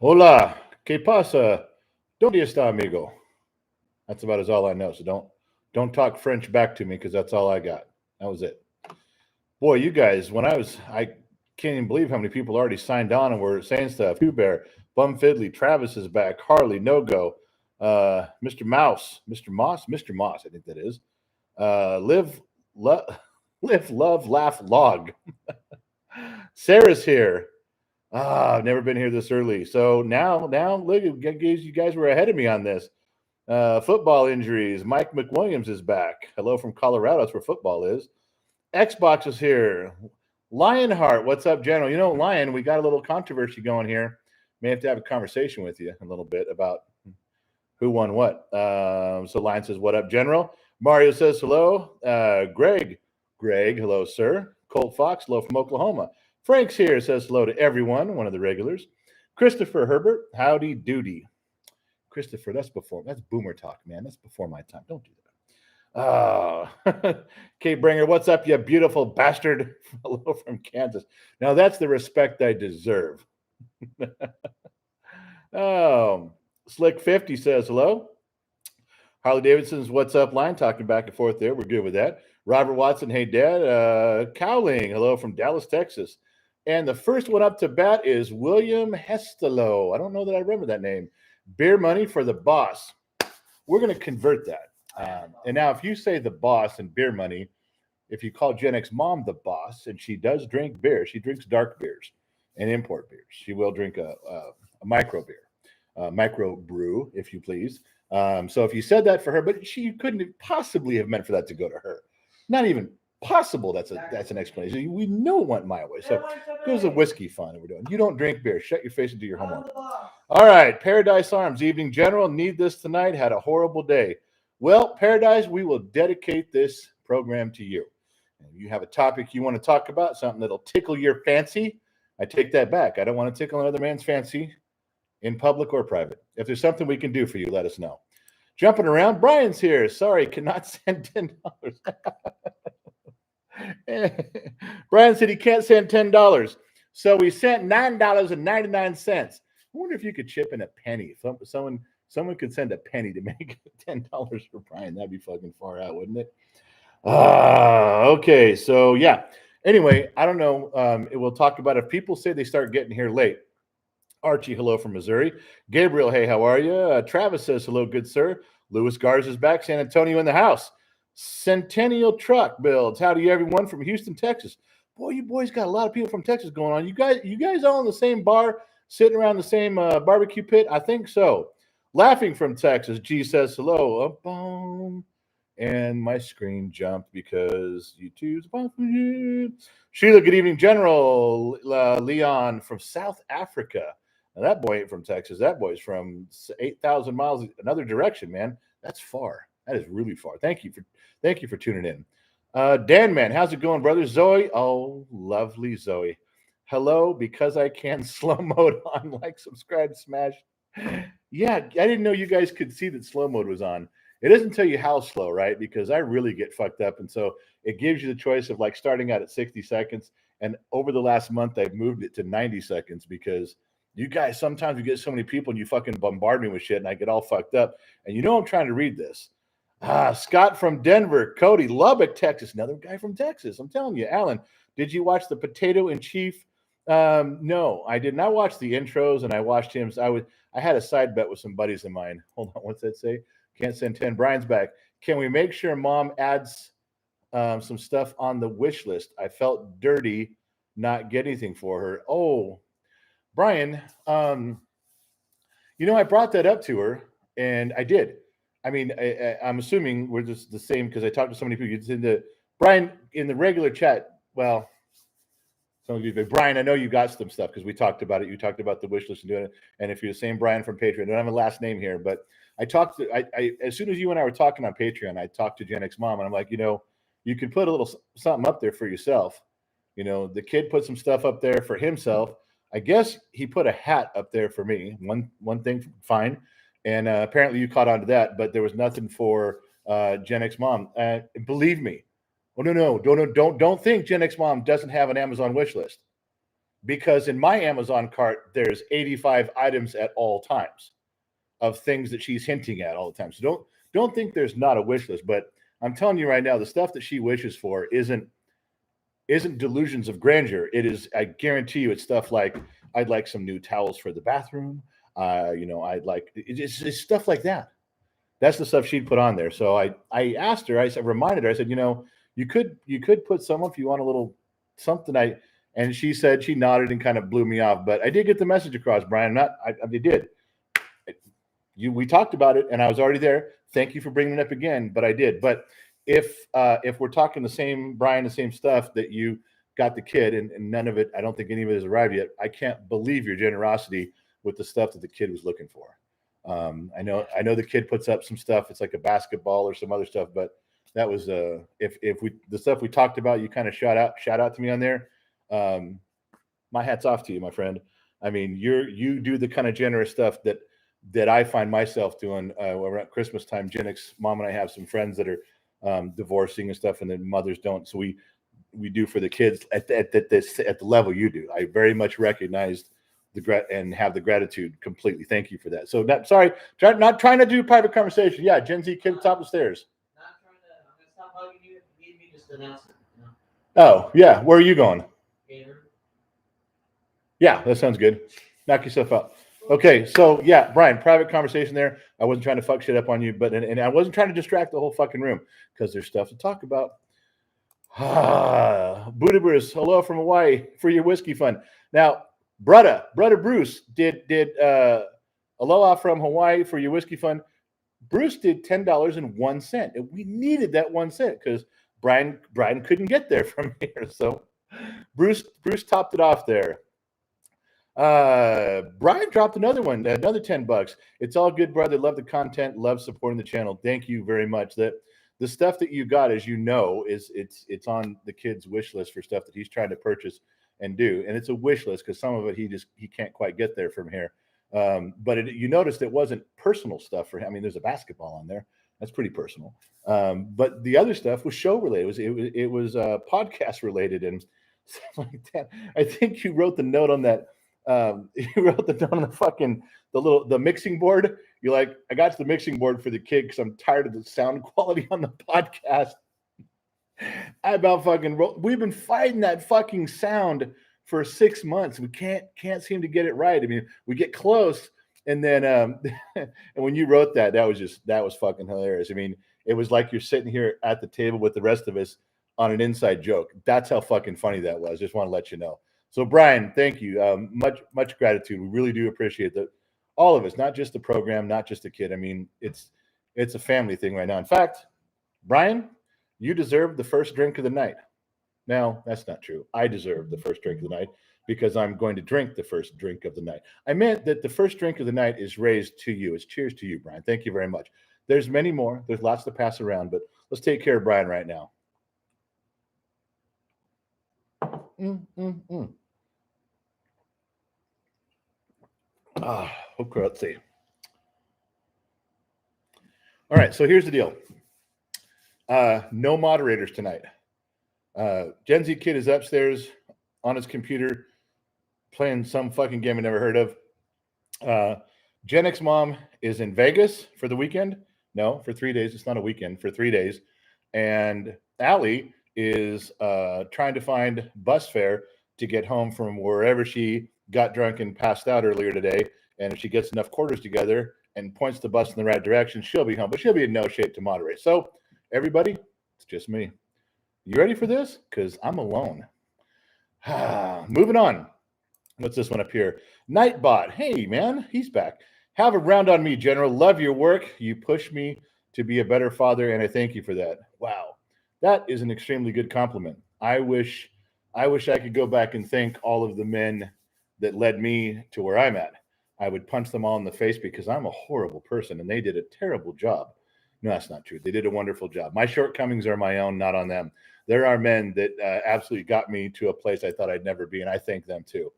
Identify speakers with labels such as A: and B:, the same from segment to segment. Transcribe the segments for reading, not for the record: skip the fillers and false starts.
A: Hola, ¿qué pasa? ¿Dónde está, amigo? That's about as all I know. So don't talk French back to me because that's all I got. That was it. Boy, you guys, I can't even believe how many people already signed on and were saying stuff. Hugh Bear, Bum Fiddly, Travis is back, Harley, No Go, Mr. Mouse, Mr. Moss, I think that is. Live, live, love, laugh, log. Sarah's here. I've never been here this early. So now, look, you guys were ahead of me on this. Football injuries. Mike McWilliams is back. Hello from Colorado. That's where football is. Xbox is here. Lionheart, what's up, General? You know, Lion, we got a little controversy going here. May have to have a conversation with you a little bit about who won what. So Lion says, what up, General? Mario says, hello. Greg, hello, sir. Colt Fox, hello from Oklahoma. Frank's here, says hello to everyone, one of the regulars. Christopher Herbert, howdy doody. Christopher, that's boomer talk, man. That's before my time. Don't do that. Kate Bringer, what's up, you beautiful bastard? Hello from Kansas. Now that's the respect I deserve. Slick 50 says hello. Harley Davidson's what's up line, talking back and forth there. We're good with that. Robert Watson, hey, Dad. Cowling, hello from Dallas, Texas. And the first one up to bat is William Hestelow. I don't know that I remember that name. Beer money for the boss. We're going to convert that. And now if you say the boss and beer money, if you call Gen X mom the boss, and she does drink beer, she drinks dark beers and import beers. She will drink a micro beer, micro brew, if you please. So if you said that for her, but she couldn't possibly have meant for that to go to her. Not even possible. That's an explanation. We know it went my way. So it was a whiskey fun that we're doing. You don't drink beer. Shut your face and do your homework. All right. Paradise Arms, evening general. Need this tonight. Had a horrible day. Well, Paradise, we will dedicate this program to you. And if you have a topic you want to talk about, something that'll tickle your fancy, I take that back. I don't want to tickle another man's fancy in public or private. If there's something we can do for you, let us know. Jumping around, Brian's here. Sorry, cannot send $10. Brian said he can't send $10. So we sent $9.99. I wonder if you could chip in a penny. Someone could send a penny to make $10 for Brian. That'd be fucking far out, wouldn't it? Okay. So yeah. Anyway, I don't know. We'll talk about if people say they start getting here late. Archie, hello from Missouri. Gabriel, hey, how are you? Travis says, hello, good sir. Louis Garza is back. San Antonio in the house. Centennial Truck builds. Howdy, everyone from Houston, Texas. Boy, you boys got a lot of people from Texas going on. You guys all in the same bar, sitting around the same barbecue pit? I think so. Laughing from Texas. G says, hello. Boom. And my screen jumped because YouTube's bumping. Sheila, good evening, General. Leon from South Africa. Now, that boy ain't from Texas. That boy's from 8,000 miles another direction, man. That's far. That is really far. Thank you for tuning in. Dan, man, how's it going, brother? Zoe, oh, lovely Zoe. Hello, because I can slow mode on, like, subscribe, smash. Yeah, I didn't know you guys could see that slow mode was on. It doesn't tell you how slow, right? Because I really get fucked up. And so it gives you the choice of like starting out at 60 seconds. And over the last month, I've moved it to 90 seconds because you guys, sometimes you get so many people and you fucking bombard me with shit and I get all fucked up. And you know I'm trying to read this. Scott from Denver. Cody, Lubbock, Texas. Another guy from Texas. I'm telling you. Alan, did you watch the Potato in Chief? No, I did not watch the intros, and I watched him. I had a side bet with some buddies of mine. Hold on, what's that say? Can't send 10. Brian's back. Can we make sure Mom adds some stuff on the wish list? I felt dirty not getting anything for her. Oh, Brian, I brought that up to her, and I did. I mean, I'm assuming we're just the same because I talked to so many people. Brian, in the regular chat, well, some of you, Brian, I know you got some stuff because we talked about it. You talked about the wish list and doing it. And if you're the same Brian from Patreon, I don't have a last name here, but I as soon as you and I were talking on Patreon, I talked to Gen X Mom, and I'm like, you could put a little something up there for yourself. The kid put some stuff up there for himself. I guess he put a hat up there for me. One thing, fine. And apparently you caught on to that, but there was nothing for Gen X Mom. Believe me. Oh, no, don't think Gen X Mom doesn't have an Amazon wish list. because in my Amazon cart, there's 85 items at all times of things that she's hinting at all the time. So don't think there's not a wish list, but I'm telling you right now, the stuff that she wishes for isn't delusions of grandeur. It is, I guarantee you, it's stuff like, I'd like some new towels for the bathroom. I'd like, it's stuff like that. That's the stuff she'd put on there. So I asked her, I reminded her, I said, you could put some if you want a little something. And she said, she nodded and kind of blew me off, but I did get the message across, Brian. I did. We talked about it and I was already there. Thank you for bringing it up again, but I did. But if we're talking the same, Brian, the same stuff that you got the kid and none of it, I don't think any of it has arrived yet. I can't believe your generosity with the stuff that the kid was looking for. I know the kid puts up some stuff. It's like a basketball or some other stuff, but that was if the stuff we talked about, you kind of shout out to me on there. My hat's off to you, my friend. I mean, you do the kind of generous stuff that I find myself doing around Christmas time. Jennick's mom and I have some friends that are divorcing and stuff, and then mothers don't. So we do for the kids at the level you do. I very much recognized and have the gratitude completely. Thank you for that. So not trying to do private conversation. Yeah, Gen Z kid top of the stairs.
B: Not trying to. I'm gonna stop hugging you. If you need me, just announce it.
A: Oh yeah, where are you going?
B: Gator.
A: Yeah, that sounds good. Knock yourself out. Okay, so yeah, Brian, private conversation there. I wasn't trying to fuck shit up on you, but and I wasn't trying to distract the whole fucking room because there's stuff to talk about. Buddha Bruce, hello from Hawaii for your whiskey fund. Now, brother Bruce did aloha from Hawaii for your whiskey fund. Bruce did $10.01, and we needed that 1 cent because Brian couldn't get there from here. So Bruce topped it off there. Brian dropped another $10. It's all good, brother. Love the content, love supporting the channel. Thank you very much. That the stuff that you got, as you know, is it's on the kid's wish list for stuff that he's trying to purchase and do. And it's a wish list because some of it he can't quite get there from here. But you noticed it wasn't personal stuff for him. I mean, there's a basketball on there. That's pretty personal. But the other stuff was show related. It was podcast related and stuff like that. I think you wrote the note on that. You wrote the note on the mixing board. You're like, I got to the mixing board for the kid because I'm tired of the sound quality on the podcast. We've been fighting that fucking sound for 6 months. We can't seem to get it right. I mean, we get close, and then and when you wrote that was fucking hilarious. I mean, it was like you're sitting here at the table with the rest of us on an inside joke. That's how fucking funny that was. Just want to let you know. So Brian, thank you. Much gratitude. We really do appreciate that. All of us, not just the program, not just the kid. I mean, it's a family thing right now. In fact, Brian, you deserve the first drink of the night. Now, that's not true. I deserve the first drink of the night because I'm going to drink the first drink of the night. I meant that the first drink of the night is raised to you. It's cheers to you, Brian. Thank you very much. There's many more. There's lots to pass around, but let's take care of Brian right now. Okay, let's see. All right, so here's the deal. No moderators tonight. Gen Z kid is upstairs on his computer playing some fucking game I never heard of. Gen X mom is in Vegas for the weekend. No, for 3 days. It's not a weekend, for 3 days. And Allie is trying to find bus fare to get home from wherever she got drunk and passed out earlier today. And if she gets enough quarters together and points the bus in the right direction, she'll be home. But she'll be in no shape to moderate. So everybody, it's just me. You ready for this? Because I'm alone. Moving on. What's this one up here? Nightbot. Hey, man, he's back. Have a round on me, General. Love your work. You push me to be a better father, and I thank you for that. Wow. That is an extremely good compliment. I wish I could go back and thank all of the men that led me to where I'm at. I would punch them all in the face because I'm a horrible person, and they did a terrible job. No, that's not true. They did a wonderful job. My shortcomings are my own, not on them. There are men that absolutely got me to a place I thought I'd never be, and I thank them too.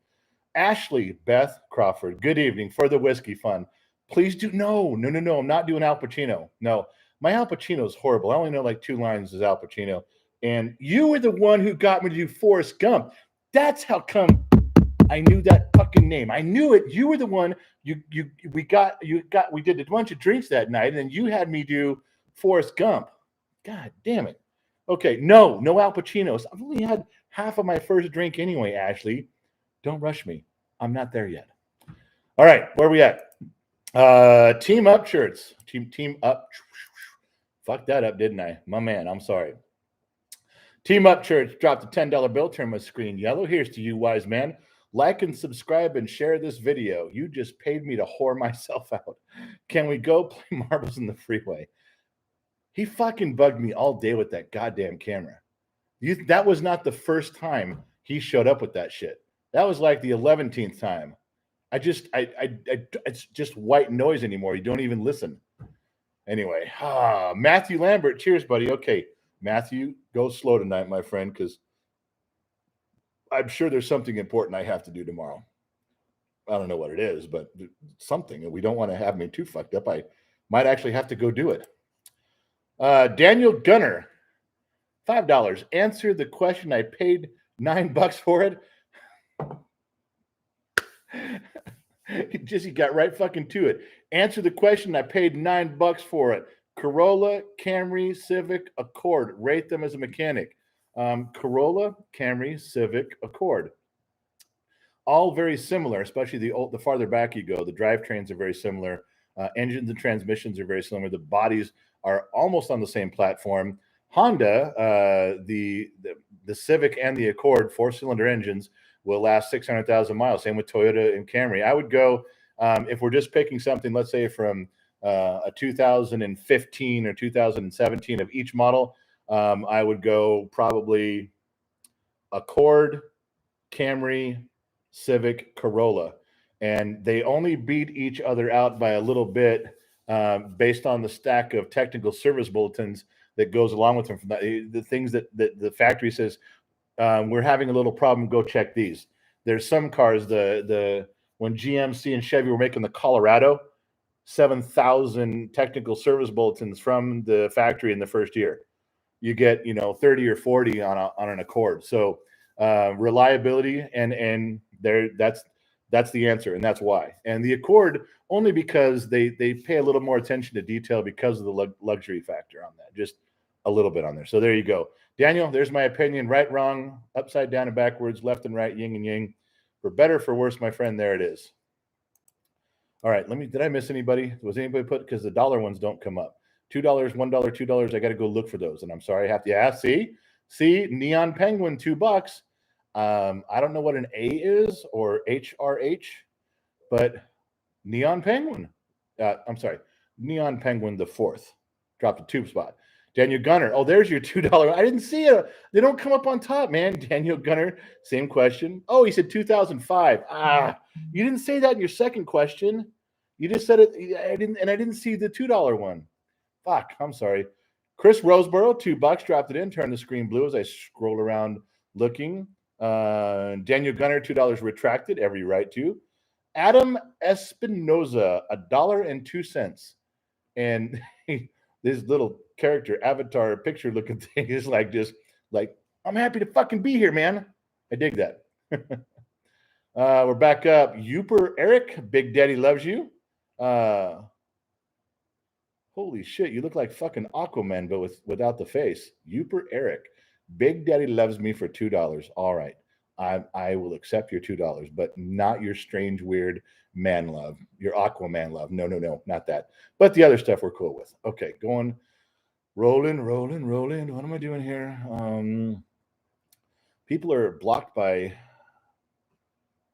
A: Ashley Beth Crawford, good evening. For the whiskey fund, please do. No. I'm not doing Al Pacino. No, my Al Pacino is horrible. I only know like 2 lines as Al Pacino. And you were the one who got me to do Forrest Gump. That's how come I knew that fucking name. I knew it. You were the one. We did a bunch of drinks that night, and then you had me do Forrest Gump. God damn it. Okay, no Al Pacinos. I've only had half of my first drink anyway, Ashley. Don't rush me. I'm not there yet. All right, where are we at? Team Up shirts. Team Up. Fucked that up, didn't I? My man, I'm sorry. Team Up shirts dropped a $10 bill. Turn my screen yellow. Here's to you, wise man. Like and subscribe and share this video. You just paid me to whore myself out. Can we go play marbles in the freeway? He fucking bugged me all day with that goddamn camera. That was not the first time he showed up with that shit. That was like the 11th time. It's just white noise anymore. You don't even listen. Anyway, Matthew Lambert. Cheers, buddy. Okay, Matthew, go slow tonight, my friend, because I'm sure there's something important I have to do tomorrow. I don't know what it is, but something. And we don't want to have me too fucked up. I might actually have to go do it. Daniel Gunner, $5. Answer the question. I paid $9 for it. He got right fucking to it. Answer the question. I paid $9 for it. Corolla, Camry, Civic, Accord. Rate them as a mechanic. Corolla, Camry, Civic, Accord. All very similar, especially the farther back you go. The drivetrains are very similar. Engines and transmissions are very similar. The bodies are almost on the same platform. Honda, the Civic and the Accord, 4-cylinder engines, will last 600,000 miles. Same with Toyota and Camry. I would go, if we're just picking something, let's say from a 2015 or 2017 of each model, I would go probably Accord, Camry, Civic, Corolla. And they only beat each other out by a little bit based on the stack of technical service bulletins that goes along with them. From the things that the factory says, we're having a little problem, go check these. There's some cars, when GMC and Chevy were making the Colorado, 7,000 technical service bulletins from the factory in the first year. You get 30 or 40 on an Accord. So reliability and that's the answer, and that's why. And the Accord, only because they pay a little more attention to detail because of the luxury factor on that, just a little bit on there. So there you go. Daniel, there's my opinion. Right, wrong, upside down and backwards, left and right, yin and yang. For better, for worse, my friend, there it is. All right, did I miss anybody? Was anybody put, because the dollar ones don't come up. $2, $1, $2. I got to go look for those. And I'm sorry, I have to ask. See, Neon Penguin, $2. I don't know what an A is or HRH, but Neon Penguin. I'm sorry, Neon Penguin the 4th dropped a tube spot. Daniel Gunner. Oh, there's your $2. I didn't see it. They don't come up on top, man. Daniel Gunner, same question. Oh, he said 2005. You didn't say that in your second question. You just said it. I didn't see the $2 one. Fuck, I'm sorry. Chris Roseborough, $2, dropped it in. Turned the screen blue as I scroll around looking. Daniel Gunner, $2 retracted. Every right to. Adam Espinoza, $1.02. And this little character avatar picture looking thing is like I'm happy to fucking be here, man. I dig that. We're back up. Youper Eric, Big Daddy loves you. Holy shit, you look like fucking Aquaman, but without the face. Youper Eric, Big Daddy loves me for $2. All right, I will accept your $2, but not your strange, weird man love, your Aquaman love. No, not that. But the other stuff we're cool with. Okay, rolling. What am I doing here? People are blocked by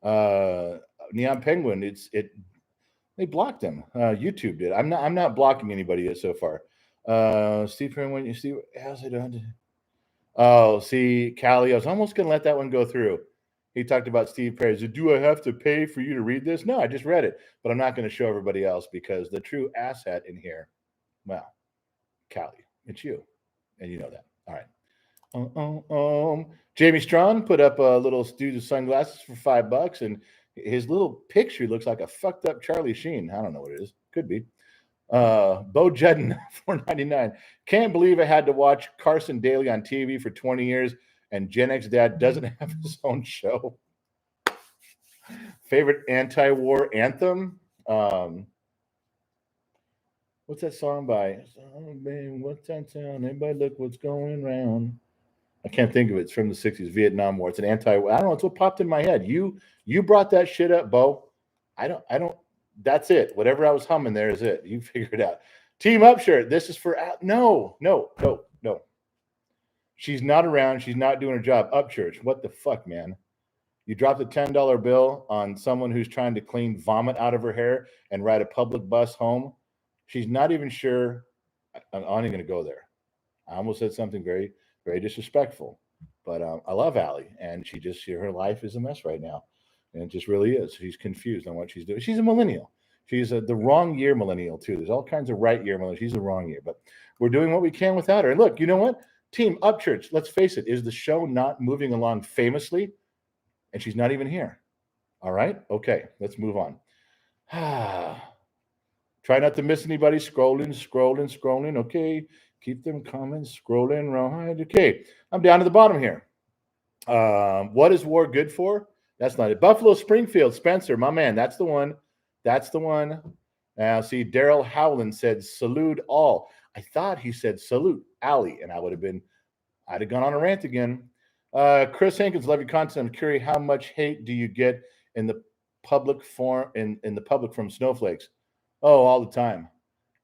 A: Neon Penguin. They blocked him. YouTube did. I'm not blocking anybody yet so far. Steve Perrin, you see, how's it done? Oh, see, Callie, I was almost gonna let that one go through. He talked about Steve Perry. So, do I have to pay for you to read this? No, I just read it, but I'm not going to show everybody else because the true asshat in here, well, Callie, it's you, and you know that. All right. Jamie Strong put up a little dude with sunglasses for $5, and his little picture looks like a fucked up Charlie Sheen. I don't know what it is. Could be. Bo Judden, $4.99. Can't believe I had to watch Carson Daly on TV for 20 years, and Gen X Dad doesn't have his own show. Favorite anti-war anthem? What's that song by? Oh, man, what's that sound? Everybody look what's going around. I can't think of it. It's from the 60s, Vietnam War. It's an anti. I don't know. It's what popped in my head. You brought that shit up, Bo. I don't. That's it. Whatever I was humming there is it. You figure it out. Team up shirt. This is for no. She's not around. She's not doing her job. Up church. What the fuck, man? You dropped a $10 bill on someone who's trying to clean vomit out of her hair and ride a public bus home. She's not even sure. I'm only going to go there. I almost said something very, very disrespectful, but I love Allie, and her life is a mess right now, and it just really is. She's confused on what she's doing. She's a millennial. She's the wrong year millennial too. There's all kinds of right year millennial. She's the wrong year, but we're doing what we can without her. And look, you know what? Team Up Church. Let's face it. Is the show not moving along famously? And she's not even here. All right. Okay. Let's move on. Try not to miss anybody. Scrolling. Okay. Keep them coming. Scrolling right. Okay. I'm down to the bottom here. What is war good for? That's not it. Buffalo Springfield. Spencer, my man. That's the one. See, Daryl Howland said, salute all. I thought he said salute Allie, and I'd have gone on a rant again. Chris Hankins, love your content. I'm curious, how much hate do you get in the public in the public from snowflakes? Oh, all the time.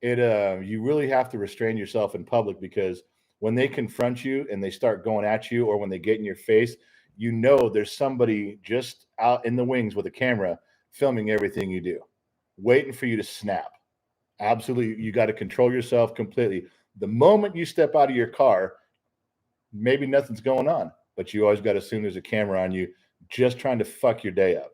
A: You really have to restrain yourself in public, because when they confront you and they start going at you, or when they get in your face, you know there's somebody just out in the wings with a camera filming everything you do, waiting for you to snap. Absolutely, you got to control yourself completely. The moment you step out of your car, maybe nothing's going on, but you always got to assume there's a camera on you just trying to fuck your day up.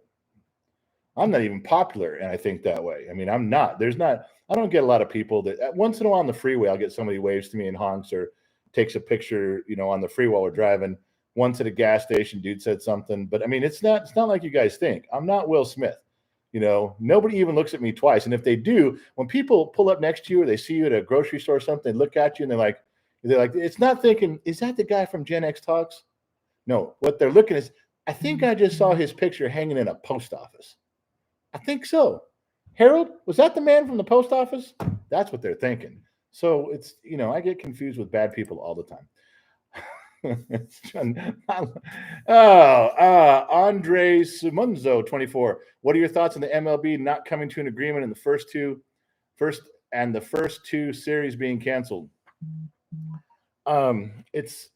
A: I'm not even popular, and I think that way. I mean, I'm not. I don't get a lot of people that once in a while on the freeway, I'll get somebody waves to me and honks or takes a picture, on the freeway while we're driving. Once at a gas station, dude said something, but I mean, it's not like you guys think. I'm not Will Smith. Nobody even looks at me twice. And if they do, when people pull up next to you or they see you at a grocery store or something, they look at you and they're like, it's not thinking, is that the guy from Gen X Talks? No, what they're looking is, I think I just saw his picture hanging in a post office. I think so. Harold, was that the man from the post office? That's what they're thinking. So it's, I get confused with bad people all the time. Andre Sumunzo, 24. What are your thoughts on the MLB not coming to an agreement in the first two series being canceled? It's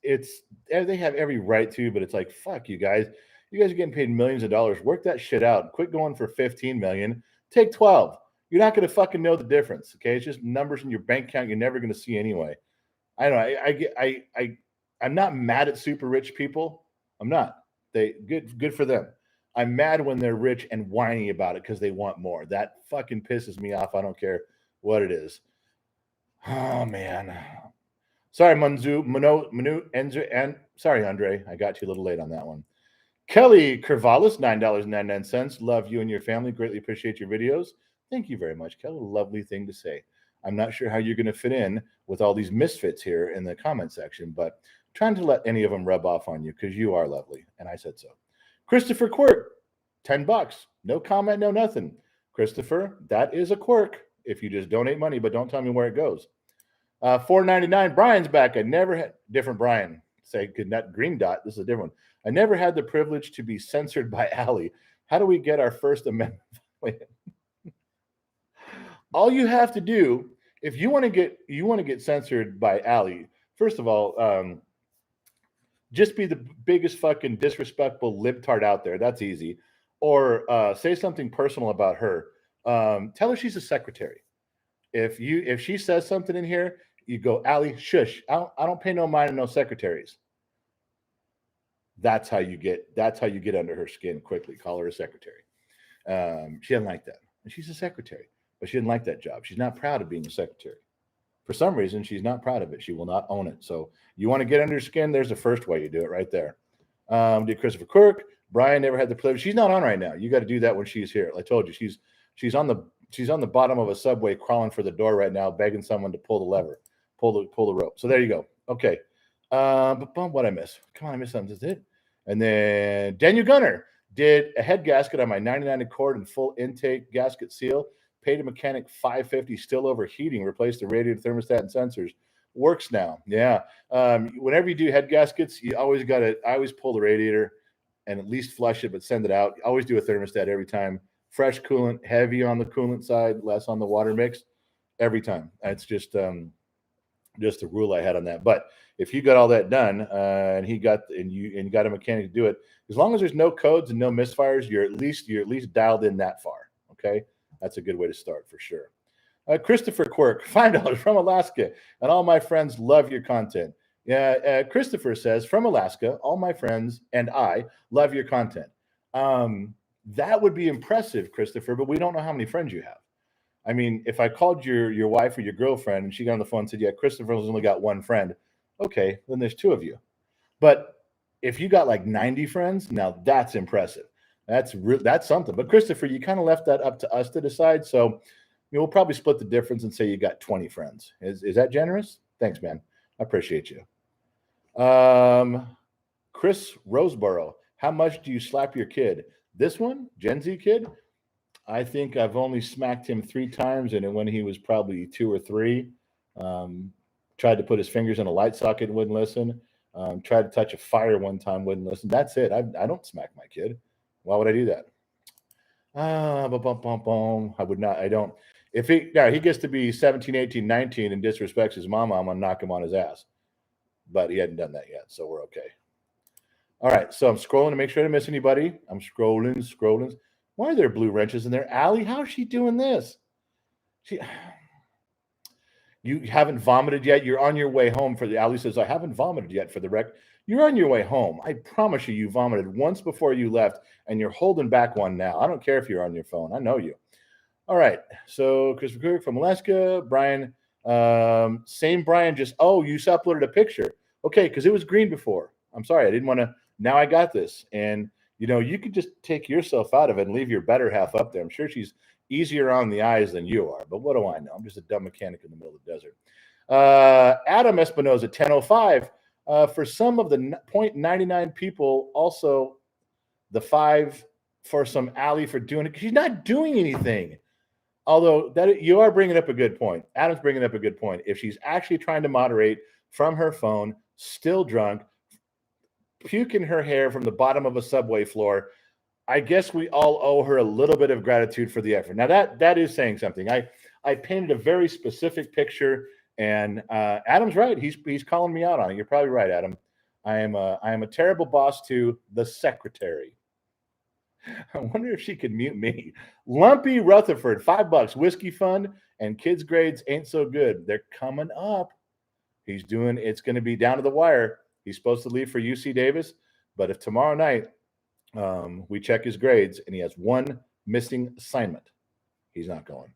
A: they have every right to, but it's like, fuck you guys. You guys are getting paid millions of dollars. Work that shit out. Quit going for 15 million. Take 12. You're not going to fucking know the difference. Okay, it's just numbers in your bank account you're never going to see anyway. I don't know. I'm not mad at super rich people. I'm not. Good for them. I'm mad when they're rich and whining about it because they want more. That fucking pisses me off. I don't care what it is. Oh man. Sorry, Manu, Enzo, and sorry, Andre. I got you a little late on that one. Kelly Kervalis, $9.99. Love you and your family. Greatly appreciate your videos. Thank you very much, Kelly. Lovely thing to say. I'm not sure how you're going to fit in with all these misfits here in the comment section, but trying to let any of them rub off on you because you are lovely, and I said so. Christopher Quirk, $10. No comment, no nothing. Christopher, that is a quirk if you just donate money, but don't tell me where it goes. $4.99. Brian's back. I never had different Brian. Say not green dot. This is a different one. I never had the privilege to be censored by Allie. How do we get our First Amendment? All you have to do, if you want to get censored by Allie, first of all, just be the biggest fucking disrespectful libtard out there. That's easy. Or say something personal about her. Tell her she's a secretary. If she says something in here, you go, Allie, shush. I don't pay no mind to no secretaries. That's how you get under her skin quickly. Call her a secretary. She doesn't like that. And she's a secretary, but she didn't like that job. She's not proud of being a secretary. For some reason, she's not proud of it. She will not own it. So you want to get under her skin, there's the first way you do it right there. Did Christopher Quirk. Brian never had the privilege. She's not on right now. You got to do that when she's here. I told you, she's on the bottom of a subway crawling for the door right now, begging someone to pull the lever, pull the rope. So there you go. Okay. But what I miss? Come on, I missed something. Is it? And then Daniel Gunner. Did a head gasket on my 99 Accord and full intake gasket seal. Paid a mechanic $550, still overheating. Replaced the radiator, thermostat, and sensors. Works now. Yeah. Whenever you do head gaskets, you always got to. I always pull the radiator and at least flush it, but send it out. Always do a thermostat every time. Fresh coolant, heavy on the coolant side, less on the water mix. Every time. It's just a rule I had on that. But if you got all that done and you got a mechanic to do it, as long as there's no codes and no misfires, you're at least dialed in that far. Okay, that's a good way to start for sure. Christopher Quirk, $5 from Alaska, and all my friends love your content. Yeah, Christopher says, from Alaska, all my friends and I love your content. That would be impressive, Christopher, but we don't know how many friends you have. I mean, if I called your wife or your girlfriend and she got on the phone and said, yeah, Christopher's only got one friend, okay, then there's two of you. But if you got like 90 friends, now that's impressive. That's something. But Christopher, you kind of left that up to us to decide. So we'll probably split the difference and say you got 20 friends. Is that generous? Thanks, man. I appreciate you. Chris Roseborough, how much do you slap your kid? This one, Gen Z kid, I think I've only smacked him 3 times, and when he was probably 2 or 3. Tried to put his fingers in a light socket and wouldn't listen. Tried to touch a fire one time, wouldn't listen. That's it. I don't smack my kid. Why would I do that? I would not. I don't. If he gets to be 17, 18, 19 and disrespects his mama, I'm going to knock him on his ass. But he hadn't done that yet, so we're okay. All right, so I'm scrolling to make sure I didn't miss anybody. I'm scrolling. Why are there blue wrenches in there? Allie, how is she doing this? You haven't vomited yet? You're on your way home for the... Allie says, I haven't vomited yet for the wreck. You're on your way home. I promise you vomited once before you left, and you're holding back one now. I don't care if you're on your phone. I know you. All right, so Christopher Kirk from Alaska. Brian, same Brian, just, you uploaded a picture. Okay, because it was green before. I'm sorry, I didn't want to... Now I got this. And, you could just take yourself out of it and leave your better half up there. I'm sure she's easier on the eyes than you are, but what do I know? I'm just a dumb mechanic in the middle of the desert. Adam Espinoza, 1005. For some of the 0.99 people, also the 5 for some Allie for doing it. She's not doing anything. Although you are bringing up a good point. Adam's bringing up a good point. If she's actually trying to moderate from her phone, still drunk, puking her hair from the bottom of a subway floor, I guess we all owe her a little bit of gratitude for the effort. Now that is saying something. I painted a very specific picture, and Adam's right. He's calling me out on it. You're probably right, Adam. I am a terrible boss to the secretary. I wonder if she could mute me. Lumpy Rutherford, $5. Whiskey fund and kids' grades ain't so good. They're coming up. It's going to be down to the wire. He's supposed to leave for UC Davis, but if tomorrow night we check his grades and he has one missing assignment, he's not going.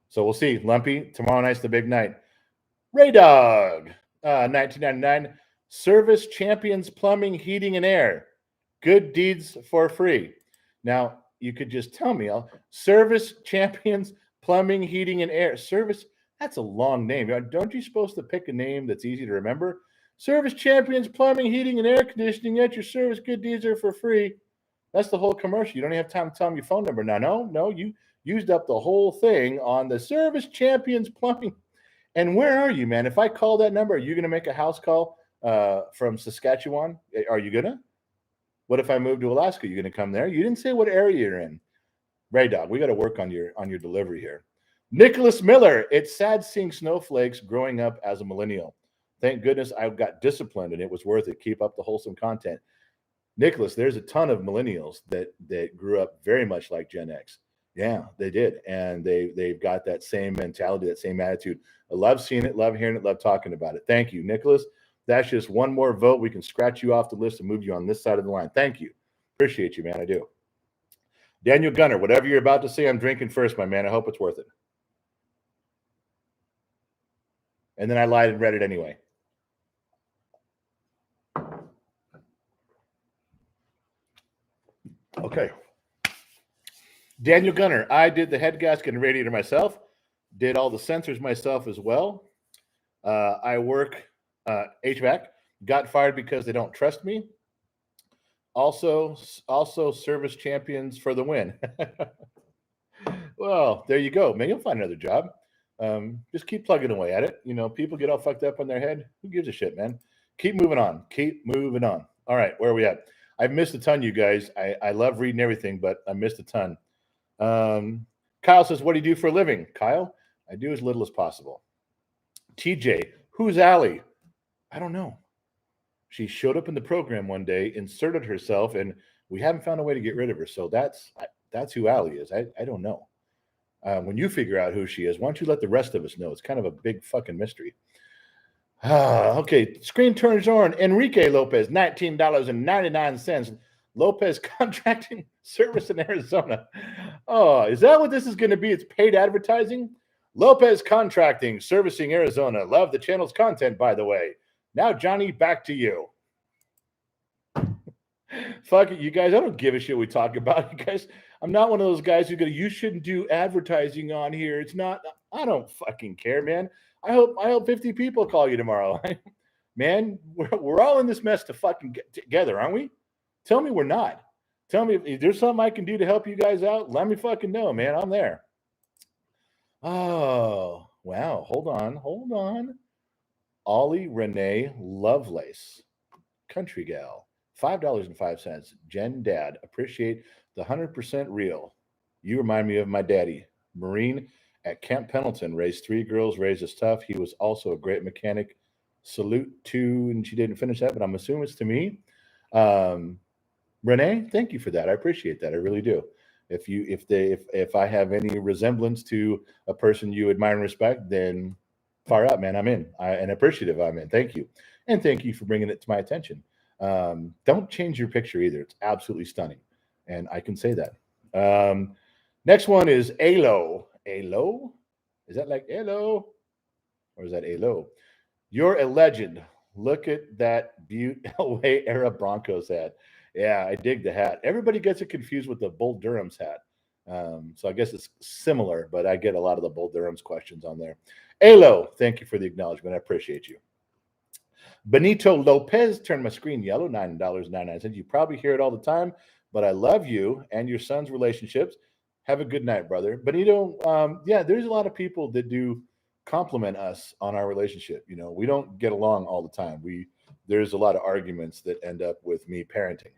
A: So we'll see. Lumpy, tomorrow night's the big night. Ray Dog, 1999. Service Champions Plumbing, Heating, and Air. Good deeds for free. Now, you could just tell me, Service Champions Plumbing, Heating, and Air. Service, that's a long name. Don't you supposed to pick a name that's easy to remember? Service Champions Plumbing, Heating, and Air Conditioning. At your service, good deeds are for free. That's the whole commercial. You don't even have time to tell them your phone number. No, you used up the whole thing on the Service Champions Plumbing. And where are you, man? If I call that number, are you going to make a house call from Saskatchewan? Are you going to? What if I move to Alaska? Are you going to come there? You didn't say what area you're in. Ray Dog, we got to work on your delivery here. Nicholas Miller, it's sad seeing snowflakes growing up as a millennial. Thank goodness I got disciplined and it was worth it. Keep up the wholesome content. Nicholas, there's a ton of millennials that grew up very much like Gen X. Yeah, they did. And they've got that same mentality, that same attitude. I love seeing it, love hearing it, love talking about it. Thank you, Nicholas. That's just one more vote. We can scratch you off the list and move you on this side of the line. Thank you. Appreciate you, man. I do. Daniel Gunner, whatever you're about to say, I'm drinking first, my man. I hope it's worth it. And then I lied and read it anyway. Okay. Daniel Gunner, I did the head gasket and radiator myself, did all the sensors myself as well. I work HVAC, got fired because they don't trust me. Also service champions for the win. Well, there you go, man. You'll find another job. Just keep plugging away at it. You know, people get all fucked up on their head. Who gives a shit, man? Keep moving on. Keep moving on. All right, where are we at? I've missed a ton, you guys. I love reading everything, but I missed a ton. Kyle says, what do you do for a living? Kyle, I do as little as possible. TJ, who's Allie? I don't know. She showed up in the program one day, inserted herself, and we haven't found a way to get rid of her. So that's who Allie is. I don't know. When you figure out who she is, why don't you let the rest of us know? It's kind of a big fucking mystery. Okay, screen turns on. Enrique Lopez, $19.99. Lopez contracting service in Arizona. Oh, is that what this is going to be? It's paid advertising? Lopez contracting, servicing Arizona. Love the channel's content, by the way. Now, Johnny, back to you. Fuck it, you guys. I don't give a shit what we talk about. You guys, I'm not one of those guys who go, you shouldn't do advertising on here. It's not, I don't fucking care, man. I hope 50 people call you tomorrow. Man, we're all in this mess to fucking get together, aren't we? Tell me we're not. Tell me if there's something I can do to help you guys out. Let me fucking know, man. I'm there. Oh, wow. Hold on. Ollie Renee Lovelace, country gal, $5.05. Jen Dad, appreciate the 100% real. You remind me of my daddy, Marine at Camp Pendleton, raised 3 girls, raised us tough. He was also a great mechanic. Salute to, and she didn't finish that, but I'm assuming it's to me. Renee, thank you for that. I appreciate that. I really do. If I have any resemblance to a person you admire and respect, then far out, man. I'm in. And appreciative. I'm in. Thank you, and thank you for bringing it to my attention. Don't change your picture either. It's absolutely stunning, and I can say that. Next one is Alo. Alo? Is that like Alo? Or is that Alo? You're a legend. Look at that Butte Elway era Broncos hat. Yeah, I dig the hat. Everybody gets it confused with the Bull Durham's hat. So I guess it's similar, but I get a lot of the Bull Durham's questions on there. Alo, thank you for the acknowledgement. I appreciate you. Benito Lopez turned my screen yellow, $9.99. You probably hear it all the time, but I love you and your son's relationships. Have a good night, brother. Benito, yeah, there's a lot of people that do compliment us on our relationship. You know, we don't get along all the time. There's a lot of arguments that end up with me parenting.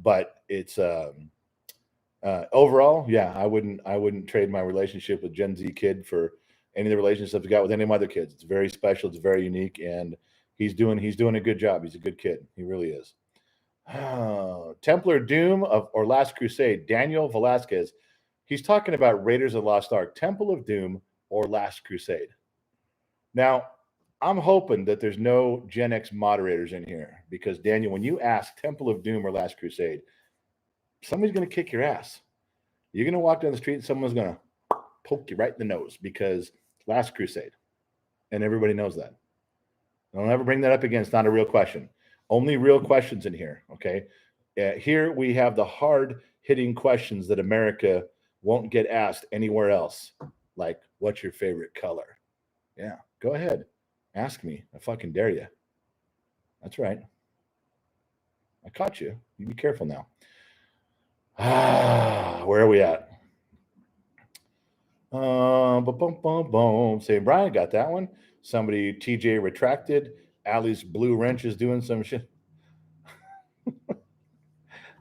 A: But it's overall, yeah, I wouldn't trade my relationship with Gen Z kid for any of the relationships I've got with any of my other kids. It's very special. It's very unique, and he's doing a good job. He's a good kid. He really is. Templar Doom or Last Crusade, Daniel Velasquez. He's talking about Raiders of the Lost Ark, Temple of Doom, or Last Crusade. Now, I'm hoping that there's no Gen X moderators in here because, Daniel, when you ask Temple of Doom or Last Crusade, somebody's going to kick your ass. You're going to walk down the street and someone's going to poke you right in the nose because Last Crusade. And everybody knows that. Don't ever bring that up again. It's not a real question. Only real questions in here, okay? Here we have the hard-hitting questions that America won't get asked anywhere else. Like, what's your favorite color? Yeah, go ahead. Ask me. I fucking dare you. That's right. I caught you. You be careful now. Where are we at? Say, Brian got that one. Somebody, TJ retracted. Allie's blue wrench is doing some shit.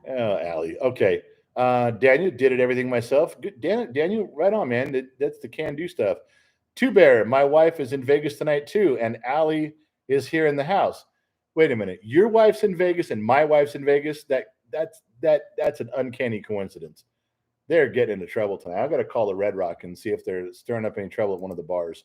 A: Oh, Allie. Okay. Daniel did everything myself. Good, Daniel, right on, man. That's the can-do stuff. Two Bear, my wife is in Vegas tonight too, and Allie is here in the house. Wait a minute. Your wife's in Vegas and my wife's in Vegas? That's an uncanny coincidence. They're getting into trouble tonight. I've got to call the Red Rock and see if they're stirring up any trouble at one of the bars.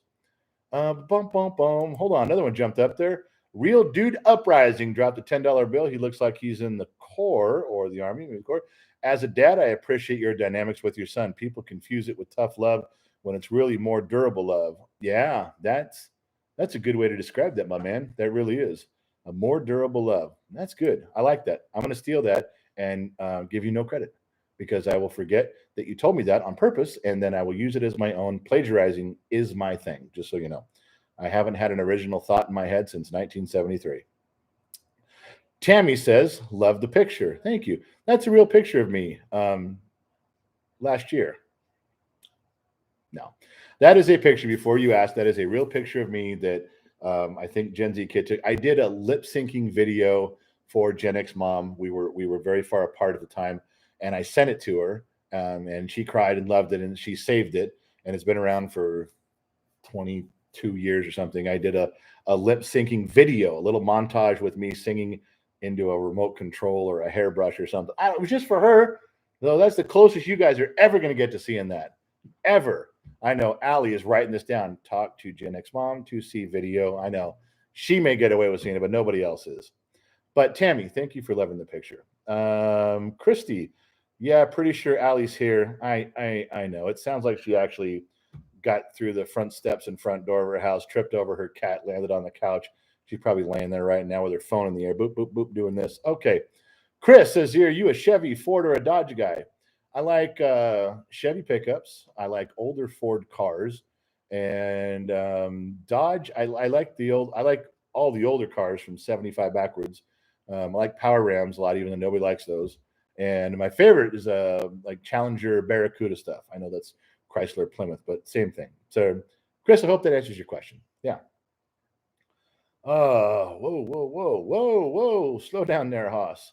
A: Hold on. Another one jumped up there. Real Dude Uprising dropped a $10 bill. He looks like he's in the Corps or the Army. Maybe the Corps. As a dad, I appreciate your dynamics with your son. People confuse it with tough love when it's really more durable love. Yeah, that's a good way to describe that, my man. That really is a more durable love. That's good. I like that. I'm going to steal that and give you no credit because I will forget that you told me that on purpose, and then I will use it as my own. Plagiarizing is my thing, just so you know. I haven't had an original thought in my head since 1973. Tammy says, love the picture. Thank you. That's a real picture of me last year. No, that is a picture. Before you asked, that is a real picture of me that I think Gen Z kid took. I did a lip syncing video for Gen X mom. We were very far apart at the time, and I sent it to her, and she cried and loved it, and she saved it, and it's been around for 22 years or something. I did a lip syncing video, a little montage with me singing into a remote control or a hairbrush or something. It was just for her. Though that's the closest you guys are ever going to get to seeing that. Ever. I know Allie is writing this down. Talk to Gen X mom to see video. I know she may get away with seeing it, but nobody else is. But Tammy, thank you for loving the picture. Christy, yeah, pretty sure Allie's here. I know. It sounds like she actually got through the front steps and front door of her house, tripped over her cat, landed on the couch. She's probably laying there right now with her phone in the air, boop, boop, boop, doing this. Okay. Chris says here, you a Chevy, Ford, or a Dodge guy? I like Chevy pickups. I like older Ford cars, and Dodge. I like all the older cars from 75 backwards. I like Power Rams a lot, even though nobody likes those. And my favorite is like Challenger Barracuda stuff. I know that's Chrysler Plymouth, but same thing. So, Chris, I hope that answers your question. Yeah. Whoa. Slow down there, Haas.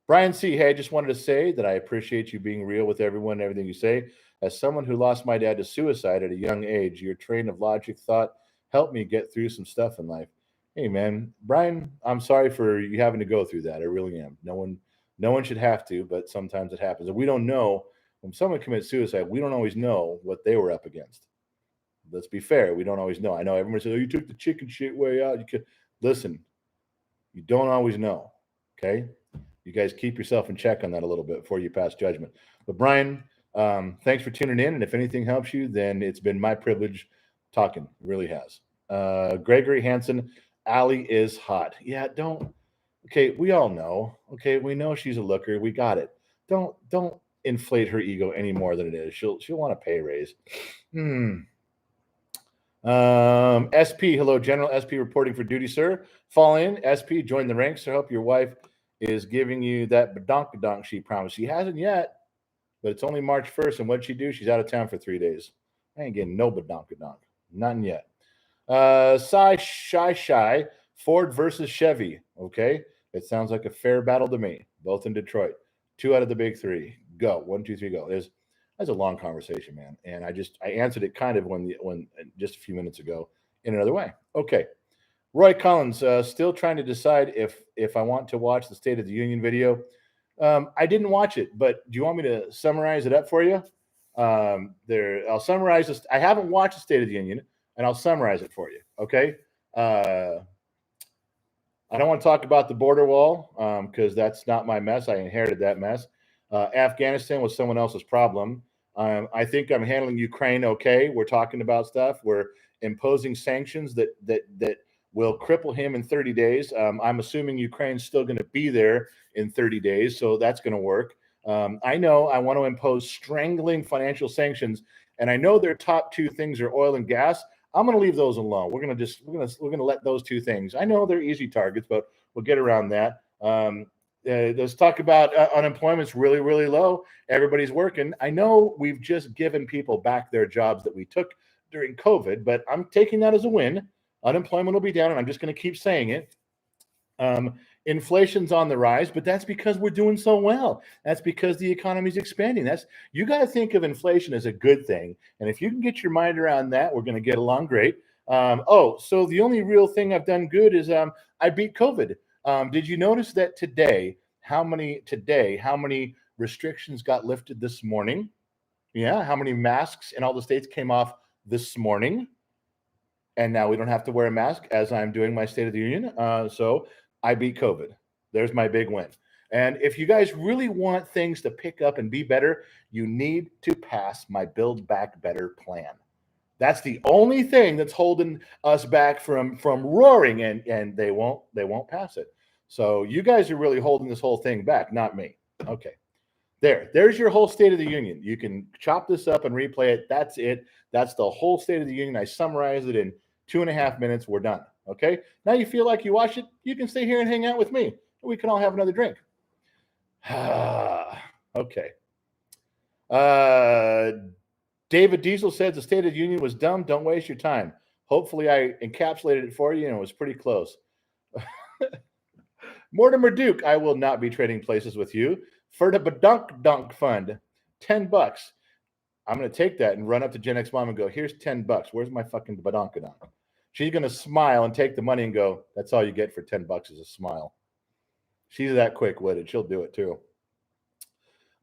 A: Brian C. Hey, I just wanted to say that I appreciate you being real with everyone and everything you say. As someone who lost my dad to suicide at a young age, your train of logic thought helped me get through some stuff in life. Hey, man, Brian, I'm sorry for you having to go through that. I really am. No one should have to, but sometimes it happens. And we don't know when someone commits suicide. We don't always know what they were up against. Let's be fair. We don't always know. I know everyone says, "Oh, you took the chicken shit way out." You could listen. You don't always know. Okay. You guys keep yourself in check on that a little bit before you pass judgment. But Brian, thanks for tuning in. And if anything helps you, then it's been my privilege talking. It really has. Gregory Hansen, Allie is hot. Yeah, don't. Okay, we all know. Okay, we know she's a looker. We got it. Don't inflate her ego any more than it is. She'll want a pay raise. SP, hello, General SP reporting for duty, sir. Fall in, SP, join the ranks. I hope your wife is giving you that badonkadonk she promised. She hasn't yet, but it's only March 1st, and what'd she do? She's out of town for 3 days. I ain't getting no badonkadonk. Nothing yet. Shy, Ford versus Chevy. Okay, it sounds like a fair battle to me. Both in Detroit. 2 out of the big 3. Go. 1, 2, 3, go. That's a long conversation, man. And I answered it kind of when just a few minutes ago in another way. Okay. Roy Collins, still trying to decide if I want to watch the State of the Union video. I didn't watch it, but do you want me to summarize it up for you? I'll summarize this. I haven't watched the State of the Union, and I'll summarize it for you. Okay. I don't want to talk about the border wall because that's not my mess. I inherited that mess. Afghanistan was someone else's problem. I think I'm handling Ukraine okay. We're talking about stuff. We're imposing sanctions that will cripple him in 30 days. I'm assuming Ukraine's still going to be there in 30 days, so that's going to work. I know I want to impose strangling financial sanctions, and I know their top 2 things are oil and gas. I'm going to leave those alone. We're going to let those 2 things. I know they're easy targets, but we'll get around that. Let's talk about unemployment's really, really low. Everybody's working. I know we've just given people back their jobs that we took during COVID, but I'm taking that as a win. Unemployment will be down, and I'm just going to keep saying it. Inflation's on the rise, but that's because we're doing so well. That's because the economy's expanding. You got to think of inflation as a good thing, and if you can get your mind around that, we're going to get along great. So the only real thing I've done good is I beat COVID. Did you notice that today? How many restrictions got lifted this morning? Yeah, how many masks in all the states came off this morning? And now we don't have to wear a mask as I'm doing my State of the Union. So I beat COVID. There's my big win. And if you guys really want things to pick up and be better, you need to pass my Build Back Better plan. That's the only thing that's holding us back from roaring, and they won't pass it. So you guys are really holding this whole thing back, not me. Okay. There's your whole State of the Union. You can chop this up and replay it. That's it. That's the whole State of the Union. I summarized it in 2.5 minutes. We're done. Okay. Now you feel like you watched it. You can stay here and hang out with me. We can all have another drink. Okay. David Diesel says the State of the Union was dumb. Don't waste your time. Hopefully, I encapsulated it for you, and it was pretty close. Mortimer Duke, I will not be trading places with you for the Badunk Dunk Fund. $10. I'm going to take that and run up to Gen X Mom and go, here's $10. Where's my fucking Badonkadonk? She's going to smile and take the money and go, that's all you get for $10 is a smile. She's that quick-witted. She'll do it too.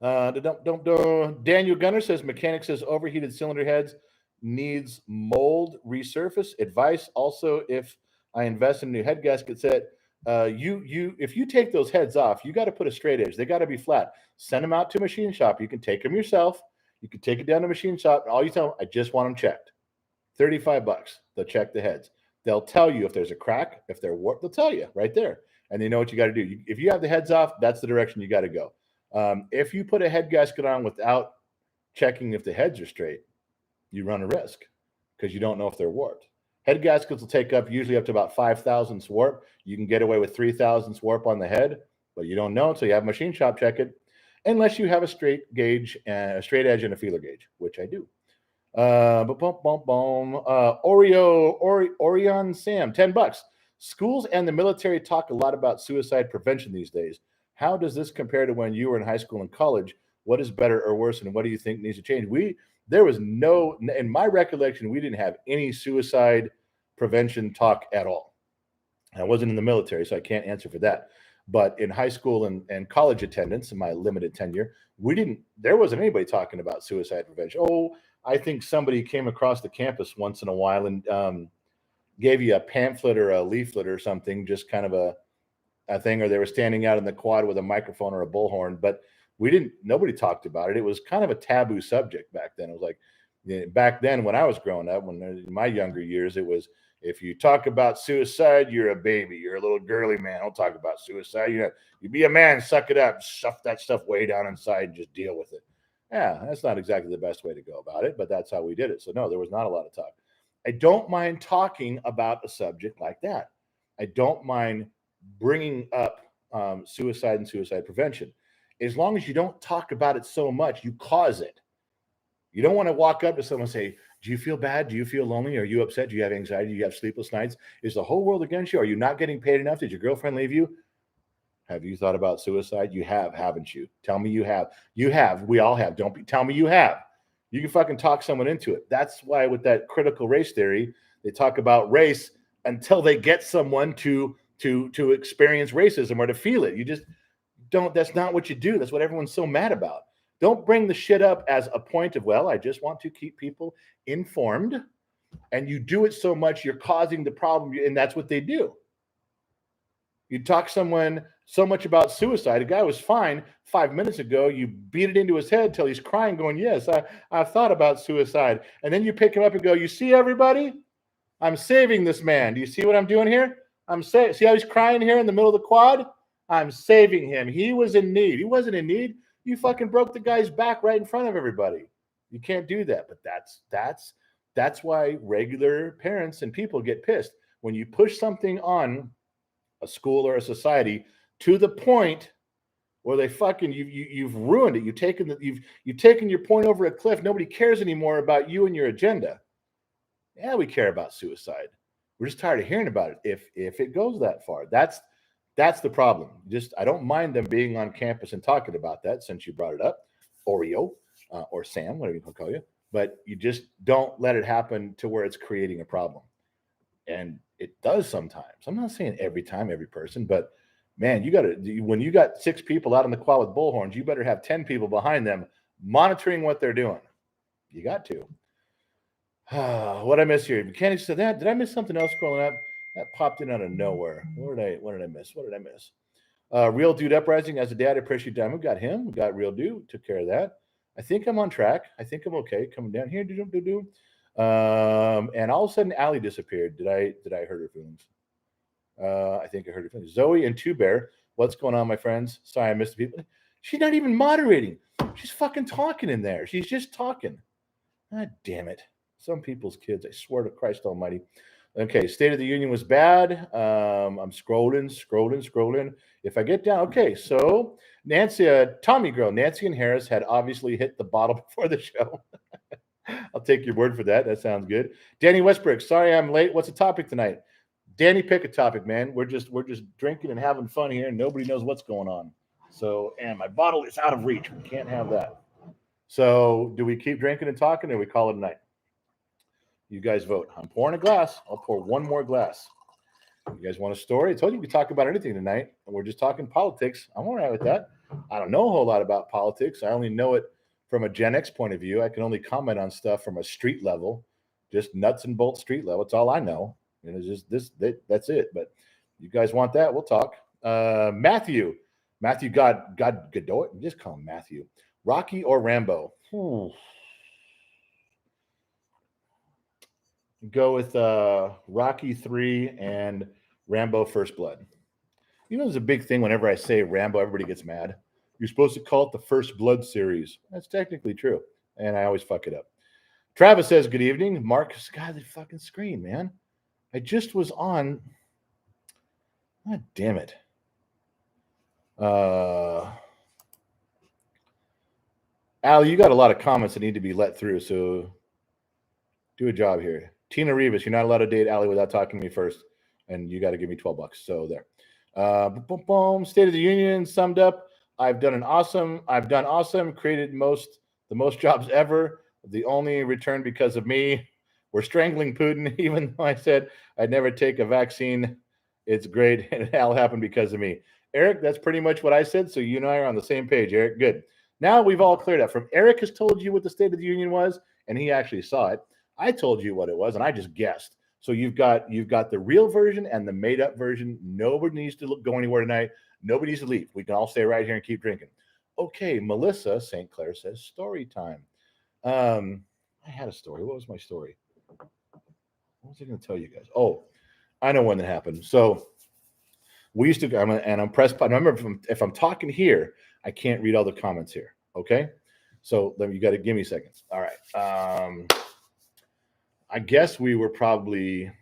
A: Daniel Gunner says mechanic says overheated cylinder heads needs mold resurface. Advice also, if I invest in a new head gasket set, if you take those heads off, you got to put a straight edge. They got to be flat. Send them out to a machine shop. You can take them yourself. You can take it down to a machine shop. And all you tell them, I just want them checked. $35. They'll check the heads. They'll tell you if there's a crack, if they're warped. They'll tell you right there, and they know what you got to do. If you have the heads off, that's the direction you got to go. If you put a head gasket on without checking if the heads are straight, you run a risk because you don't know if they're warped. Head gaskets will take usually up to about 5 thousandths warp. You can get away with 3 thousandths warp on the head, but you don't know until you have a machine shop check it, unless you have a straight gauge, a straight edge, and a feeler gauge, which I do. Orion Sam, $10. Schools and the military talk a lot about suicide prevention these days. How does this compare to when you were in high school and college? What is better or worse, and what do you think needs to change? There was no, in my recollection, we didn't have any suicide prevention talk at all. I wasn't in the military, so I can't answer for that. But in high school and college attendance, in my limited tenure, there wasn't anybody talking about suicide prevention. Oh, I think somebody came across the campus once in a while and gave you a pamphlet or a leaflet or something, just kind of a thing, or they were standing out in the quad with a microphone or a bullhorn, but nobody talked about it. It was kind of a taboo subject back then. It was like, back then when I was growing up, in my younger years, it was, if you talk about suicide, you're a baby, you're a little girly man. Don't talk about suicide. You be a man, suck it up, stuff that stuff way down inside and just deal with it. Yeah, that's not exactly the best way to go about it, but that's how we did it. So no, there was not a lot of talk. I don't mind talking about a subject like that. I don't mind bringing up suicide and suicide prevention. As long as you don't talk about it so much, you cause it. You don't want to walk up to someone and say, do you feel bad? Do you feel lonely? Are you upset? Do you have anxiety? Do you have sleepless nights? Is the whole world against you? Are you not getting paid enough? Did your girlfriend leave you? Have you thought about suicide? You have, haven't you? Tell me you have. You have. We all have. Tell me you have. You can fucking talk someone into it. That's why with that critical race theory, they talk about race until they get someone to experience racism or to feel it. You just don't. That's not what you do. That's what everyone's so mad about. Don't bring the shit up as a point of, well, I just want to keep people informed. And you do it so much, you're causing the problem. And that's what they do. You talk someone so much about suicide. A guy was fine 5 minutes ago. You beat it into his head till he's crying, going, yes, I've thought about suicide. And then you pick him up and go, you see, everybody? I'm saving this man. Do you see what I'm doing here? See how he's crying here in the middle of the quad? I'm saving him. He was in need. He wasn't in need. You fucking broke the guy's back right in front of everybody. You can't do that. But that's why regular parents and people get pissed. When you push something on a school or a society to the point where they fucking you've ruined it. You've taken your point over a cliff. Nobody cares anymore about you and your agenda. Yeah, we care about suicide. We're just tired of hearing about it. If it goes that far, that's the problem. I don't mind them being on campus and talking about that, since you brought it up, Oreo or Sam, whatever you call you. But you just don't let it happen to where it's creating a problem. And it does sometimes. I'm not saying every time, every person, but man, when you got 6 people out on the quad with bullhorns, you better have 10 people behind them monitoring what they're doing. You got to. What I miss here? Mechanic said that. Did I miss something else scrolling up? That popped in out of nowhere. What did I miss? Real Dude Uprising. As a dad, I appreciate time. We got him. We got Real Dude. Took care of that. I think I'm on track. I think I'm okay. Coming down here. And all of a sudden, Allie disappeared. Did I hurt her feelings? I think I hurt her feelings. Zoe and Two Bear. What's going on, my friends? Sorry, I missed the people. She's not even moderating. She's fucking talking in there. She's just talking. God damn it. Some people's kids, I swear to Christ almighty. Okay, State of the Union was bad. I'm scrolling. If I get down, okay, so Nancy, Tommy girl, Nancy and Harris had obviously hit the bottle before the show. I'll take your word for that. That sounds good. Danny Westbrook, sorry I'm late. What's the topic tonight? Danny, pick a topic, man. We're just drinking and having fun here, and nobody knows what's going on. So, and my bottle is out of reach. We can't have that. So, do we keep drinking and talking, or we call it a night? You guys vote. I'm pouring a glass. I'll pour one more glass. You guys want a story? I told you we could talk about anything tonight, and we're just talking politics. I'm all right with that. I don't know a whole lot about politics. I only know it from a Gen X point of view. I can only comment on stuff from a street level, just nuts and bolts street level. It's all I know. And it's just that's it. But you guys want that? We'll talk. Matthew Godoy. Just call him Matthew. Rocky or Rambo? Go with Rocky 3 and Rambo First Blood. You know, there's a big thing whenever I say Rambo, everybody gets mad. You're supposed to call it the First Blood series. That's technically true. And I always fuck it up. Travis says, good evening. Mark, God, the fucking screen, man. I just was on. God damn it. Al, you got a lot of comments that need to be let through, so do a job here. Tina Rivas, you're not allowed to date Allie without talking to me first, and you got to give me $12. So there. State of the Union summed up. I've done awesome, created the most jobs ever. The only return because of me. We're strangling Putin, even though I said I'd never take a vaccine. It's great, and it all happened because of me. Eric, that's pretty much what I said, so you and I are on the same page, Eric. Good. Now we've all cleared up. From Eric has told you what the State of the Union was, and he actually saw it. I told you what it was, and I just guessed. So you've got the real version and the made-up version. Nobody needs to go anywhere tonight. Nobody needs to leave. We can all stay right here and keep drinking. Okay, Melissa St. Clair says, story time. I had a story. What was my story? What was I going to tell you guys? Oh, I know when that happened. So we used to, and I'm pressed. I remember if I'm talking here, I can't read all the comments here. Okay, so you got to give me seconds. All right. I guess we were probably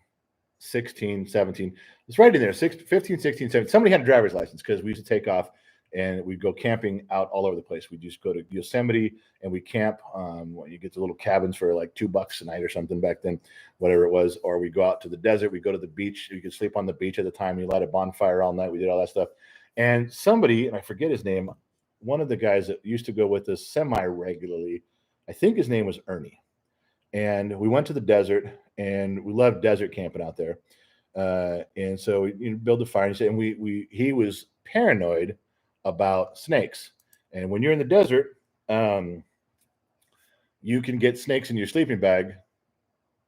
A: 16, 17. It's right in there. 15, 16, 17. Somebody had a driver's license because we used to take off and we'd go camping out all over the place. We just go to Yosemite and we camp. You get the little cabins for like $2 a night or something back then, whatever it was. Or we go out to the desert. We go to the beach. You could sleep on the beach at the time. You light a bonfire all night. We did all that stuff. And somebody, and I forget his name, one of the guys that used to go with us semi-regularly, I think his name was Ernie. And we went to the desert, and we loved desert camping out there. And so we build a fire, and he was paranoid about snakes. And when you're in the desert, you can get snakes in your sleeping bag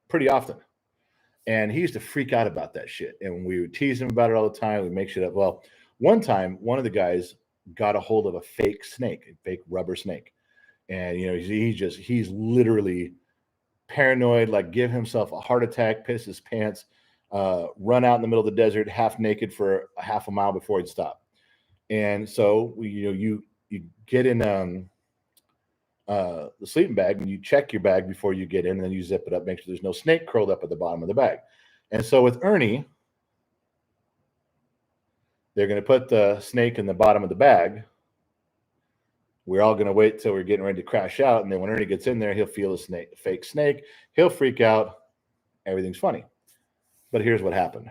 A: pretty often. And he used to freak out about that shit. And we would tease him about it all the time. We make shit up. Well, one time, one of the guys got a hold of a fake snake, a fake rubber snake. And, he's literally paranoid, like give himself a heart attack, piss his pants, run out in the middle of the desert half naked for a half a mile before he'd stop. And so you get in the sleeping bag and you check your bag before you get in, and then you zip it up, make sure there's no snake curled up at the bottom of the bag. And so with Ernie, they're going to put the snake in the bottom of the bag. We're all going to wait till we're getting ready to crash out. And then when Ernie gets in there, he'll feel a fake snake. He'll freak out. Everything's funny. But here's what happened.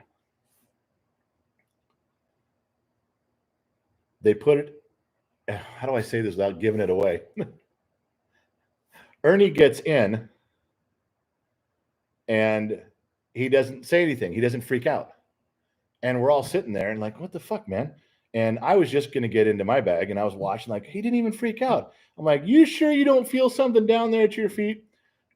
A: They put it, how do I say this without giving it away? Ernie gets in and he doesn't say anything. He doesn't freak out. And we're all sitting there and like, what the fuck, man? And I was just going to get into my bag, and I was watching like, he didn't even freak out. I'm like, you sure you don't feel something down there at your feet?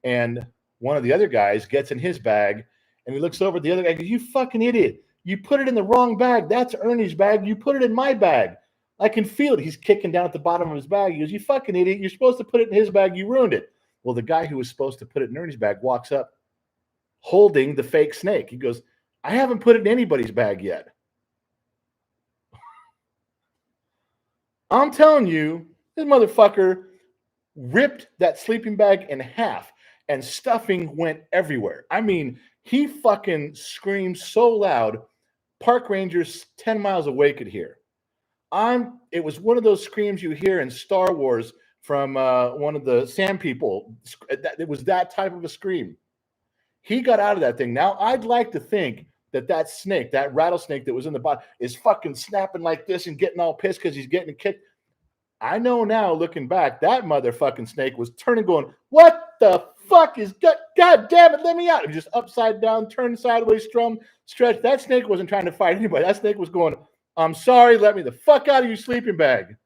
A: And one of the other guys gets in his bag, and he looks over at the other guy and goes, you fucking idiot. You put it in the wrong bag. That's Ernie's bag. You put it in my bag. I can feel it. He's kicking down at the bottom of his bag. He goes, you fucking idiot. You're supposed to put it in his bag. You ruined it. Well, the guy who was supposed to put it in Ernie's bag walks up holding the fake snake. He goes, I haven't put it in anybody's bag yet. I'm telling you, this motherfucker ripped that sleeping bag in half and stuffing went everywhere. I mean, He fucking screamed so loud, park rangers 10 miles away could hear. It was one of those screams you hear in Star Wars from one of the Sand People. It was that type of a scream. He got out of that thing. Now, I'd like to think that snake, that rattlesnake that was in the bottom, is fucking snapping like this and getting all pissed because he's getting kicked. I know now, looking back, that motherfucking snake was turning, going, what the fuck is God damn it, let me out. It was just upside down, turned sideways, stretched. That snake wasn't trying to fight anybody. That snake was going, I'm sorry, let me the fuck out of your sleeping bag.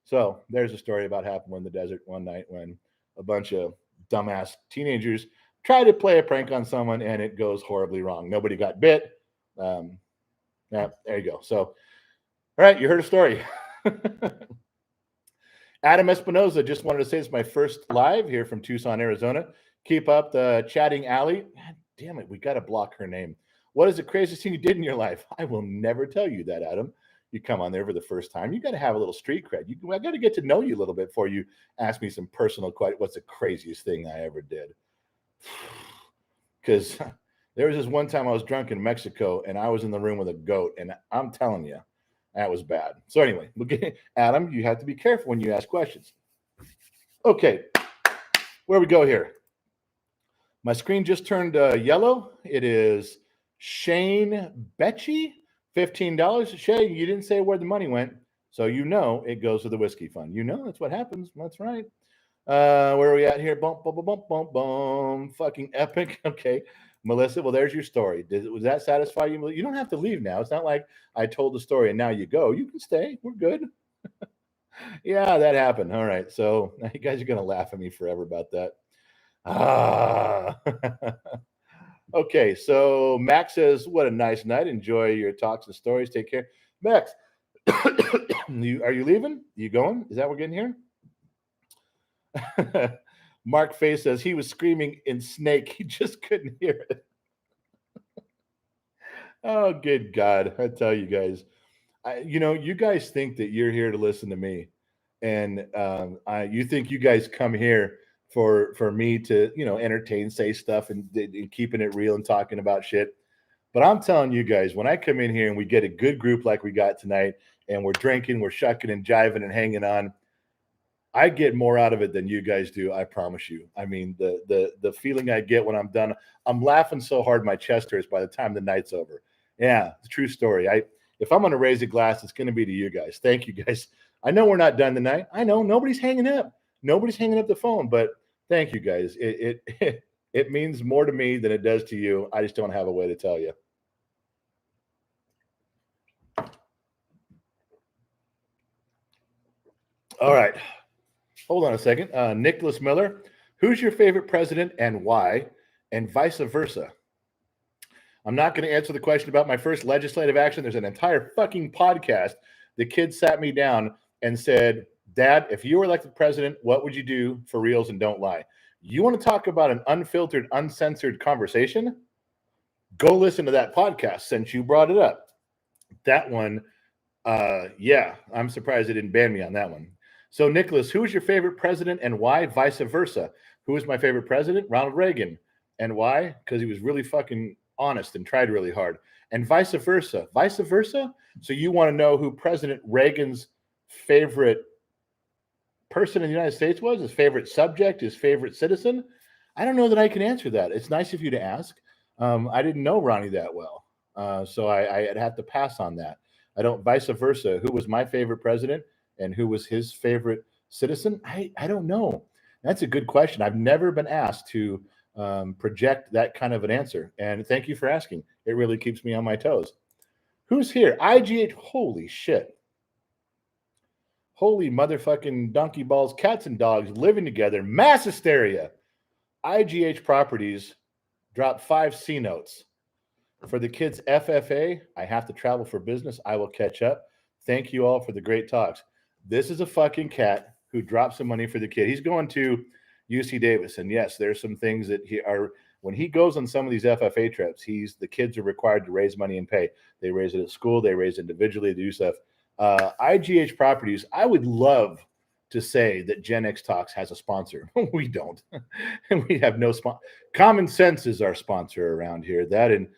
A: So there's a story about happened in the desert one night when a bunch of dumbass teenagers tried to play a prank on someone and it goes horribly wrong. Nobody got bit. Yeah, there you go. So, all right, you heard a story. Adam Espinoza just wanted to say it's my first live here from Tucson, Arizona. Keep up the chatting alley. God damn it, we got to block her name. What is the craziest thing you did in your life? I will never tell you that, Adam. You come on there for the first time. You got to have a little street cred. I got to get to know you a little bit before you ask me some personal questions. What's the craziest thing I ever did? Because there was this one time I was drunk in Mexico and I was in the room with a goat, and I'm telling you, that was bad. So anyway, Adam, you have to be careful when you ask questions. Okay, where we go here? My screen just turned yellow. It is Shane Betchy, $15. Shay, you didn't say where the money went, so you know it goes to the whiskey fund. You know that's what happens. That's right. Where are we at here? Bump, bump, bump, bump, bump. Fucking epic. Okay. Melissa, well, there's your story. Was that satisfy you? You don't have to leave now. It's not like I told the story and now you go. You can stay. We're good. Yeah, that happened. All right. So you guys are going to laugh at me forever about that. Okay. So Max says, what a nice night. Enjoy your talks and stories. Take care. Max, are you leaving? You going? Is that what we're getting here? Mark Face says he was screaming in snake. He just couldn't hear it. Oh, good God. I tell you guys, you guys think that you're here to listen to me. And you think you guys come here for me to, entertain, say stuff and keeping it real and talking about shit. But I'm telling you guys, when I come in here and we get a good group like we got tonight and we're drinking, we're shucking and jiving and hanging on, I get more out of it than you guys do. I promise you. I mean, the feeling I get when I'm done, I'm laughing so hard my chest hurts by the time the night's over. Yeah, it's a true story. If I'm going to raise a glass, it's going to be to you guys. Thank you guys. I know we're not done tonight. I know nobody's hanging up. Nobody's hanging up the phone, but thank you guys. It means more to me than it does to you. I just don't have a way to tell you. All right. Hold on a second. Nicholas Miller, who's your favorite president and why? And vice versa. I'm not going to answer the question about my first legislative action. There's an entire fucking podcast. The kid sat me down and said, Dad, if you were elected president, what would you do for reals and don't lie? You want to talk about an unfiltered, uncensored conversation? Go listen to that podcast since you brought it up. That one, yeah, I'm surprised they didn't ban me on that one. So, Nicholas, who is your favorite president and why? Vice versa. Who is my favorite president? Ronald Reagan. And why? Because he was really fucking honest and tried really hard. And vice versa. Vice versa? So you want to know who President Reagan's favorite person in the United States was? His favorite subject? His favorite citizen? I don't know that I can answer that. It's nice of you to ask. I didn't know Ronnie that well. So I'd have to pass on that. I don't. Vice versa. Who was my favorite president? And who was his favorite citizen? I don't know. That's a good question. I've never been asked to project that kind of an answer. And thank you for asking. It really keeps me on my toes. Who's here? IGH. Holy shit. Holy motherfucking donkey balls, cats and dogs living together. Mass hysteria. IGH Properties dropped 5 C notes. For the kids' FFA, I have to travel for business. I will catch up. Thank you all for the great talks. This is a fucking cat who dropped some money for the kid. He's going to UC Davis. And yes, there's some things that when he goes on some of these FFA trips, the kids are required to raise money and pay. They raise it at school. They raise it individually. They do stuff. IGH Properties, I would love to say that Gen X Talks has a sponsor. We don't. We have no sponsor. Common Sense is our sponsor around here. That and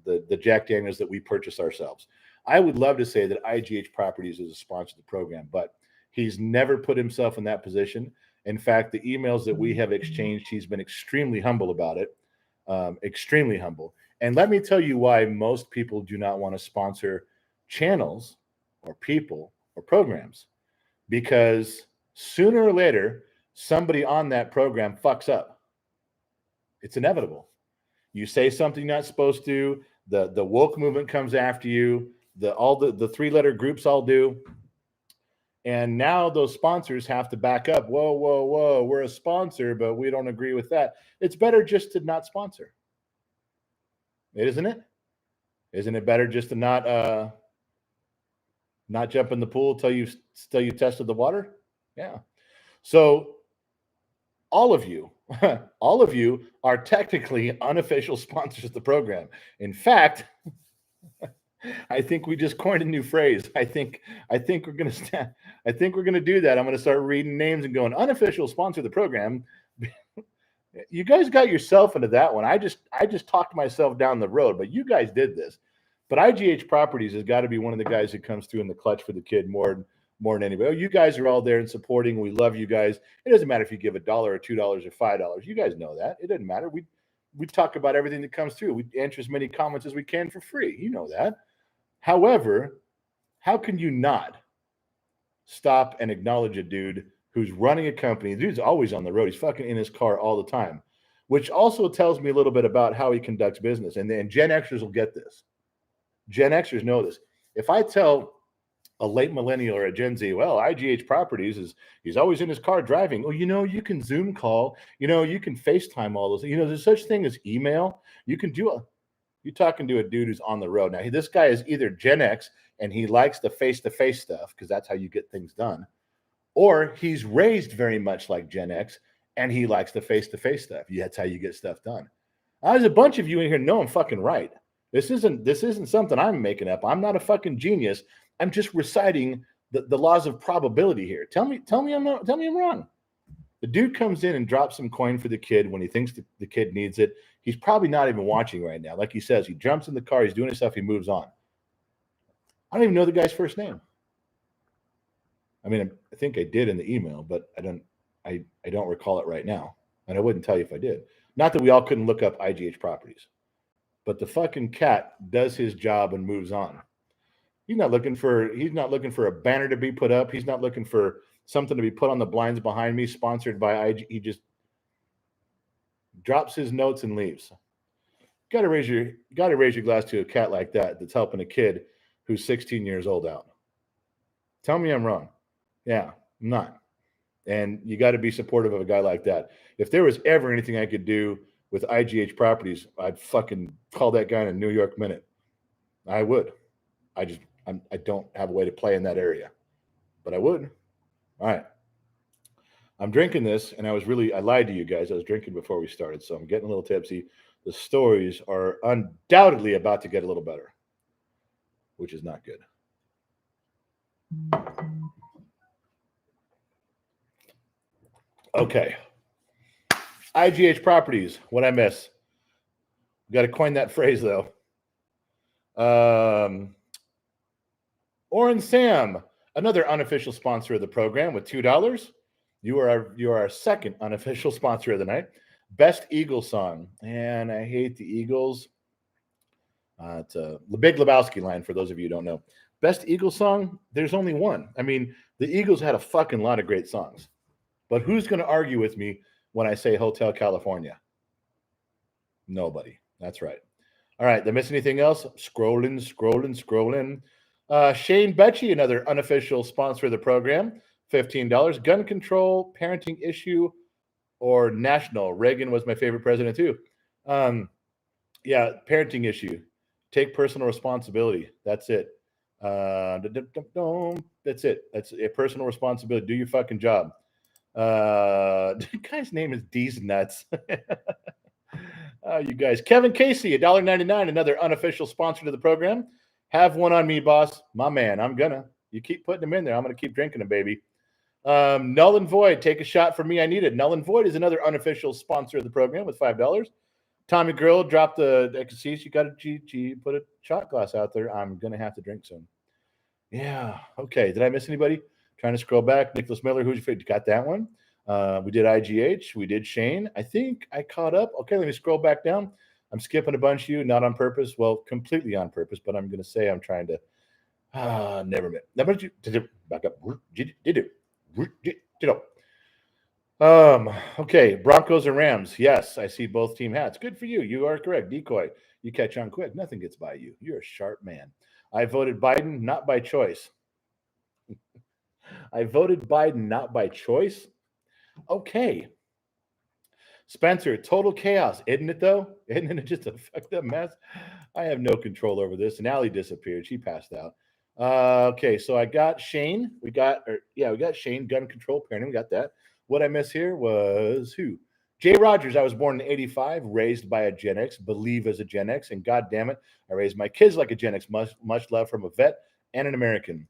A: the Jack Daniels that we purchase ourselves. I would love to say that IGH Properties is a sponsor of the program, but he's never put himself in that position. In fact, the emails that we have exchanged, he's been extremely humble about it. Extremely humble. And let me tell you why most people do not want to sponsor channels or people or programs. Because sooner or later, somebody on that program fucks up. It's inevitable. You say something you're not supposed to, the woke movement comes after you, all the three-letter groups all do. And now those sponsors have to back up. Whoa, we're a sponsor, but we don't agree with that. It's better just to not sponsor. Isn't it? Isn't it better just to not jump in the pool till you tested the water? Yeah. So all of you are technically unofficial sponsors of the program. In fact, I think we just coined a new phrase. I think we're gonna do that. I'm gonna start reading names and going unofficial sponsor of the program. You guys got yourself into that one. I just talked myself down the road, but you guys did this. But IGH Properties has got to be one of the guys that comes through in the clutch for the kid more than anybody. Oh, you guys are all there and supporting. We love you guys. It doesn't matter if you give $1 or $2 or $5. You guys know that. It doesn't matter. We talk about everything that comes through. We answer as many comments as we can for free. You know that. However, how can you not stop and acknowledge a dude who's running a company? The dude's always on the road. He's fucking in his car all the time, which also tells me a little bit about how he conducts business. And Gen Xers will get this. Gen Xers know this. If I tell a late millennial or a Gen Z, well, IGH Properties he's always in his car driving. Oh, you can Zoom call. You can FaceTime all those. There's such thing as email. You can do you're talking to a dude who's on the road. Now, this guy is either Gen X and he likes the face-to-face stuff because that's how you get things done, or he's raised very much like Gen X and he likes the face-to-face stuff. That's how you get stuff done. There's a bunch of you in here know I'm fucking right. This isn't something I'm making up. I'm not a fucking genius. I'm just reciting the laws of probability here. Tell me I'm wrong. The dude comes in and drops some coin for the kid when he thinks the kid needs it. He's probably not even watching right now. Like he says, he jumps in the car, he's doing his stuff, he moves on. I don't even know the guy's first name. I mean, I think I did in the email, but I don't recall it right now. And I wouldn't tell you if I did. Not that we all couldn't look up IGH Properties. But the fucking cat does his job and moves on. He's not looking for a banner to be put up. He's not looking for something to be put on the blinds behind me, sponsored by IG. He just drops his notes and leaves. Got to raise your glass to a cat like that that's helping a kid who's 16 years old out. Tell me I'm wrong. Yeah, I'm not. And you got to be supportive of a guy like that. If there was ever anything I could do with IGH Properties, I'd fucking call that guy in a New York minute. I would. I don't have a way to play in that area, but I would. All right. I'm drinking this, and I lied to you guys. I was drinking before we started, so I'm getting a little tipsy. The stories are undoubtedly about to get a little better, which is not good. Okay. IGH Properties, what I miss. Got to coin that phrase, though. Orin Sam, another unofficial sponsor of the program with $2. You are our second unofficial sponsor of the night. Best Eagles song. And I hate the Eagles. It's the Big Lebowski line, for those of you who don't know. Best Eagles song, there's only one. I mean, the Eagles had a fucking lot of great songs. But who's going to argue with me when I say Hotel California? Nobody. That's right. All right. Did I miss anything else? Scrolling. Shane Betchy, another unofficial sponsor of the program. $15. Gun control, parenting issue, or national. Reagan was my favorite president too. Yeah, parenting issue. Take personal responsibility. That's it. That's it. That's a personal responsibility. Do your fucking job. The guy's name is D's Nuts. You guys. Kevin Casey, $1.99, another unofficial sponsor to the program. Have one on me, boss. My man, I'm gonna. You keep putting them in there. I'm gonna keep drinking them, baby. Null and Void, take a shot for me. I need it. Null and Void is another unofficial sponsor of the program with $5. Tommy Grill dropped the. I can see you got a G. Put a shot glass out there. I'm gonna have to drink some. Yeah. Okay. Did I miss anybody? Trying to scroll back. Nicholas Miller, who's your favorite? Got that one. We did IGH. We did Shane. I think I caught up. Okay, let me scroll back down. I'm skipping a bunch of you, not on purpose. Well, completely on purpose, but I'm going to say I'm trying to. Never met. Never did you back up? Okay, Broncos and Rams. Yes, I see both team hats. Good for you. You are correct. Decoy. You catch on quick. Nothing gets by you. You're a sharp man. I voted Biden, not by choice. I voted Biden, not by choice. Okay. Spencer, total chaos, isn't it though? Isn't it just a fucked up mess? I have no control over this. And Allie disappeared. She passed out. Okay, so I got Shane. We got Shane, gun control parenting. We got that. What I missed here was who? Jay Rogers. I was born in 85, raised by a Gen X, believe as a Gen X, and God damn it, I raised my kids like a Gen X. Much love from a vet and an American.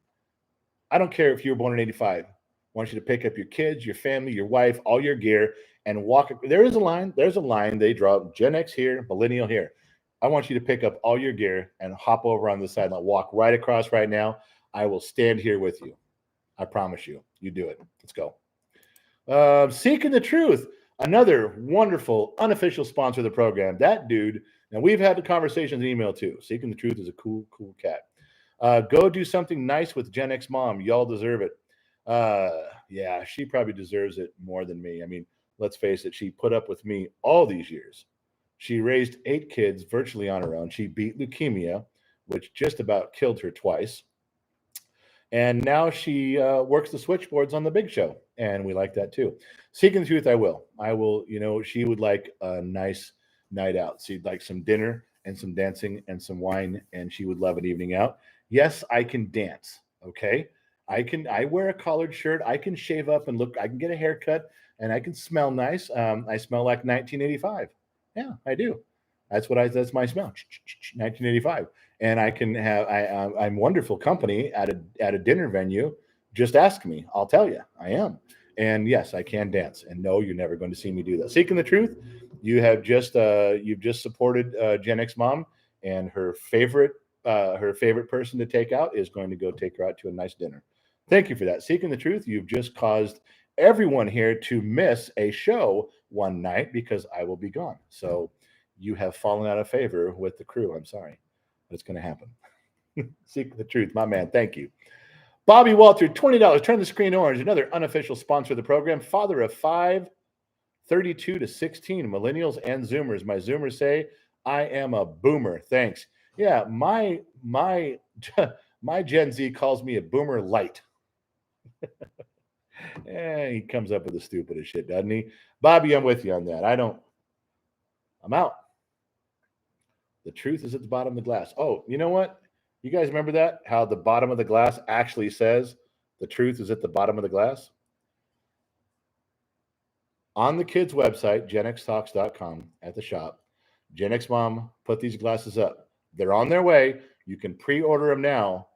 A: I don't care if you were born in 85. I want you to pick up your kids, your family, your wife, all your gear, and walk. There is a line. There's a line they draw. Gen X here, millennial here. I want you to pick up all your gear and hop over on the sideline. Walk right across right now. I will stand here with you. I promise you. You do it. Let's go. Seeking the Truth, another wonderful unofficial sponsor of the program. That dude, and we've had the conversations in email too. Seeking the Truth is a cool cat. Go do something nice with Gen X mom. Y'all deserve it. Yeah, she probably deserves it more than me. I mean, let's face it. She put up with me all these years. She raised 8 kids virtually on her own. She beat leukemia, which just about killed her twice. And now she works the switchboards on the big show. And we like that too. Seeking the Truth, I will. She would like a nice night out. She'd like some dinner and some dancing and some wine. And she would love an evening out. Yes, I can dance. Okay. I wear a collared shirt. I can shave up and look, I can get a haircut and I can smell nice. I smell like 1985. Yeah, I do. That's my smell. 1985. And I can have, I'm wonderful company at a dinner venue. Just ask me. I'll tell you I am. And yes, I can dance. And no, you're never going to see me do that. Seeking the Truth. You've just supported Gen X mom, and her favorite person to take out is going to go take her out to a nice dinner. Thank you for that. Seeking the Truth. You've just caused everyone here to miss a show one night because I will be gone. So you have fallen out of favor with the crew. I'm sorry, but it's going to happen. Seeking the Truth, my man. Thank you. Bobby Walter, $20. Turn the screen orange. Another unofficial sponsor of the program. Father of 5, 32 to 16, millennials and Zoomers. My Zoomers say I am a boomer. Thanks. Yeah, my Gen Z calls me a boomer light. He comes up with the stupidest shit, doesn't he? Bobby, I'm with you on that. I'm out. The truth is at the bottom of the glass. Oh, you know what? You guys remember that? How the bottom of the glass actually says the truth is at the bottom of the glass? On the kids' website, genxtalks.com, at the shop, Gen X Mom put these glasses up. They're on their way. You can pre-order them now.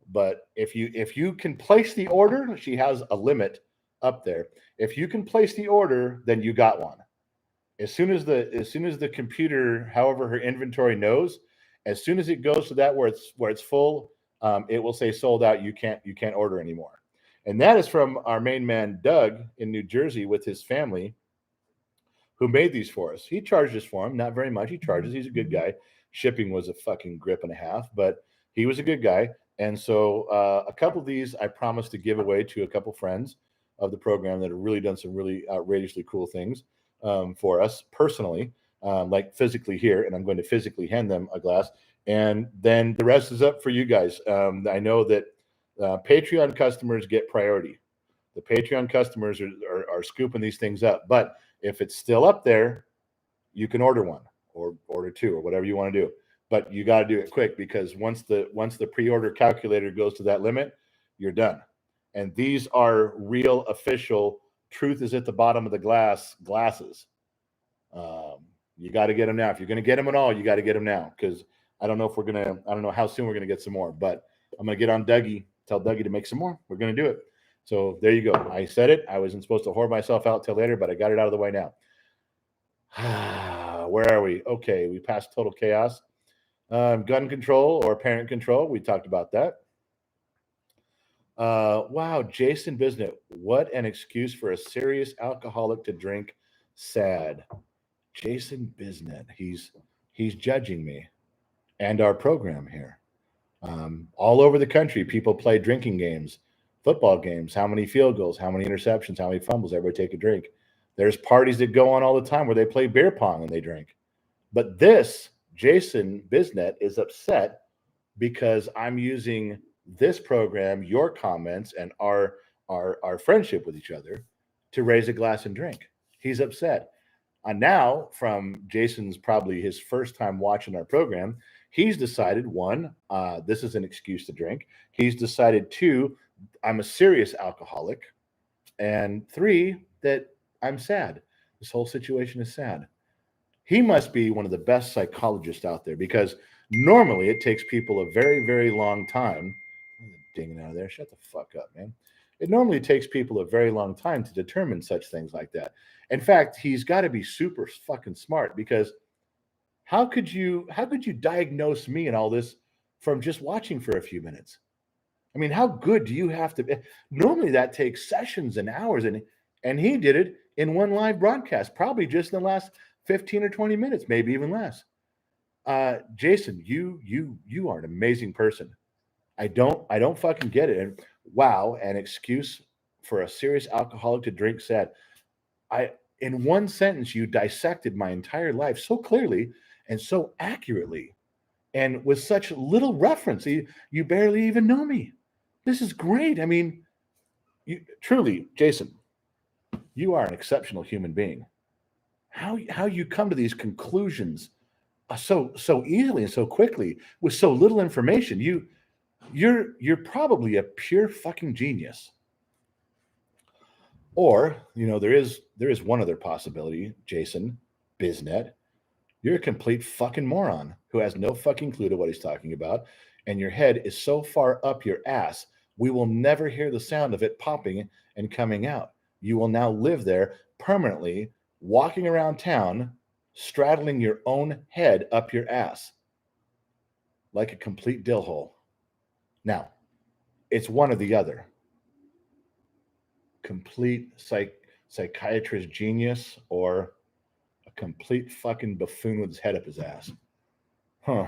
A: But if you can place the order, she has a limit up there. If you can place the order, then you got one. As soon as the computer, however her inventory knows, as soon as it goes to that where it's full, it will say sold out. You can't order anymore. And that is from our main man Doug in New Jersey with his family, who made these for us. He charges for them, not very much. He charges. He's a good guy. Shipping was a fucking grip and a half, but he was a good guy. And so a couple of these I promised to give away to a couple friends of the program that have really done some really outrageously cool things for us personally, like physically here. And I'm going to physically hand them a glass. And then the rest is up for you guys. I know that Patreon customers get priority. The Patreon customers are scooping these things up. But if it's still up there, you can order one or order 2 or whatever you want to do. But you got to do it quick because once the pre-order calculator goes to that limit, you're done. And these are real official truth is at the bottom of the glasses. You got to get them now. If you're going to get them at all, you got to get them now because I don't know how soon we're going to get some more. But I'm going to get on Dougie, tell Dougie to make some more. We're going to do it. So there you go. I said it. I wasn't supposed to whore myself out till later, but I got it out of the way now. Where are we? Okay, we passed total chaos. Gun control or parent control. We talked about that. Wow, Jason Bisnet. What an excuse for a serious alcoholic to drink. Sad. Jason Bisnet. He's judging me and our program here. All over the country, people play drinking games, football games. How many field goals? How many interceptions? How many fumbles? Everybody take a drink. There's parties that go on all the time where they play beer pong and they drink. But this Jason Bisnet is upset because I'm using this program, your comments, and our friendship with each other to raise a glass and drink. He's upset. Now, from Jason's probably his first time watching our program, he's decided, one, this is an excuse to drink. He's decided, two, I'm a serious alcoholic. And three, that I'm sad. This whole situation is sad. He must be one of the best psychologists out there because normally it takes people a very, very long time. Dinging out of there. Shut the fuck up, man. It normally takes people a very long time to determine such things like that. In fact, he's got to be super fucking smart because how could you diagnose me and all this from just watching for a few minutes? I mean, how good do you have to be? Normally that takes sessions and hours, and he did it in one live broadcast, probably just in the last 15 or 20 minutes, maybe even less. Jason, you are an amazing person. I don't fucking get it. And wow, an excuse for a serious alcoholic to drink sad. In one sentence, you dissected my entire life so clearly and so accurately and with such little reference. You barely even know me. This is great. I mean, truly, Jason, you are an exceptional human being. How you come to these conclusions so easily and so quickly with so little information. You're probably a pure fucking genius. Or, there is one other possibility, Jason Bisnet. You're a complete fucking moron who has no fucking clue to what he's talking about, and your head is so far up your ass, we will never hear the sound of it popping and coming out. You will now live there permanently, walking around town, straddling your own head up your ass like a complete dill hole. Now, it's one or the other. Complete psychiatrist genius or a complete fucking buffoon with his head up his ass. Huh.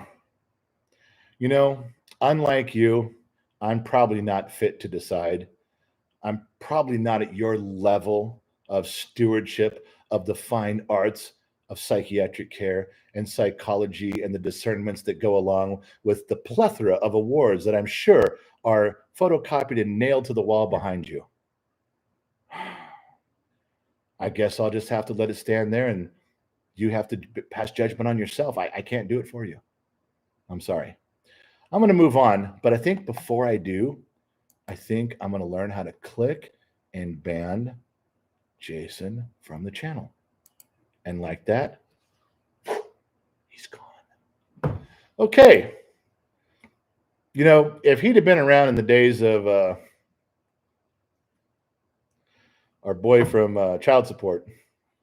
A: Unlike you, I'm probably not fit to decide. I'm probably not at your level of stewardship of the fine arts of psychiatric care and psychology and the discernments that go along with the plethora of awards that I'm sure are photocopied and nailed to the wall behind you. I guess I'll just have to let it stand there and you have to pass judgment on yourself. I can't do it for you. I'm sorry. I'm going to move on, but I think before I do, I think I'm going to learn how to click and ban Jason from the channel. And like that, he's gone. Okay. If he'd have been around in the days of our boy from child support,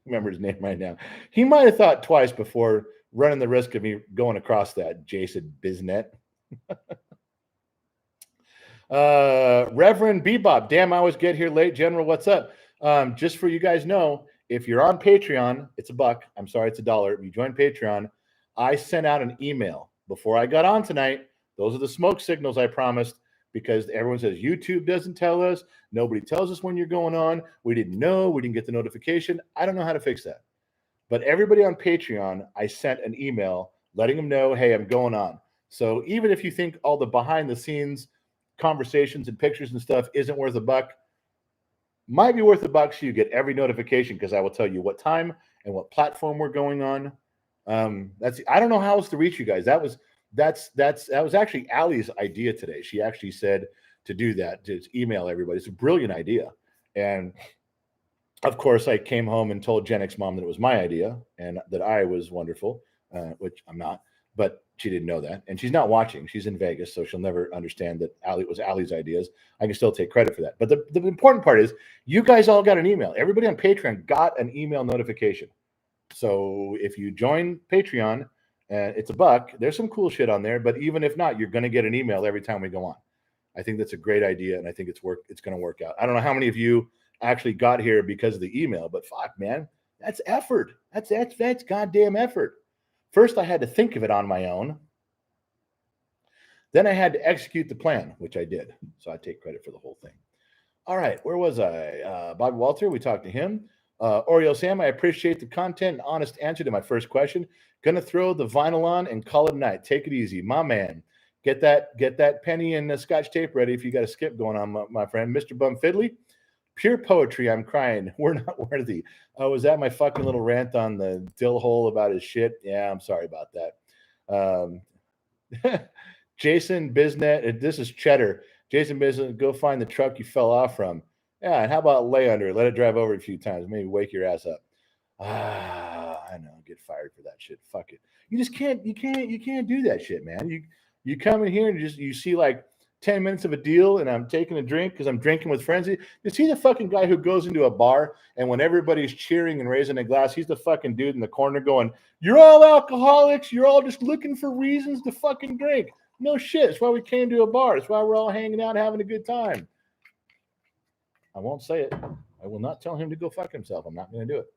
A: remember his name right now, he might have thought twice before running the risk of me going across that Jason Bisnet. Reverend Bebop, damn, I always get here late. General, what's up? Just for you guys know, if you're on Patreon, it's $1. I'm sorry, it's $1. If you join Patreon, I sent out an email before I got on tonight. Those are the smoke signals I promised, because everyone says YouTube doesn't tell us. Nobody tells us when you're going on. We didn't know. We didn't get the notification. I don't know how to fix that. But everybody on Patreon, I sent an email letting them know, hey, I'm going on. So even if you think all the behind the scenes conversations and pictures and stuff isn't worth $1, might be worth $1 so you get every notification, because I will tell you what time and what platform we're going on. I don't know how else to reach you guys. That was actually Allie's idea today. She actually said to do that, to email everybody. It's a brilliant idea. And of course, I came home and told Gen X mom that it was my idea and that I was wonderful, which I'm not. But She didn't know that, and she's not watching. She's in Vegas, so she'll never understand that it was Allie's ideas. I can still take credit for that. But the important part is you guys all got an email. Everybody on Patreon got an email notification. So if you join Patreon, it's $1. There's some cool shit on there, but even if not, you're going to get an email every time we go on. I think that's a great idea, and I think it's going to work out. I don't know how many of you actually got here because of the email, but fuck, man, that's effort. That's goddamn effort. First, I had to think of it on my own. Then I had to execute the plan, which I did. So I take credit for the whole thing. All right, where was I? Bobby Walter, we talked to him. Oreo Sam, I appreciate the content and honest answer to my first question. Gonna throw the vinyl on and call it a night. Take it easy, my man. Get that penny and the scotch tape ready if you got a skip going on, my friend. Mr. Bum Fiddly, pure poetry. I'm crying. We're not worthy. Was that my fucking little rant on the dill hole about his shit? Yeah, I'm sorry about that. Jason Bisnet, this is Cheddar. Jason Bisnet, go find the truck you fell off from. Yeah, and how about lay under it? Let it drive over a few times. Maybe wake your ass up. I know. Get fired for that shit. Fuck it. You just can't. You can't do that shit, man. You come in here and you see like 10 minutes of a deal, and I'm taking a drink because I'm drinking with friends. You see the fucking guy who goes into a bar, and when everybody's cheering and raising a glass, he's the fucking dude in the corner going, "You're all alcoholics. You're all just looking for reasons to fucking drink." No shit. That's why we came to a bar. That's why we're all hanging out having a good time. I won't say it. I will not tell him to go fuck himself. I'm not going to do it.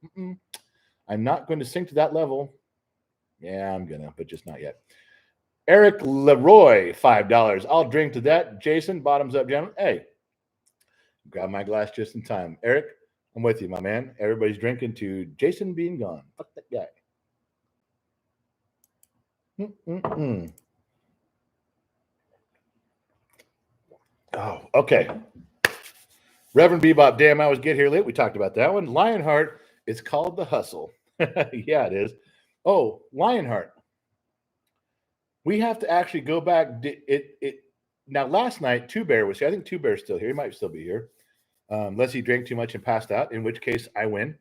A: I'm not going to sink to that level. Yeah, I'm going to, but just not yet. Eric Leroy, $5. I'll drink to that. Jason, bottoms up, gentlemen. Hey, grab my glass just in time. Eric, I'm with you, my man. Everybody's drinking to Jason being gone. Fuck that guy. Oh, okay. Reverend Bebop, damn, I was get here late. We talked about that one. Lionheart, it's called The Hustle. Yeah, it is. Oh, Lionheart. We have to actually go back. Now, last night, Two Bear was here. I think Two Bear's still here. He might still be here. Unless he drank too much and passed out, in which case I win.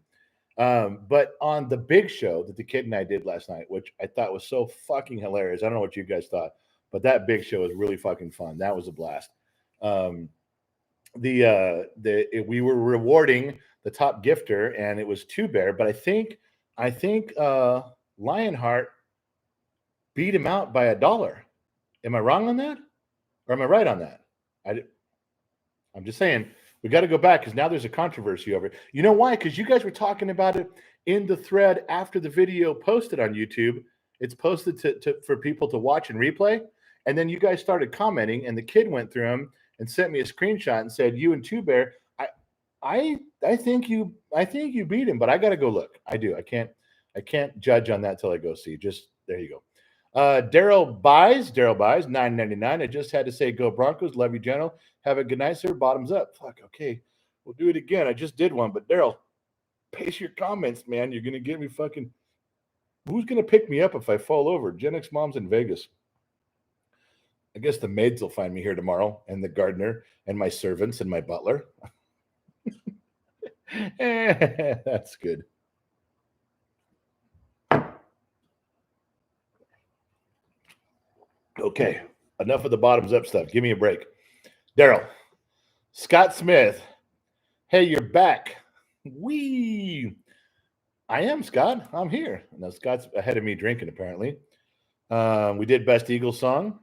A: But on the big show that the kid and I did last night, which I thought was so fucking hilarious. I don't know what you guys thought, but that big show was really fucking fun. That was a blast. We were rewarding the top gifter, and it was Two Bear, but I think Lionheart beat him out by $1. Am I wrong on that, or am I right on that? I'm just saying we got to go back because now there's a controversy over it. You know why? Because you guys were talking about it in the thread after the video posted on YouTube. It's posted for people to watch and replay, and then you guys started commenting, and the kid went through them and sent me a screenshot and said, "You and Two Bear, I think you beat him, but I got to go look. I do. I can't judge on that till I go see. Just there you go." Daryl buys $9.99. I just had to say, go Broncos. Love you, General. Have a good night, sir. Bottoms up. Fuck. Okay, we'll do it again. I just did one, but Daryl, pace your comments, man. You're gonna get me fucking. Who's gonna pick me up if I fall over? Gen X mom's in Vegas. I guess the maids will find me here tomorrow, and the gardener, and my servants, and my butler. That's good. Okay, enough of the bottoms up stuff. Give me a break. Daryl, Scott Smith. Hey, you're back. Wee. I am, Scott. I'm here. Now, Scott's ahead of me drinking, apparently. We did Best Eagles song.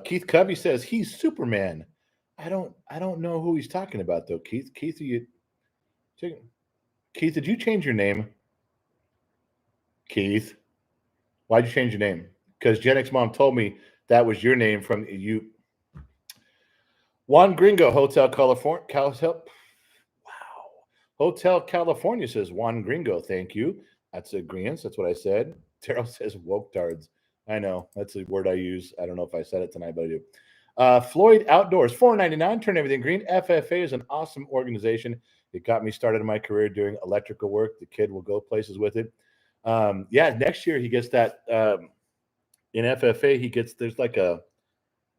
A: Keith Covey says he's Superman. I don't know who he's talking about though. Keith, Keith, did you change your name? Keith, why'd you change your name? Because Gen X Mom told me that was your name from you. Juan Gringo, Hotel California. Wow. Hotel California says Juan Gringo. Thank you. That's agreement. That's what I said. Terrell says woke tards. I know. That's the word I use. I don't know if I said it tonight, but I do. Floyd Outdoors, $4.99. Turn everything green. FFA is an awesome organization. It got me started in my career doing electrical work. The kid will go places with it. Next year he gets that in FFA. There's like a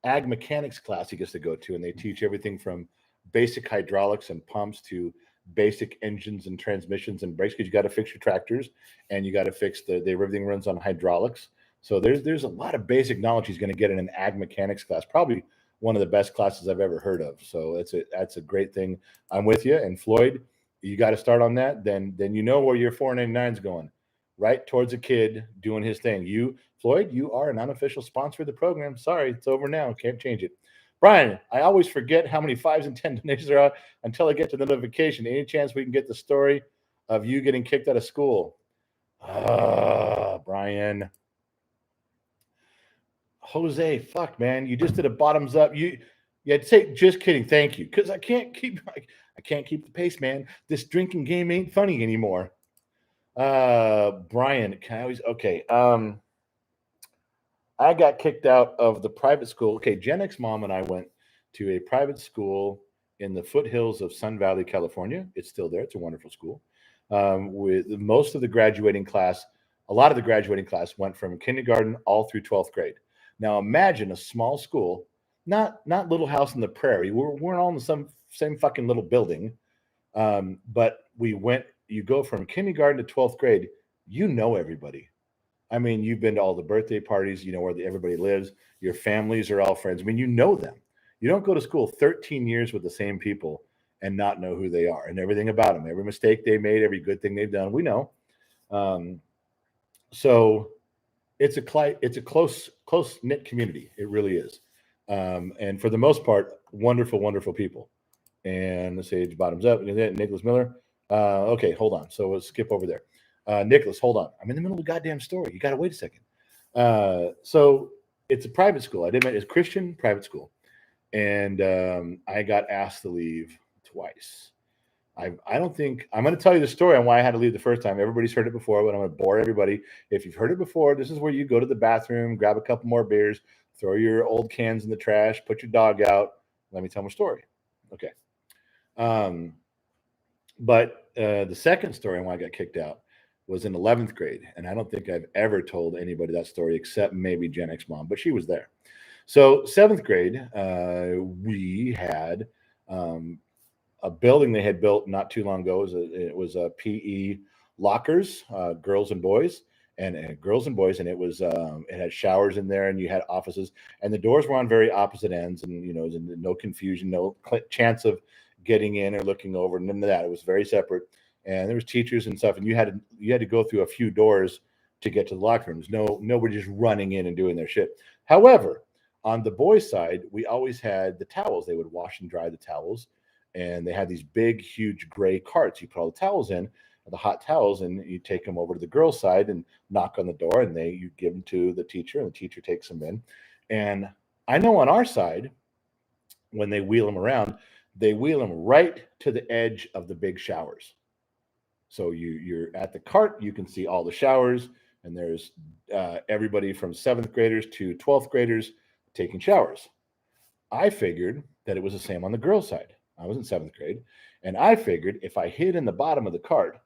A: ag mechanics class he gets to go to, and they teach everything from basic hydraulics and pumps to basic engines and transmissions and brakes, because you got to fix your tractors and you got to fix everything runs on hydraulics. So there's a lot of basic knowledge he's going to get in an ag mechanics class. Probably one of the best classes I've ever heard of. So that's a great thing. I'm with you. And Floyd, you got to start on that. Then you know where your 499 is going, right towards a kid doing his thing. You, Floyd, you are an unofficial sponsor of the program. Sorry, it's over now. Can't change it. Brian, I always forget how many 5s and 10 donations are out until I get to the notification. Any chance we can get the story of you getting kicked out of school? Brian. Jose, fuck, man. You just did a bottoms up. You had to say, just kidding. Thank you. Because I can't keep the pace, man. This drinking game ain't funny anymore. Brian, can I always okay. I got kicked out of the private school. Okay, Gen X mom and I went to a private school in the foothills of Sun Valley, California. It's still there. It's a wonderful school. With most of the graduating class, a lot of the graduating class went from kindergarten all through 12th grade. Now imagine a small school, not Little House on the Prairie. We're all in the same fucking little building, but you go from kindergarten to 12th grade. You know everybody. I mean, you've been to all the birthday parties. You know where everybody lives. Your families are all friends. I mean, you know them. You don't go to school 13 years with the same people and not know who they are and everything about them. Every mistake they made, every good thing they've done, we know. So it's a close knit community. It really is. And for the most part, wonderful, wonderful people. And let's say bottoms up. Nicholas Miller. Okay, hold on. So we'll skip over there. Nicholas, hold on. I'm in the middle of the goddamn story. You got to wait a second. So it's a private school. It's a Christian private school. And I got asked to leave twice. I don't think I'm going to tell you the story on why I had to leave the first time. Everybody's heard it before, but I'm going to bore everybody. If you've heard it before, this is where you go to the bathroom, grab a couple more beers, throw your old cans in the trash, put your dog out. Let me tell my story. Okay. But the second story on why I got kicked out was in 11th grade. And I don't think I've ever told anybody that story except maybe Gen X mom, but she was there. So 7th grade, we had a building they had built not too long ago. It was a PE lockers, girls and boys, and girls and boys, and it had showers in there, and you had offices, and the doors were on very opposite ends, and no confusion, no chance of getting in or looking over, none of that. It was very separate, and there was teachers and stuff, and you had to go through a few doors to get to the locker rooms. Nobody just running in and doing their shit. However, on the boys' side, we always had the towels. They would wash and dry the towels. And they had these big, huge gray carts. You put all the towels in, the hot towels, and you take them over to the girls' side and knock on the door, and you give them to the teacher, and the teacher takes them in. And I know on our side, when they wheel them around, they wheel them right to the edge of the big showers. So you're at the cart, you can see all the showers, and there's everybody from 7th graders to 12th graders taking showers. I figured that it was the same on the girls' side. I was in 7th grade, and I figured if I hid in the bottom of the cart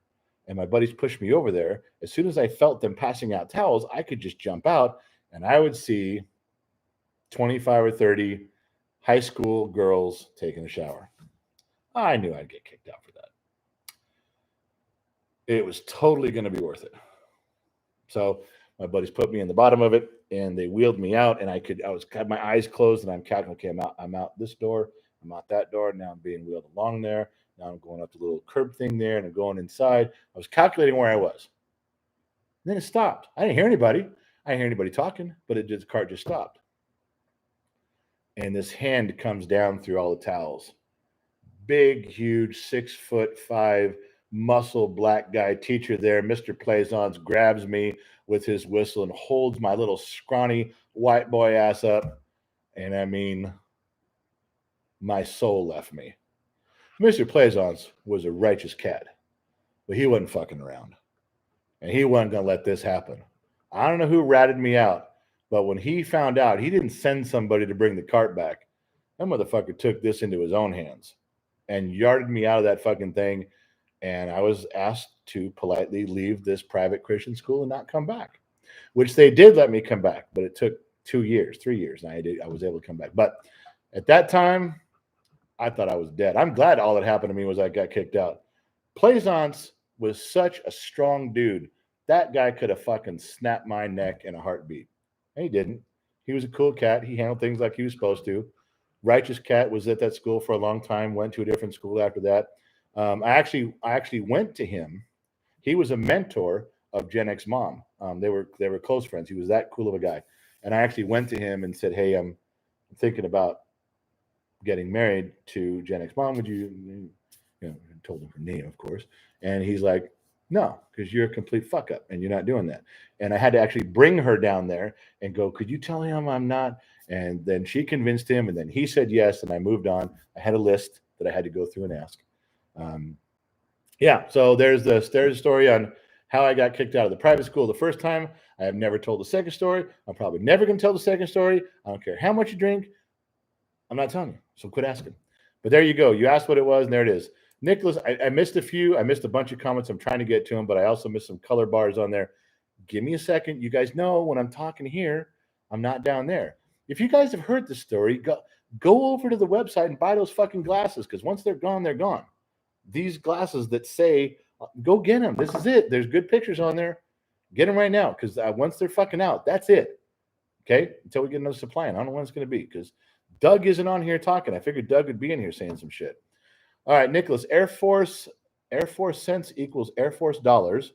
A: and my buddies pushed me over there, as soon as I felt them passing out towels, I could just jump out and I would see 25 or 30 high school girls taking a shower. I knew I'd get kicked out for that. It was totally going to be worth it. So my buddies put me in the bottom of it, and they wheeled me out, and I had my eyes closed, and I'm calculating, okay, I'm out this door. I'm out that door. Now I'm being wheeled along there. Now I'm going up the little curb thing there, and I'm going inside. I was calculating where I was. And then it stopped. I didn't hear anybody. I didn't hear anybody talking, but the cart just stopped. And this hand comes down through all the towels. Big, huge, 6'5" muscle black guy teacher there. Mr. Plaisance grabs me with his whistle and holds my little scrawny white boy ass up. And I mean, my soul left me. Mr. Plaisance was a righteous cat, but he wasn't fucking around. And he wasn't going to let this happen. I don't know who ratted me out, but when he found out, he didn't send somebody to bring the cart back. That motherfucker took this into his own hands and yarded me out of that fucking thing. And I was asked to politely leave this private Christian school and not come back, which they did let me come back, but it took 3 years, and I was able to come back. But at that time, I thought I was dead. I'm glad all that happened to me was I got kicked out. Plaisance was such a strong dude That guy could have fucking snapped my neck in a heartbeat. And he didn't. He was a cool cat. He handled things like he was supposed to. Righteous cat was at that school for a long time, went to a different school after that. I actually went to him. He was a mentor of Gen X mom. They were close friends. He was that cool of a guy. And I actually went to him and said, "Hey, I'm thinking about getting married to Gen X mom. Would you know, told him her name, of course." And he's like, "No, because you're a complete fuck up and you're not doing that." And I had to actually bring her down there and go, "Could you tell him I'm not?" And then she convinced him, and then he said yes, and I moved on. I had a list that I had to go through and ask. Yeah, so there's the story on how I got kicked out of the private school the first time. I have never told the second story. I'm probably never going to tell the second story. I don't care how much you drink. I'm not telling you, so quit asking. But there you go. You asked what it was, and there it is. Nicholas, I missed a few. I missed a bunch of comments. I'm trying to get to them, but I also missed some color bars on there. Give me a second. You guys know when I'm talking here, I'm not down there. If you guys have heard the story, go over to the website and buy those fucking glasses, because once they're gone, they're gone. These glasses that say, go get them. This is it. There's good pictures on there. Get them right now, because once they're fucking out, that's it. Okay? Until we get another supply. And I don't know when it's going to be, because Doug isn't on here talking. I figured Doug would be in here saying some shit. All right, Nicholas, Air Force cents equals Air Force dollars,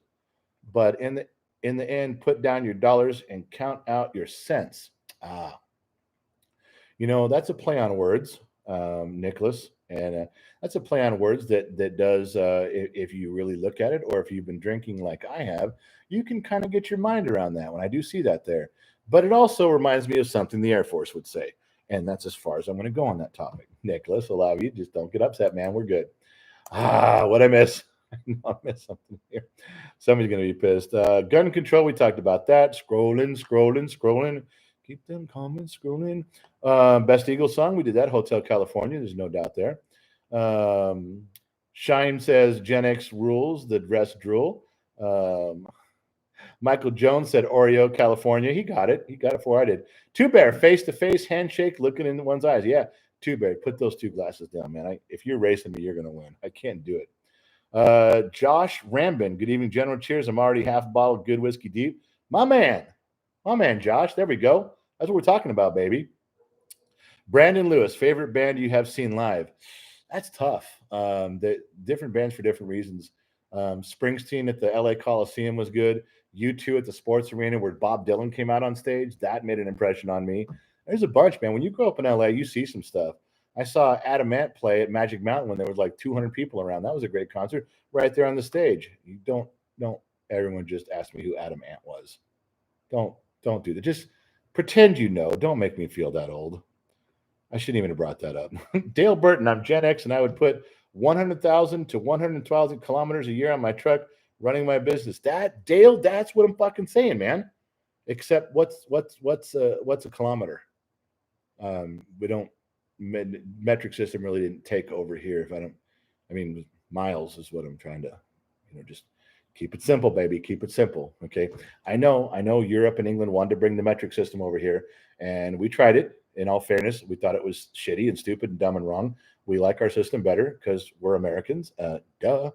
A: but in the end, put down your dollars and count out your cents. That's a play on words, Nicholas, and that's a play on words that does, if you really look at it, or if you've been drinking like I have, you can kind of get your mind around that one. I do see that there, but it also reminds me of something the Air Force would say. And that's as far as I'm going to go on that topic. Nicholas, I love you. Just don't get upset, man. We're good. What I miss? I missed something here. Somebody's going to be pissed. Gun control, we talked about that. Scrolling. Keep them coming, scrolling. Best Eagles song, we did that. Hotel California. There's no doubt there. Shine says Gen X rules, the dress drool. Michael Jones said Oreo, California. He got it before I did. Two Bear, face-to-face handshake, looking in one's eyes. Yeah, Two Bear, put those two glasses down, man. If you're racing me, you're going to win. I can't do it. Josh Rambin, good evening, General. Cheers. I'm already half a bottle of good whiskey deep. My man, Josh. There we go. That's what we're talking about, baby. Brandon Lewis, favorite band you have seen live? That's tough. The different bands for different reasons. Springsteen at the LA Coliseum was good. U2 at the sports arena where Bob Dylan came out on stage. That made an impression on me. There's a bunch, man. When you grow up in LA, you see some stuff. I saw Adam Ant play at Magic Mountain when there was like 200 people around. That was a great concert right there on the stage. You don't everyone just ask me who Adam Ant was. Don't do that. Just pretend you know. Don't make me feel that old. I shouldn't even have brought that up. Dale Burton, I'm Gen X, and I would put 100,000 to 112,000 kilometers a year on my truck running my business. Dale, that's what I'm fucking saying, man. Except what's a kilometer? We don't metric system really didn't take over here. Miles is what I'm trying to, just keep it simple, baby. Keep it simple. Okay. I know Europe and England wanted to bring the metric system over here, and we tried it. In all fairness, we thought it was shitty and stupid and dumb and wrong. We like our system better because we're Americans. Duh.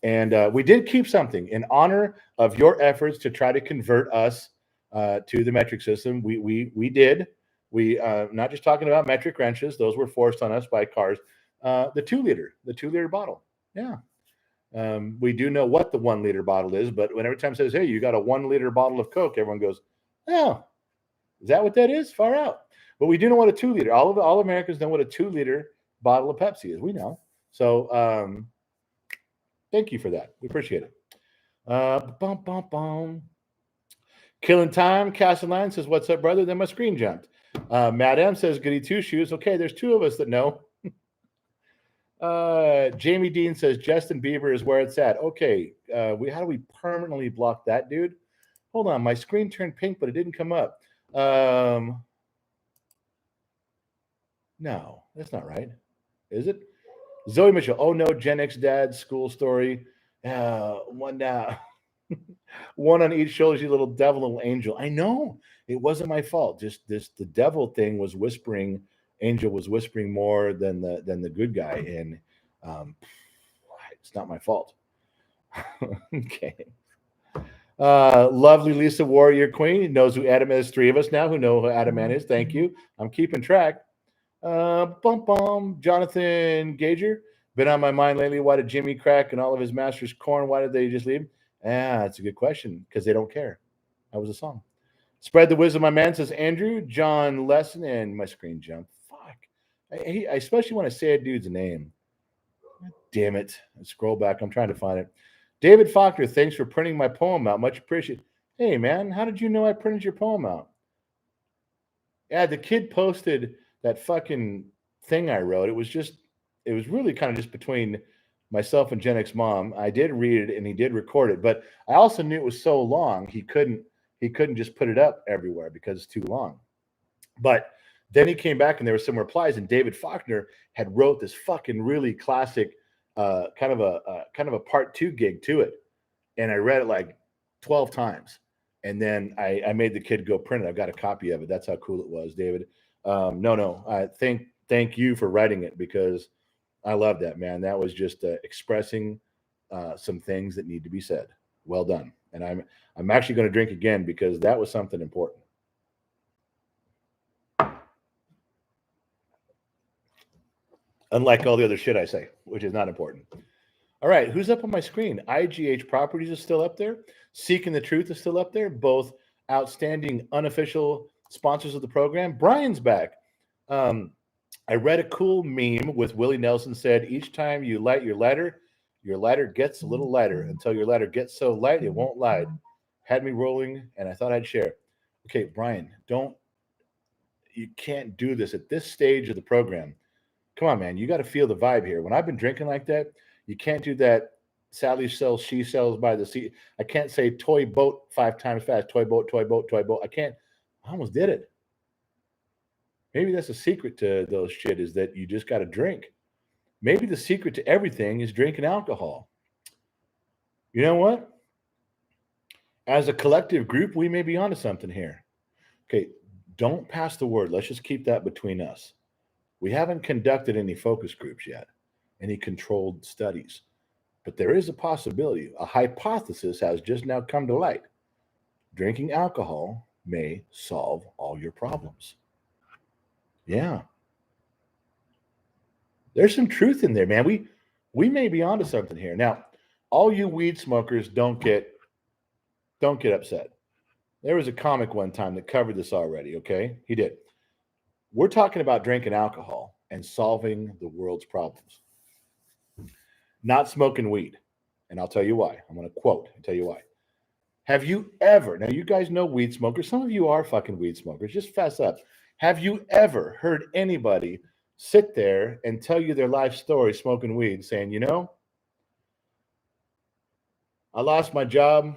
A: And we did keep something in honor of your efforts to try to convert us to the metric system. We did. We not just talking about metric wrenches; those were forced on us by cars. The 2 liter bottle. Yeah. We do know what the 1 liter bottle is, but when every time it says, "Hey, you got a 1 liter bottle of Coke," everyone goes, "Oh, is that what that is? Far out." But we do know what a 2 liter. All Americans know what a 2 liter bottle of Pepsi is. We know. So thank you for that. We appreciate it. Killing time. Castelline says, "What's up, brother?" Then my screen jumped. Madame says, "Goody two shoes." Okay, there's 2 of us that know. Jamie Dean says, "Justin Bieber is where it's at." Okay, how do we permanently block that, dude? Hold on, my screen turned pink, but it didn't come up. No, that's not right. Is it? Zoe Mitchell. Oh no, Gen X dad school story. One one on each shoulder, you little devil, little angel. I know it wasn't my fault. Just the devil thing was whispering. Angel was whispering more than the good guy, and it's not my fault. Okay. Lovely Lisa Warrior Queen knows who Adam is. Three of us now who know who Adam Man is. Thank you. I'm keeping track. Bum bum. Jonathan Gager. Been on my mind lately. Why did Jimmy crack and all of his masters corn? Why did they just leave? That's a good question. Because they don't care. That was a song. Spread the wisdom, my man, says Andrew. John Lesson, and my screen jumped. Fuck. I especially when I say a dude's name. Damn it. Scroll back. I'm trying to find it. David Faulkner, thanks for printing my poem out. Much appreciated. Hey, man, how did you know I printed your poem out? Yeah, the kid posted that fucking thing I wrote. It was really kind of just between myself and Gen X mom. I did read it and he did record it, but I also knew it was so long he couldn't just put it up everywhere because it's too long. But then he came back and there were some replies, and David Faulkner had wrote this fucking really classic kind of a part two gig to it, and I read it like 12 times, and then I made the kid go print it. I've got a copy of it. That's how cool it was, David. No, I thank you for writing it because I love that, man. That was just expressing some things that need to be said. Well done, and I'm actually going to drink again because that was something important. Unlike all the other shit I say, which is not important. All right, who's up on my screen? IGH Properties is still up there. Seeking the Truth is still up there. Both outstanding unofficial sponsors of the program. Brian's back. I read a cool meme with Willie Nelson said, each time you light your lighter gets a little lighter until your lighter gets so light it won't light. Had me rolling, and I thought I'd share. Okay, Brian, you can't do this at this stage of the program. Come on, man. You got to feel the vibe here. When I've been drinking like that, you can't do that. Sally sells, she sells by the sea. I can't say toy boat 5 times fast. Toy boat, toy boat, toy boat. I almost did it. Maybe that's the secret to those shit is that you just got to drink. Maybe the secret to everything is drinking alcohol. You know what? As a collective group, we may be onto something here. Okay, don't pass the word. Let's just keep that between us. We haven't conducted any focus groups yet, any controlled studies, but there is a possibility. A hypothesis has just now come to light. Drinking alcohol may solve all your problems. Yeah. There's some truth in there, man. We may be onto something here. Now, all you weed smokers don't get upset. There was a comic one time that covered this already, okay? He did. We're talking about drinking alcohol and solving the world's problems. Not smoking weed. And I'll tell you why. I'm going to quote and tell you why. Have you ever, now you guys know weed smokers, some of you are fucking weed smokers, just fess up. Have you ever heard anybody sit there and tell you their life story smoking weed saying, you know, I lost my job,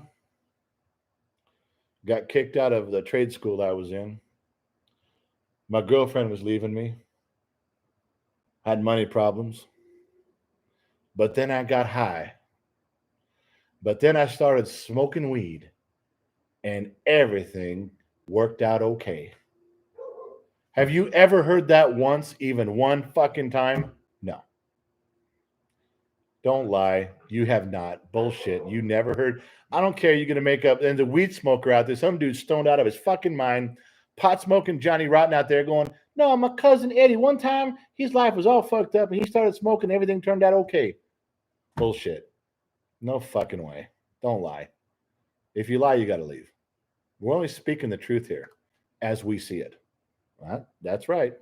A: got kicked out of the trade school I was in. My girlfriend was leaving me, had money problems, but then I got high. But then I started smoking weed and everything worked out okay. Have you ever heard that once, even one fucking time? No. Don't lie. You have not. Bullshit. You never heard. I don't care. You're going to make up. And the weed smoker out there, some dude stoned out of his fucking mind, pot smoking Johnny Rotten out there going, no, my cousin Eddie, one time his life was all fucked up and he started smoking. Everything turned out okay. Bullshit. No fucking way. Don't lie. If you lie, you got to leave. We're only speaking the truth here as we see it. That's right.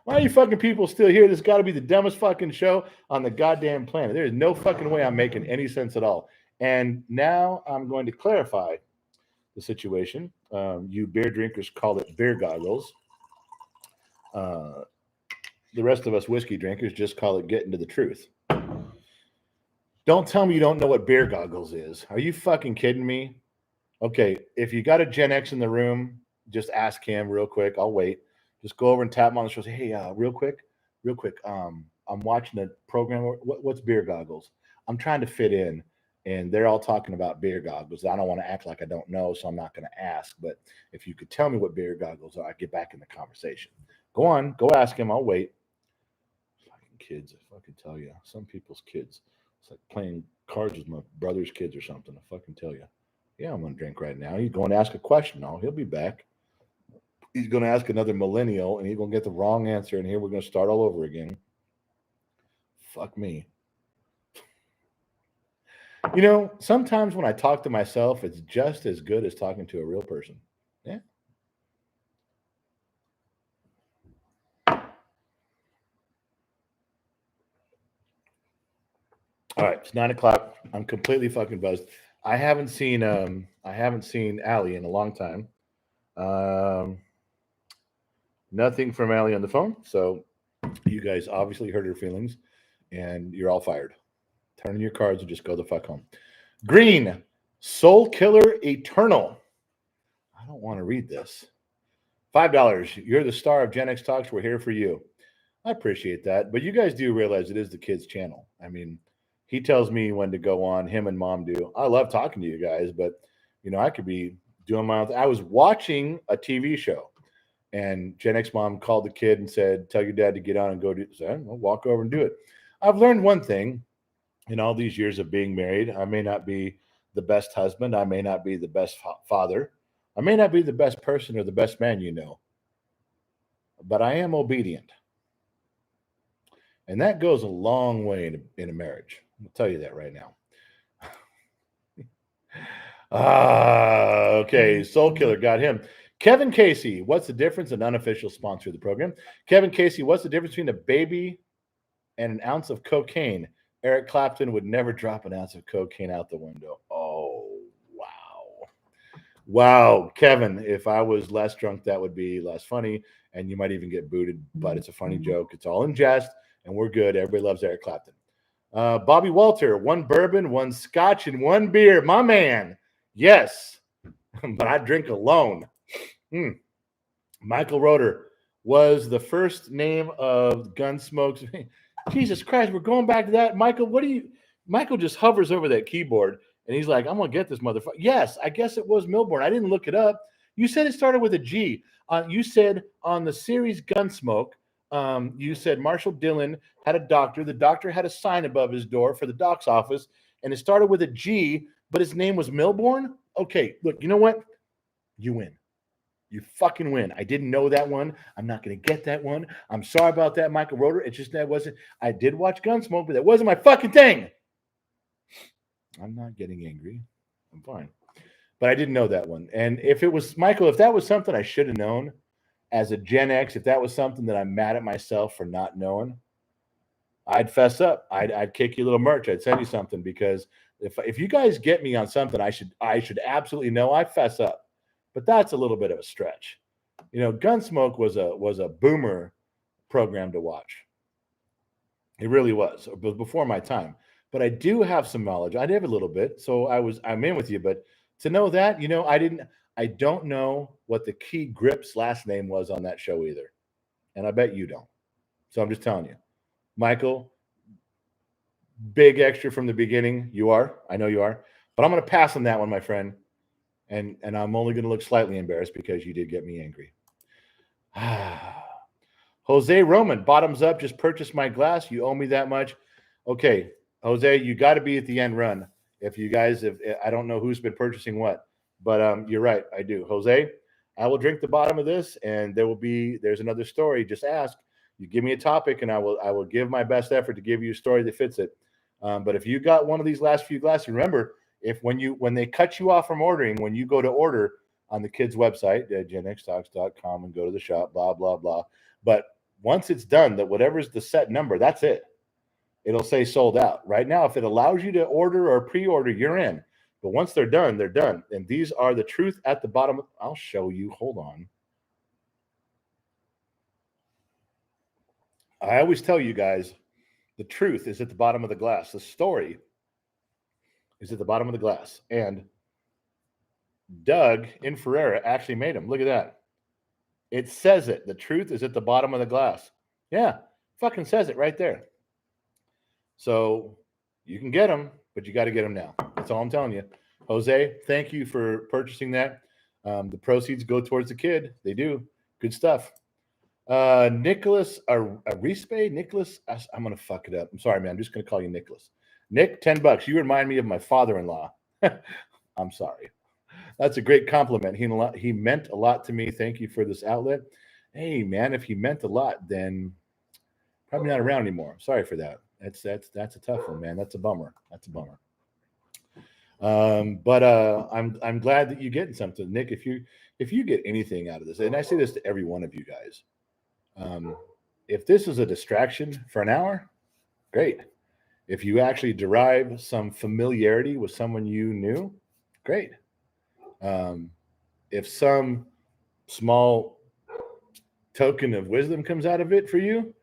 A: Why are you fucking people still here? This got to be the dumbest fucking show on the goddamn planet. There is no fucking way I'm making any sense at all. And now I'm going to clarify the situation. You beer drinkers call it beer goggles. The rest of us whiskey drinkers just call it getting to the truth. Don't tell me you don't know what beer goggles is. Are you fucking kidding me? Okay, if you got a Gen X in the room, just ask him real quick. I'll wait. Just go over and tap him on the shoulder. Say, hey, real quick. I'm watching a program. What's beer goggles? I'm trying to fit in, and they're all talking about beer goggles. I don't want to act like I don't know, so I'm not going to ask. But if you could tell me what beer goggles are, I get back in the conversation. Go on, go ask him. I'll wait. Fucking kids, if I could tell you, some people's kids. It's like playing cards with my brother's kids or something. I fucking tell you. Yeah, I'm gonna drink right now. He's going to ask a question. No, he'll be back. He's going to ask another millennial, and he's going to get the wrong answer, and here we're going to start all over again. Fuck me. You know, sometimes when I talk to myself, it's just as good as talking to a real person. Yeah. All right, it's 9 o'clock. I'm completely fucking buzzed. I haven't seen Allie in a long time. Nothing from Allie on the phone. So you guys obviously hurt her feelings, and you're all fired. Turn in your cards and just go the fuck home. Green, Soul Killer Eternal. I don't want to read this. $5. You're the star of Gen X Talks. We're here for you. I appreciate that. But you guys do realize it is the kids' channel. I mean, he tells me when to go on. Him and mom do. I love talking to you guys, but, you know, I could be doing my own thing. I was watching a TV show, and Gen X mom called the kid and said, tell your dad to get on and go do it. So I'll walk over and do it. I've learned one thing in all these years of being married. I may not be the best husband. I may not be the best father. I may not be the best person or the best man, you know, but I am obedient. And that goes a long way in a marriage. I'll tell you that right now. Okay. Soul Killer got him. Kevin Casey, what's the difference? An unofficial sponsor of the program. Kevin Casey, what's the difference between a baby and an ounce of cocaine? Eric Clapton would never drop an ounce of cocaine out the window. Oh, wow. Wow. Kevin, if I was less drunk, that would be less funny. And you might even get booted, but it's a funny joke. It's all in jest, and we're good. Everybody loves Eric Clapton. Bobby Walter, 1 bourbon, 1 scotch, and 1 beer. My man. Yes. But I drink alone. Michael Roeder was the first name of Gunsmoke's. Jesus Christ, we're going back to that. Michael, Michael just hovers over that keyboard, and he's like, I'm going to get this motherfucker. Yes, I guess it was Milbourne. I didn't look it up. You said it started with a G. You said on the series Gunsmoke, you said Marshall Dillon had a doctor. The doctor had a sign above his door for the doc's office, and it started with a G, but his name was Milbourne? Okay, look, you know what? You win. You fucking win. I didn't know that one. I'm not going to get that one. I'm sorry about that, Michael Roeder. It's just that wasn't. I did watch Gunsmoke, but that wasn't my fucking thing. I'm not getting angry. I'm fine. But I didn't know that one. And if it was, Michael, if that was something I should have known as a Gen X, if that was something that I'm mad at myself for not knowing, I'd fess up. I'd kick you a little merch. I'd send you something, because if you guys get me on something, I should absolutely know. I fess up. But that's a little bit of a stretch. You know, Gunsmoke was a boomer program to watch. It really was. It was before my time. But I do have some knowledge. I have a little bit. So I'm in with you. But to know that, you know, I don't know what the Key Grip's last name was on that show either. And I bet you don't. So I'm just telling you. Michael, big extra from the beginning. You are. I know you are. But I'm going to pass on that one, my friend. And I'm only going to look slightly embarrassed because you did get me angry. Jose Roman, bottoms up, just purchased my glass. You owe me that much. Okay, Jose, you got to be at the end run. If you guys, I don't know who's been purchasing what, but you're right, I do. Jose, I will drink the bottom of this, and there's another story. Just ask. You give me a topic, and I will give my best effort to give you a story that fits it. But if you got one of these last few glasses, remember, when they cut you off from ordering, when you go to order on the kids' website, genxtalks.com, and go to the shop, blah, blah, blah. But once it's done, that whatever's the set number, that's it. It'll say sold out. Right now, if it allows you to order or pre-order, you're in. But once they're done, they're done. And these are the truth at the bottom. I'll show you. Hold on. I always tell you guys, the truth is at the bottom of the glass. The story is at the bottom of the glass. And Doug in Ferrera actually made them. Look at that. It says it. The truth is at the bottom of the glass. Yeah, fucking says it right there. So you can get them, but you got to get them now. That's all I'm telling you. Jose, thank you for purchasing that. The proceeds go towards the kid. They do. Good stuff. Nicholas Arispe. Nicholas, I'm going to fuck it up. I'm sorry, man. I'm just going to call you Nicholas. Nick, $10. You remind me of my father-in-law. I'm sorry. That's a great compliment. He meant a lot to me. Thank you for this outlet. Hey, man, if he meant a lot, then probably not around anymore. Sorry for that. That's a tough one, man. That's a bummer. But I'm glad that you're getting something, Nick. If you get anything out of this, and I say this to every one of you guys, if this is a distraction for an hour, great. If you actually derive some familiarity with someone you knew, great. If some small token of wisdom comes out of it for you,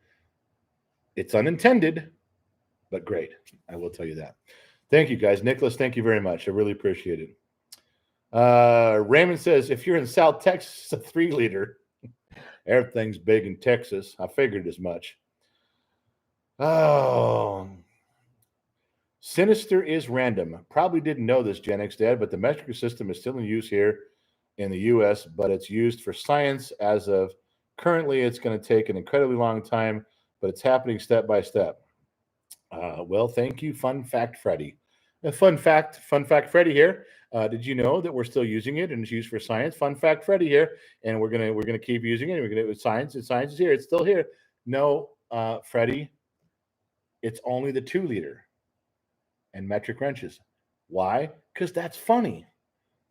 A: it's unintended, but great. I will tell you that. Thank you, guys. Nicholas, thank you very much. I really appreciate it. Raymond says, if you're in South Texas, it's a 3-liter. Everything's big in Texas. I figured as much. Oh. Sinister is random. Probably didn't know this, Gen X Dad, but the metric system is still in use here in the U.S., but it's used for science as of currently. It's going to take an incredibly long time, but it's happening step by step. Well, thank you, Fun Fact Freddy. Fun fact Freddy here. Did you know that we're still using it and it's used for science? Fun Fact Freddy here, and we're gonna keep using it. We're gonna with science. Science is here. It's still here. No, Freddy, it's only the 2-liter and metric wrenches. Why? Because that's funny.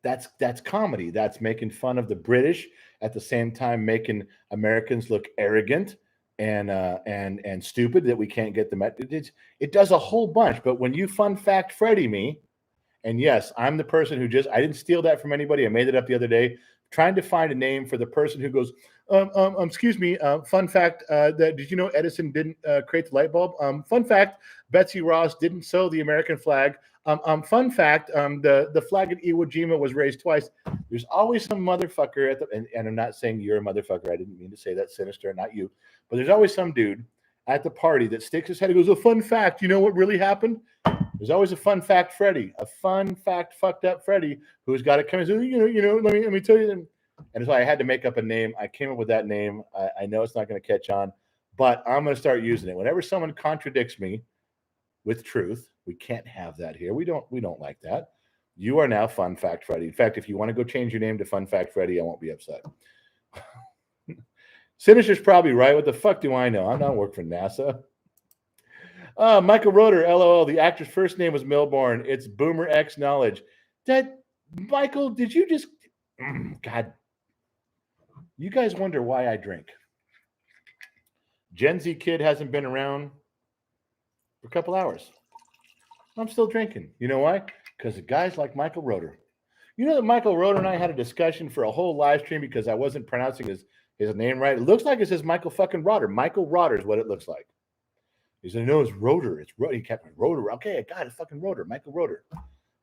A: That's comedy. That's making fun of the British at the same time making Americans look arrogant and stupid that we can't get them. It does a whole bunch. But when you Fun Fact Freddy me, and yes, I'm the person who I didn't steal that from anybody. I made it up the other day, trying to find a name for the person who goes, excuse me, fun fact, that did you know Edison didn't create the light bulb? Fun fact, Betsy Ross didn't sew the American flag. Fun fact, the flag at Iwo Jima was raised twice. There's always some motherfucker at and I'm not saying you're a motherfucker. I didn't mean to say that, Sinister, not you. But there's always some dude at the party that sticks his head and goes, a fun fact. You know what really happened? There's always a fun fact Freddy, a fun fact fucked up Freddy who's got to come and say, let me tell you. And so I had to make up a name. I came up with that name. I know it's not going to catch on, but I'm going to start using it. Whenever someone contradicts me with truth, we can't have that here. We don't like that. You are now Fun Fact Freddy. In fact, if you want to go change your name to Fun Fact Freddy, I won't be upset. Sinister's probably right. What the fuck do I know? I'm not working for NASA. Michael Roeder, LOL. The actor's first name was Milborn. It's Boomer X Knowledge. Michael, did you just... God. You guys wonder why I drink. Gen Z kid hasn't been around for a couple hours. I'm still drinking. You know why? Because of guys like Michael Roeder. You know that Michael Roeder and I had a discussion for a whole live stream because I wasn't pronouncing his name right. It looks like it says Michael fucking Roeder. Michael Roeder is what it looks like. He said, no, it's Roeder. It's Roeder. He kept me Roeder. Okay, I got it. Fucking Roeder. Michael Roeder.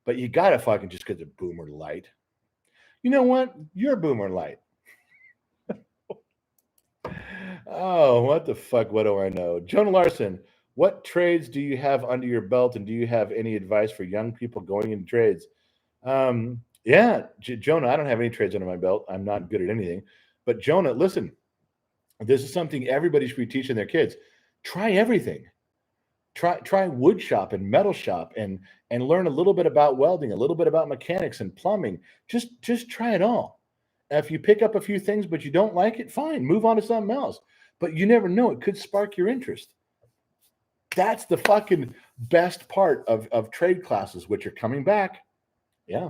A: But you got to fucking just get the Boomer Light. You know what? You're Boomer Light. Oh, what the fuck? What do I know? Jonah Larson, what trades do you have under your belt, and do you have any advice for young people going into trades? Yeah, Jonah, I don't have any trades under my belt. I'm not good at anything. But Jonah, listen, this is something everybody should be teaching their kids. Try everything. Try wood shop and metal shop and learn a little bit about welding, a little bit about mechanics and plumbing. Just try it all. If you pick up a few things but you don't like it, fine, move on to something else. But you never know, it could spark your interest. That's the fucking best part of trade classes, which are coming back. Yeah.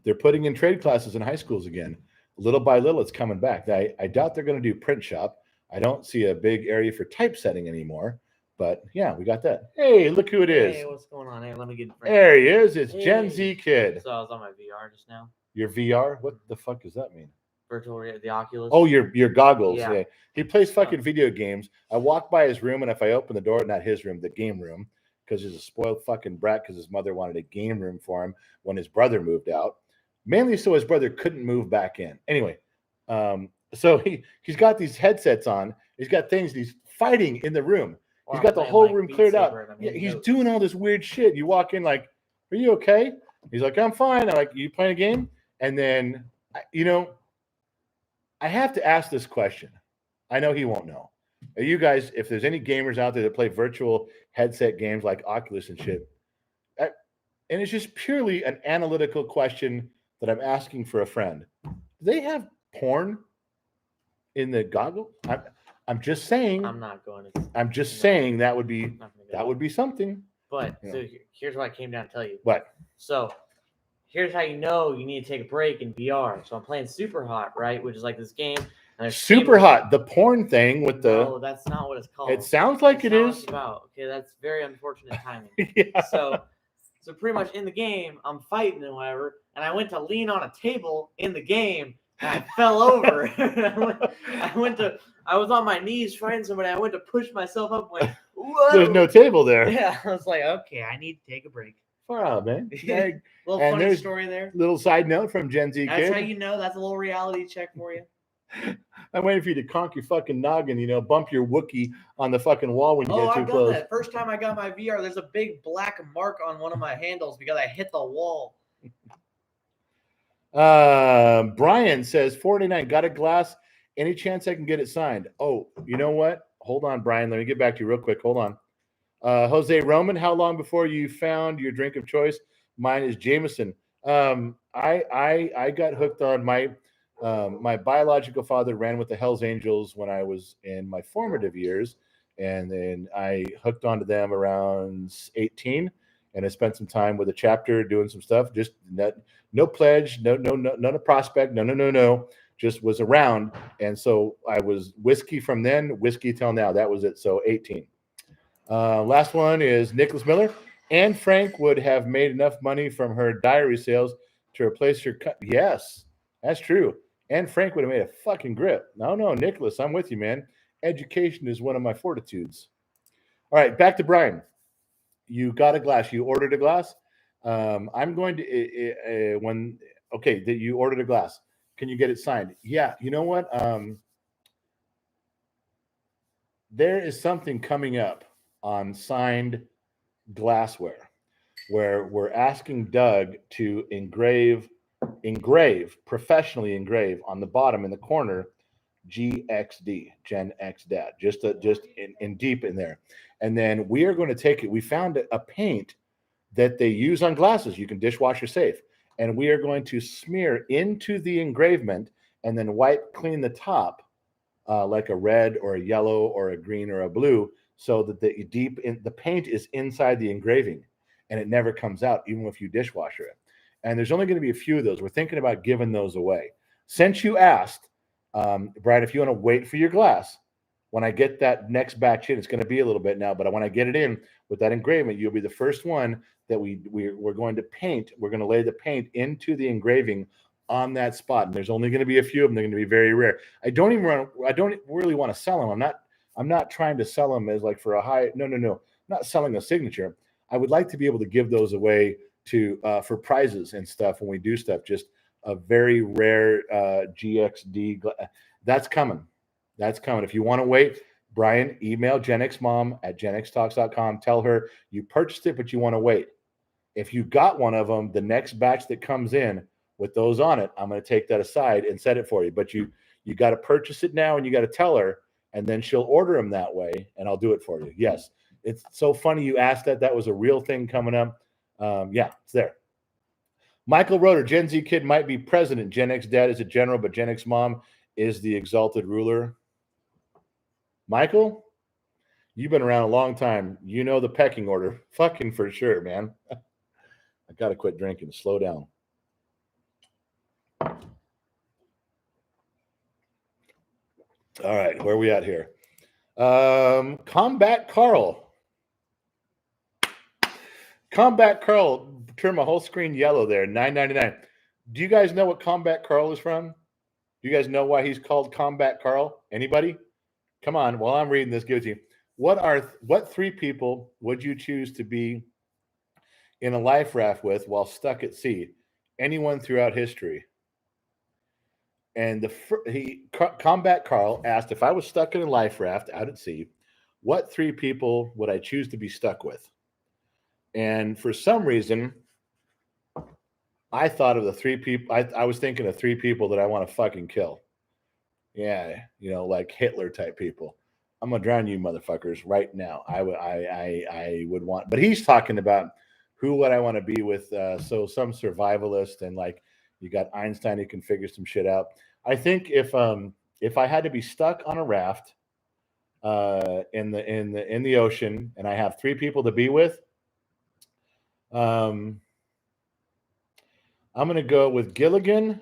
A: They're putting in trade classes in high schools again. Little by little, it's coming back. I doubt they're going to do print shop. I don't see a big area for typesetting anymore. But yeah, we got that. Hey, look who it is.
B: Hey, what's going on? Hey, let me get.
A: There he is. It's Gen Z Kid.
B: So I was on my VR just now.
A: Your VR? What the fuck does that mean?
B: Virtual reality, the Oculus.
A: Oh, your goggles.
B: Yeah.
A: He plays fucking video games. I walk by his room, and if I open the door, not his room, the game room, because he's a spoiled fucking brat because his mother wanted a game room for him when his brother moved out. Mainly so his brother couldn't move back in. Anyway, so he's got these headsets on. He's got things. He's fighting in the room. He's got the whole room cleared out. Yeah, he's doing all this weird shit. You walk in like, are you okay? He's like, I'm fine. I'm like, you playing a game? And then, I have to ask this question. I know he won't know. You guys, if there's any gamers out there that play virtual headset games like Oculus and shit, and it's just purely an analytical question that I'm asking for a friend. Do they have porn in the goggle? I'm just saying.
B: I'm not going to.
A: I'm just saying that would be something.
B: But so here's what I came down to tell you.
A: What?
B: So here's how you know you need to take a break in VR. So I'm playing Super Hot, right? Which is like this game.
A: Super Hot, the porn thing with the.
B: No, that's not what it's called.
A: It sounds like it is.
B: About. Okay, that's very unfortunate timing.
A: Yeah.
B: So pretty much in the game, I'm fighting and whatever, and I went to lean on a table in the game, and I fell over. I was on my knees fighting somebody. I went to push myself up. Went, whoa.
A: There's no table there.
B: Yeah, I was like, okay, I need to take a break.
A: Far out, man.
B: Little funny story there.
A: Little side note from Gen Z
B: That's
A: kid.
B: how you know. That's a little reality check for you.
A: I'm waiting for you to conk your fucking noggin, bump your Wookie on the fucking wall when you get too close.
B: That. First time I got my VR, there's a big black mark on one of my handles because I hit the wall.
A: Brian says 49 got a glass. Any chance I can get it signed? Oh, you know what? Hold on, Brian. Let me get back to you real quick. Hold on. Jose Roman, how long before you found your drink of choice? Mine is Jameson. I got hooked on my biological father ran with the Hells Angels when I was in my formative years, and then I hooked onto them around 18, and I spent some time with a chapter doing some stuff. Just no pledge, no, not a prospect, no. Just was around, and so I was whiskey from then, whiskey till now. That was it. So 18. Last one is Nicholas Miller. Anne Frank would have made enough money from her diary sales to replace her cut. Yes, that's true. Anne Frank would have made a fucking grip. No, Nicholas, I'm with you, man. Education is one of my fortitudes. All right, back to Brian. You got a glass. You ordered a glass. I'm going to that you ordered a glass. Can you get it signed? Yeah. You know what? There is something coming up on signed glassware where we're asking Doug to professionally engrave on the bottom in the corner GXD, Gen X Dad, just in deep in there. And then we are going to take it. We found a paint that they use on glasses. You can dishwasher safe. And we are going to smear into the engravement and then wipe clean the top like a red or a yellow or a green or a blue, so that the paint is inside the engraving and it never comes out, even if you dishwasher it. And there's only going to be a few of those. We're thinking about giving those away. Since you asked, Brian, if you want to wait for your glass, when I get that next batch in, it's going to be a little bit now, but when I get it in with that engraving, you'll be the first one that we're going to paint. We're going to lay the paint into the engraving on that spot. And there's only going to be a few of them. They're going to be very rare. I don't really want to sell them. I'm not trying to sell them as like for a high. No. I'm not selling a signature. I would like to be able to give those away to for prizes and stuff when we do stuff. Just a very rare GXD. That's coming. If you want to wait, Brian, email GenXMom@genxtalks.com. Tell her you purchased it, but you want to wait. If you got one of them, the next batch that comes in with those on it, I'm going to take that aside and set it for you. But you got to purchase it now, and you got to tell her, and then she'll order them that way, and I'll do it for you. Yes. It's so funny you asked that. That was a real thing coming up. Yeah, it's there. Michael Roeder, Gen Z kid might be president. Gen X dad is a general, but Gen X mom is the exalted ruler. Michael, you've been around a long time. You know the pecking order. Fucking for sure, man. I got to quit drinking. Slow down. All right, where are we at here? Combat Carl. Combat Carl turned my whole screen yellow there. $9.99. Do you guys know what Combat Carl is from? Do you guys know why he's called Combat Carl? Anybody? Come on, while I'm reading this, give it to you. What three people would you choose to be in a life raft with while stuck at sea? Anyone throughout history. And Combat Carl asked, if I was stuck in a life raft out at sea, what three people would I choose to be stuck with? And for some reason, I thought of the three people. I was thinking of three people that I want to fucking kill. Yeah, like Hitler type people. I'm gonna drown you motherfuckers right now. I would want, but he's talking about who would I want to be with. So some survivalist and like you got Einstein who can figure some shit out. I think if I had to be stuck on a raft in the ocean and I have 3 people to be with, I'm gonna go with Gilligan,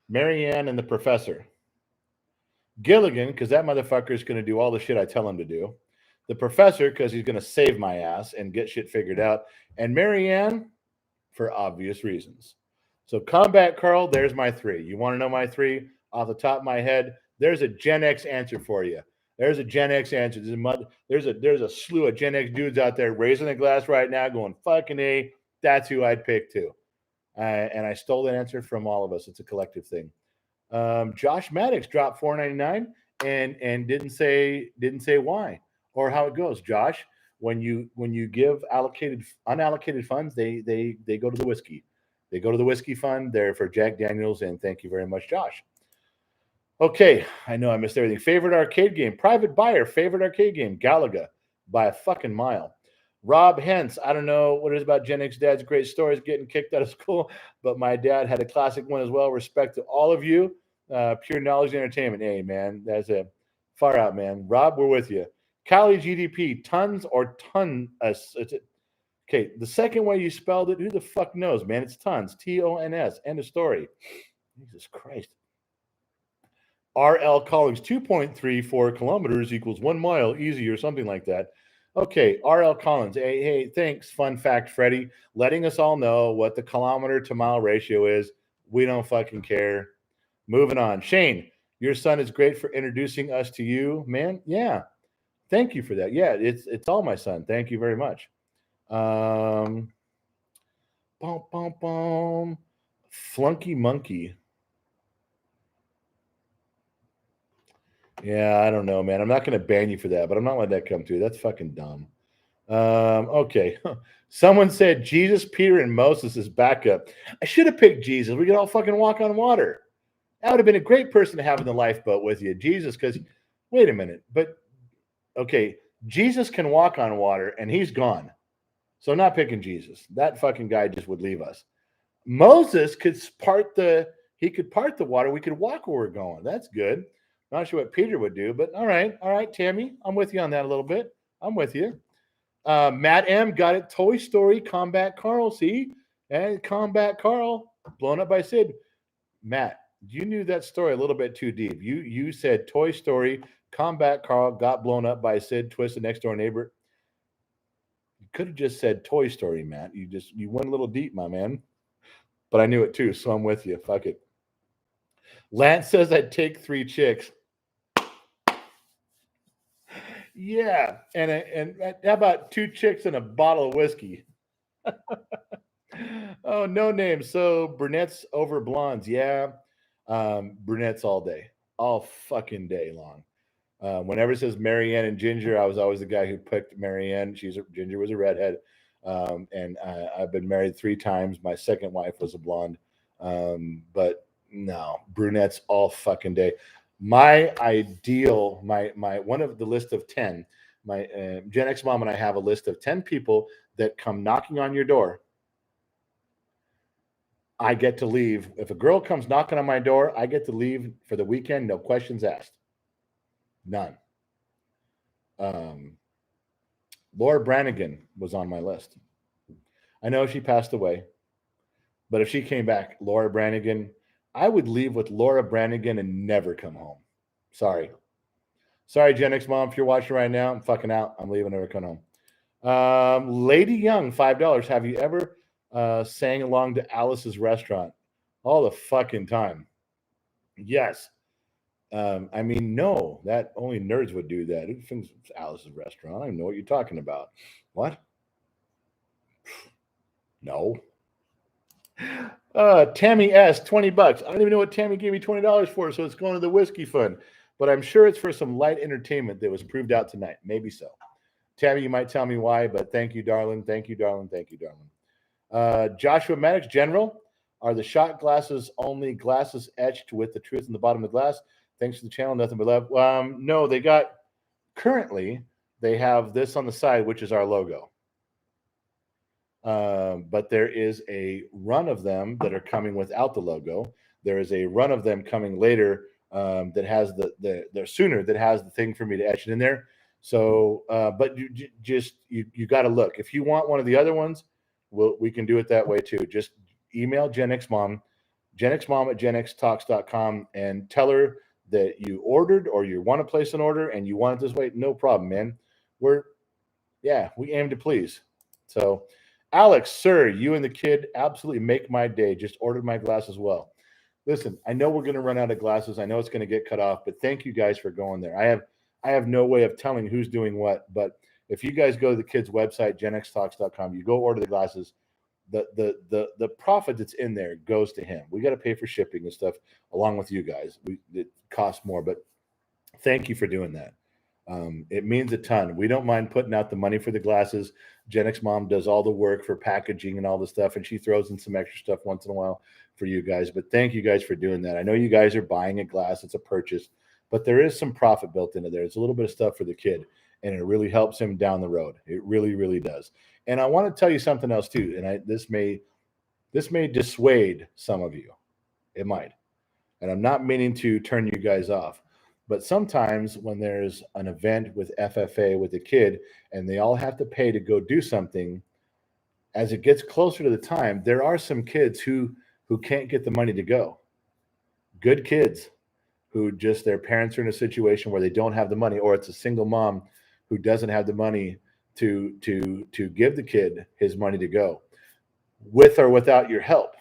A: Marianne, and the professor. Gilligan, because that motherfucker is going to do all the shit I tell him to do. The professor, because he's going to save my ass and get shit figured out. And Marianne, for obvious reasons. So Combat Carl, there's my 3. You want to know my 3 off the top of my head? There's a Gen X answer for you. There's a Gen X answer. There's a slew of Gen X dudes out there raising the glass right now going, fucking A, that's who I'd pick too. And I stole that answer from all of us. It's a collective thing. Josh Maddox dropped $4.99 and didn't say why or how it goes. Josh, when you give unallocated funds, they go to the whiskey. They go to the whiskey fund. They're for Jack Daniels, and thank you very much, Josh. Okay, I know I missed everything. Favorite arcade game, Private Buyer. Favorite arcade game, Galaga, by a fucking mile. Rob Hentz, I don't know what it is about Gen X dad's great stories getting kicked out of school, but my dad had a classic one as well. Respect to all of you. Pure knowledge and entertainment. Hey, man, that's a far out, man. Rob, we're with you. Cali GDP, tons or ton. Okay, the second way you spelled it, who the fuck knows, man? It's tons. Tons. End of story. Jesus Christ. RL Collins, 2.34 kilometers equals 1 mile, easy or something like that. Okay, RL Collins. Hey, thanks. Fun fact, Freddie, letting us all know what the kilometer to mile ratio is. We don't fucking care. Moving on. Shane, your son is great for introducing us to you, man. Yeah. Thank you for that. Yeah, it's all my son. Thank you very much. Flunky Monkey. Yeah, I don't know, man. I'm not going to ban you for that, but I'm not letting that come through. That's fucking dumb. Okay. Someone said Jesus, Peter, and Moses is backup. I should have picked Jesus. We could all fucking walk on water. That would have been a great person to have in the lifeboat with you. Jesus, because, wait a minute. But, okay, Jesus can walk on water, and he's gone. So I'm not picking Jesus. That fucking guy just would leave us. Moses could part the water. We could walk where we're going. That's good. Not sure what Peter would do, but all right, Tammy, I'm with you on that a little bit. I'm with you. Matt M got it. Toy Story, Combat Carl. See, and Combat Carl blown up by Sid. Matt, you knew that story a little bit too deep. You said Toy Story, Combat Carl got blown up by Sid, Twisted Next Door Neighbor. You could have just said Toy Story, Matt. You went a little deep, my man. But I knew it too, so I'm with you. Fuck it. Lance says I'd take 3 chicks. Yeah, and how about 2 chicks and a bottle of whiskey? Oh, no name. So brunettes over blondes. Yeah, brunettes all day, all fucking day long. Whenever it says Marianne and Ginger, I was always the guy who picked Marianne. Ginger was a redhead, and I've been married 3 times. My second wife was a blonde, but no, brunettes all fucking day. My ideal, my one of the list of 10, my Gen X mom and I have a list of 10 people that come knocking on your door. I get to leave. If a girl comes knocking on my door, I get to leave for the weekend, no questions asked. None. Laura Branigan was on my list. I know she passed away, but if she came back, Laura Branigan, I would leave with Laura Branigan and never come home. Sorry, Gen X mom, if you're watching right now, I'm fucking out. I'm leaving, never come home. Lady Young, $5. Have you ever sang along to Alice's Restaurant? All the fucking time. Yes. I mean, no, that only nerds would do that. Who thinks it's Alice's Restaurant? I don't know what you're talking about. What? No. Tammy S, $20. I don't even know what Tammy gave me $20 for, so it's going to the whiskey fund. But I'm sure it's for some light entertainment that was proved out tonight. Maybe so. Tammy, you might tell me why, but thank you, darling. Thank you, darling. Thank you, darling. Joshua Maddox, General, are the shot glasses only glasses etched with the truth in the bottom of the glass? Thanks to the channel, nothing but love. No, they got Currently, they have this on the side, which is our logo. But there is a run of them that are coming without the logo. There is a run of them coming later that has the sooner that has the thing for me to etch it in there. So, but you got to look. If you want one of the other ones, we can do it that way too. Just email Gen X Mom, GenXMom at GenXTalks.com, and tell her that you ordered or you want to place an order and you want it this way. No problem, man. We aim to please. So, Alex, sir, you and the kid absolutely make my day. Just ordered my glass as well. Listen, I know we're going to run out of glasses. I know it's going to get cut off, but thank you guys for going there. I have no way of telling who's doing what, but if you guys go to the kid's website, genxtalks.com, you go order the glasses, the profit that's in there goes to him. We got to pay for shipping and stuff along with you guys. It costs more, but thank you for doing that. It means a ton. We don't mind putting out the money for the glasses. Gen X Mom does all the work for packaging and all the stuff, and she throws in some extra stuff once in a while for you guys. But thank you guys for doing that. I know you guys are buying a glass. It's a purchase, but there is some profit built into there. It's a little bit of stuff for the kid, and it really helps him down the road. It really, really does. And I want to tell you something else too, and this may dissuade some of you. It might. And I'm not meaning to turn you guys off. But sometimes when there's an event with FFA with a kid and they all have to pay to go do something, as it gets closer to the time, there are some kids who can't get the money to go. Good kids who just their parents are in a situation where they don't have the money, or it's a single mom who doesn't have the money to give the kid his money to go. With or without your help,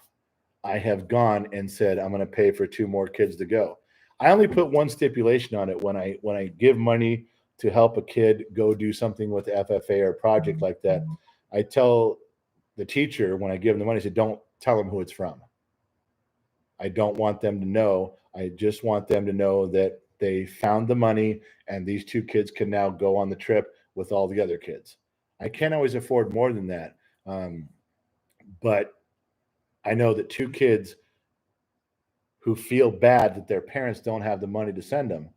A: I have gone and said, I'm going to pay for 2 more kids to go. I only put one stipulation on it when I give money to help a kid go do something with FFA or a project like that. I tell the teacher when I give them the money, I say, don't tell them who it's from. I don't want them to know. I just want them to know that they found the money and these 2 kids can now go on the trip with all the other kids. I can't always afford more than that. But I know that 2 kids who feel bad that their parents don't have the money to send them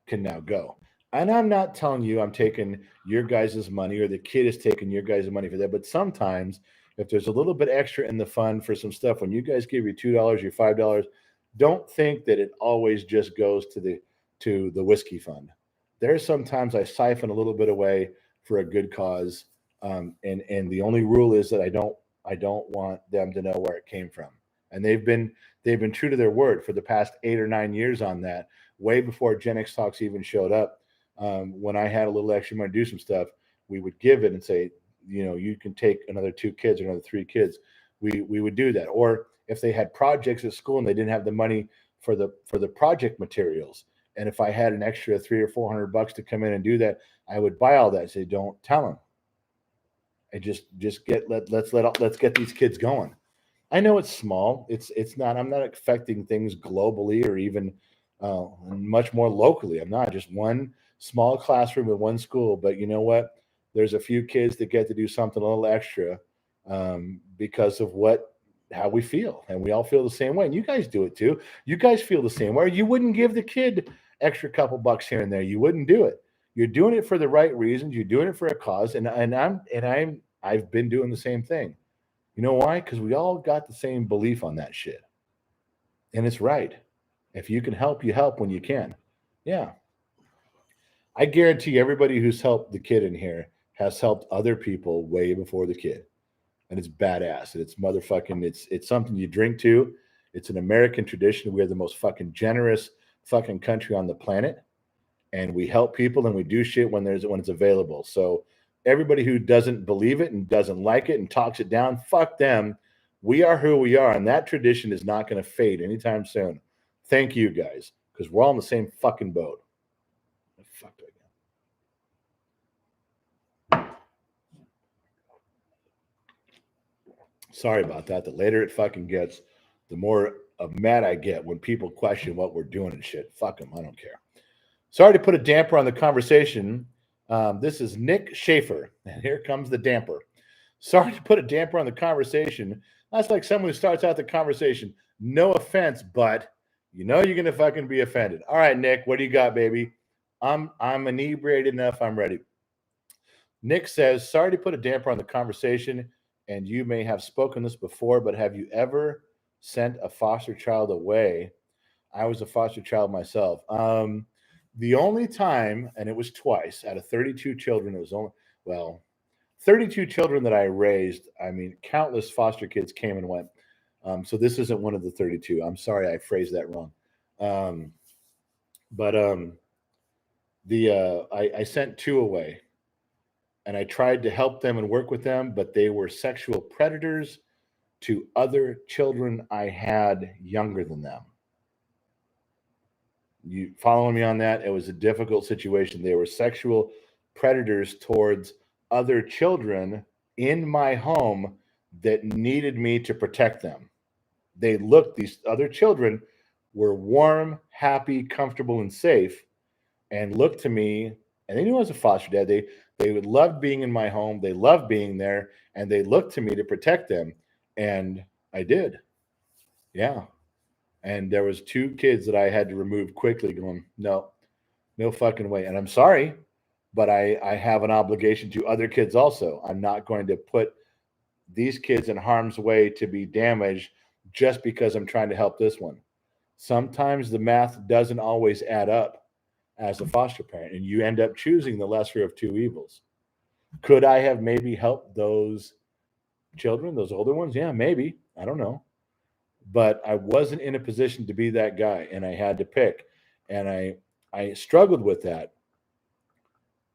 A: can now go. And I'm not telling you I'm taking your guys' money or the kid is taking your guys' money for that. But sometimes if there's a little bit extra in the fund for some stuff, when you guys give you $2, your $5, don't think that it always just goes to the whiskey fund. There's sometimes I siphon a little bit away for a good cause. And the only rule is that I don't want them to know where it came from. And they've been true to their word for the past 8 or 9 years on that, way before Gen X Talks even showed up. When I had a little extra money to do some stuff, we would give it and say, you can take another 2 kids or another 3 kids. We would do that. Or if they had projects at school and they didn't have the money for the project materials, and if I had an extra $300 or $400 to come in and do that, I would buy all that and say, don't tell them. And let's get these kids going. I know it's small. It's not. I'm not affecting things globally or even much more locally. I'm not. Just one small classroom at one school. But you know what? There's a few kids that get to do something a little extra because of how we feel, and we all feel the same way. And you guys do it too. You guys feel the same way. You wouldn't give the kid extra couple bucks here and there. You wouldn't do it. You're doing it for the right reasons. You're doing it for a cause, and I've been doing the same thing. You know why? Because we all got the same belief on that shit. And it's right. If you can help, you help when you can. Yeah. I guarantee everybody who's helped the kid in here has helped other people way before the kid. And it's badass. And it's motherfucking, it's something you drink to. It's an American tradition. We are the most fucking generous fucking country on the planet. And we help people and we do shit when it's available. So everybody who doesn't believe it and doesn't like it and talks it down, fuck them. We are who we are, and that tradition is not going to fade anytime soon. Thank you, guys, because we're all in the same fucking boat. Fuck again. Sorry about that. The later it fucking gets, the more mad I get when people question what we're doing and shit. Fuck them. I don't care. Sorry to put a damper on the conversation. This is Nick Schaefer, and here comes the damper. Sorry to put a damper on the conversation. That's like someone who starts out the conversation. No offense, but you're going to fucking be offended. All right, Nick, what do you got, baby? I'm inebriated enough. I'm ready. Nick says, sorry to put a damper on the conversation, and you may have spoken this before, but have you ever sent a foster child away? I was a foster child myself. The only time, and it was twice out of 32 children, it was only, well, 32 children that I raised. I mean, countless foster kids came and went. So this isn't one of the 32. I'm sorry, I phrased that wrong. But I sent two away, and I tried to help them and work with them, but they were sexual predators to other children I had younger than them. You following me on that? It was a difficult situation. They were sexual predators towards other children in my home that needed me to protect them. These other children were warm, happy, comfortable, and safe, and looked to me, and they knew I was a foster dad. They would love being in my home. They loved being there, and they looked to me to protect them, and I did. Yeah. And there was two kids that I had to remove quickly, going, no fucking way. And I'm sorry, but I have an obligation to other kids also. I'm not going to put these kids in harm's way to be damaged just because I'm trying to help this one. Sometimes the math doesn't always add up as a foster parent, and you end up choosing the lesser of two evils. Could I have maybe helped those children, those older ones? Yeah, maybe. I don't know. But I wasn't in a position to be that guy, and I had to pick. And I struggled with that.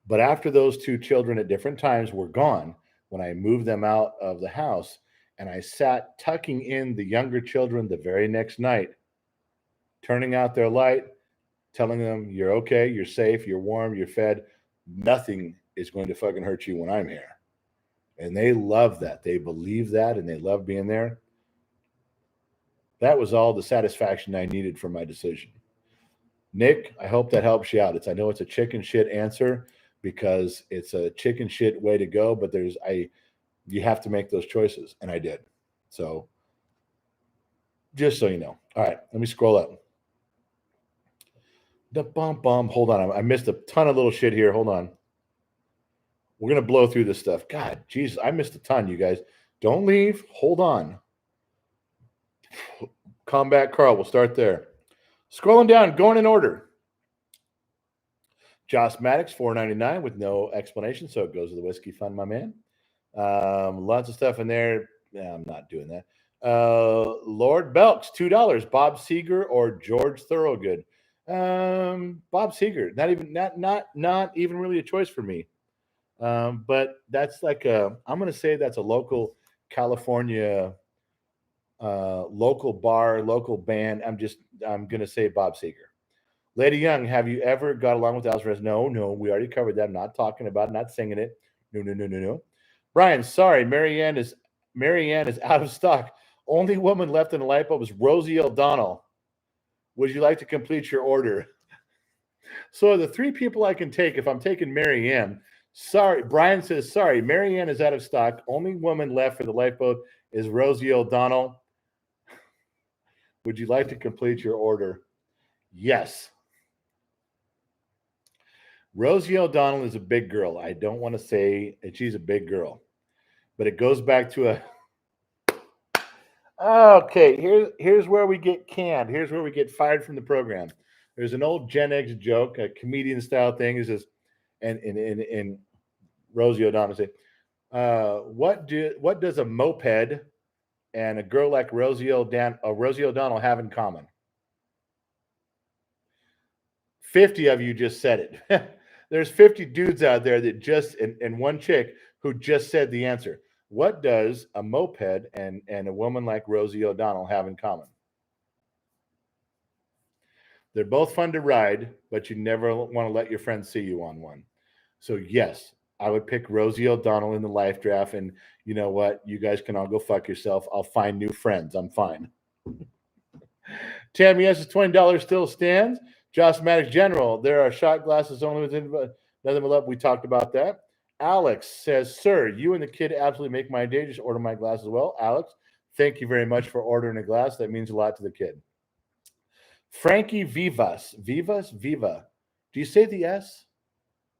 A: But after those two children at different times were gone, when I moved them out of the house, and I sat tucking in the younger children the very next night, turning out their light, telling them, you're okay, you're safe, you're warm, you're fed. Nothing is going to fucking hurt you when I'm here. And they love that. They believe that, and they love being there. That was all the satisfaction I needed from my decision. Nick, I hope that helps you out. I know it's a chicken shit answer because it's a chicken shit way to go, but you have to make those choices, and I did. So just so you know. All right, let me scroll up. The bum. Hold on. I missed a ton of little shit here. Hold on. We're going to blow through this stuff. God, Jesus, I missed a ton, you guys. Don't leave. Hold on. Combat Carl, we'll start there. Scrolling down, going in order. Josh Maddox, $4.99 with no explanation, so it goes to the whiskey fund, my man. Lots of stuff in there. Yeah, I'm not doing that. Lord Belks, $2. Bob Seger or George Thorogood? Bob Seger. Not even really a choice for me. But that's like I'm going to say that's a local California local bar, local band. I'm going to say Bob Seger. Lady Young, have you ever got along with Alvarez? No, we already covered that. I'm not talking about it, not singing it. No. Brian, sorry, Marianne is out of stock. Only woman left in the light bulb is Rosie O'Donnell. Would you like to complete your order? So the three people I can take, if I'm taking Marianne, sorry, Brian says, sorry, Marianne is out of stock. Only woman left for the lifeboat is Rosie O'Donnell. Would you like to complete your order? Yes. Rosie O'Donnell is a big girl. I don't want to say that she's a big girl, but it goes back to a. Okay, here's where we get canned. Here's where we get fired from the program. There's an old Gen X joke, a comedian style thing. Is this, and Rosie O'Donnell say, what does a moped and a girl like Rosie O'Donnell have in common? 50 of you just said it. There's 50 dudes out there that just, and one chick who just said the answer. What does a moped and a woman like Rosie O'Donnell have in common? They're both fun to ride, but you never want to let your friends see you on one. So yes, I would pick Rosie O'Donnell in the life draft, and you know what? You guys can all go fuck yourself. I'll find new friends. I'm fine. Tammy S's $20 still stands. Josh Maddox General, there are shot glasses only within nothing but love. We talked about that. Alex says, sir, you and the kid absolutely make my day. Just order my glass as well. Alex, thank you very much for ordering a glass. That means a lot to the kid. Frankie Viva. Do you say the S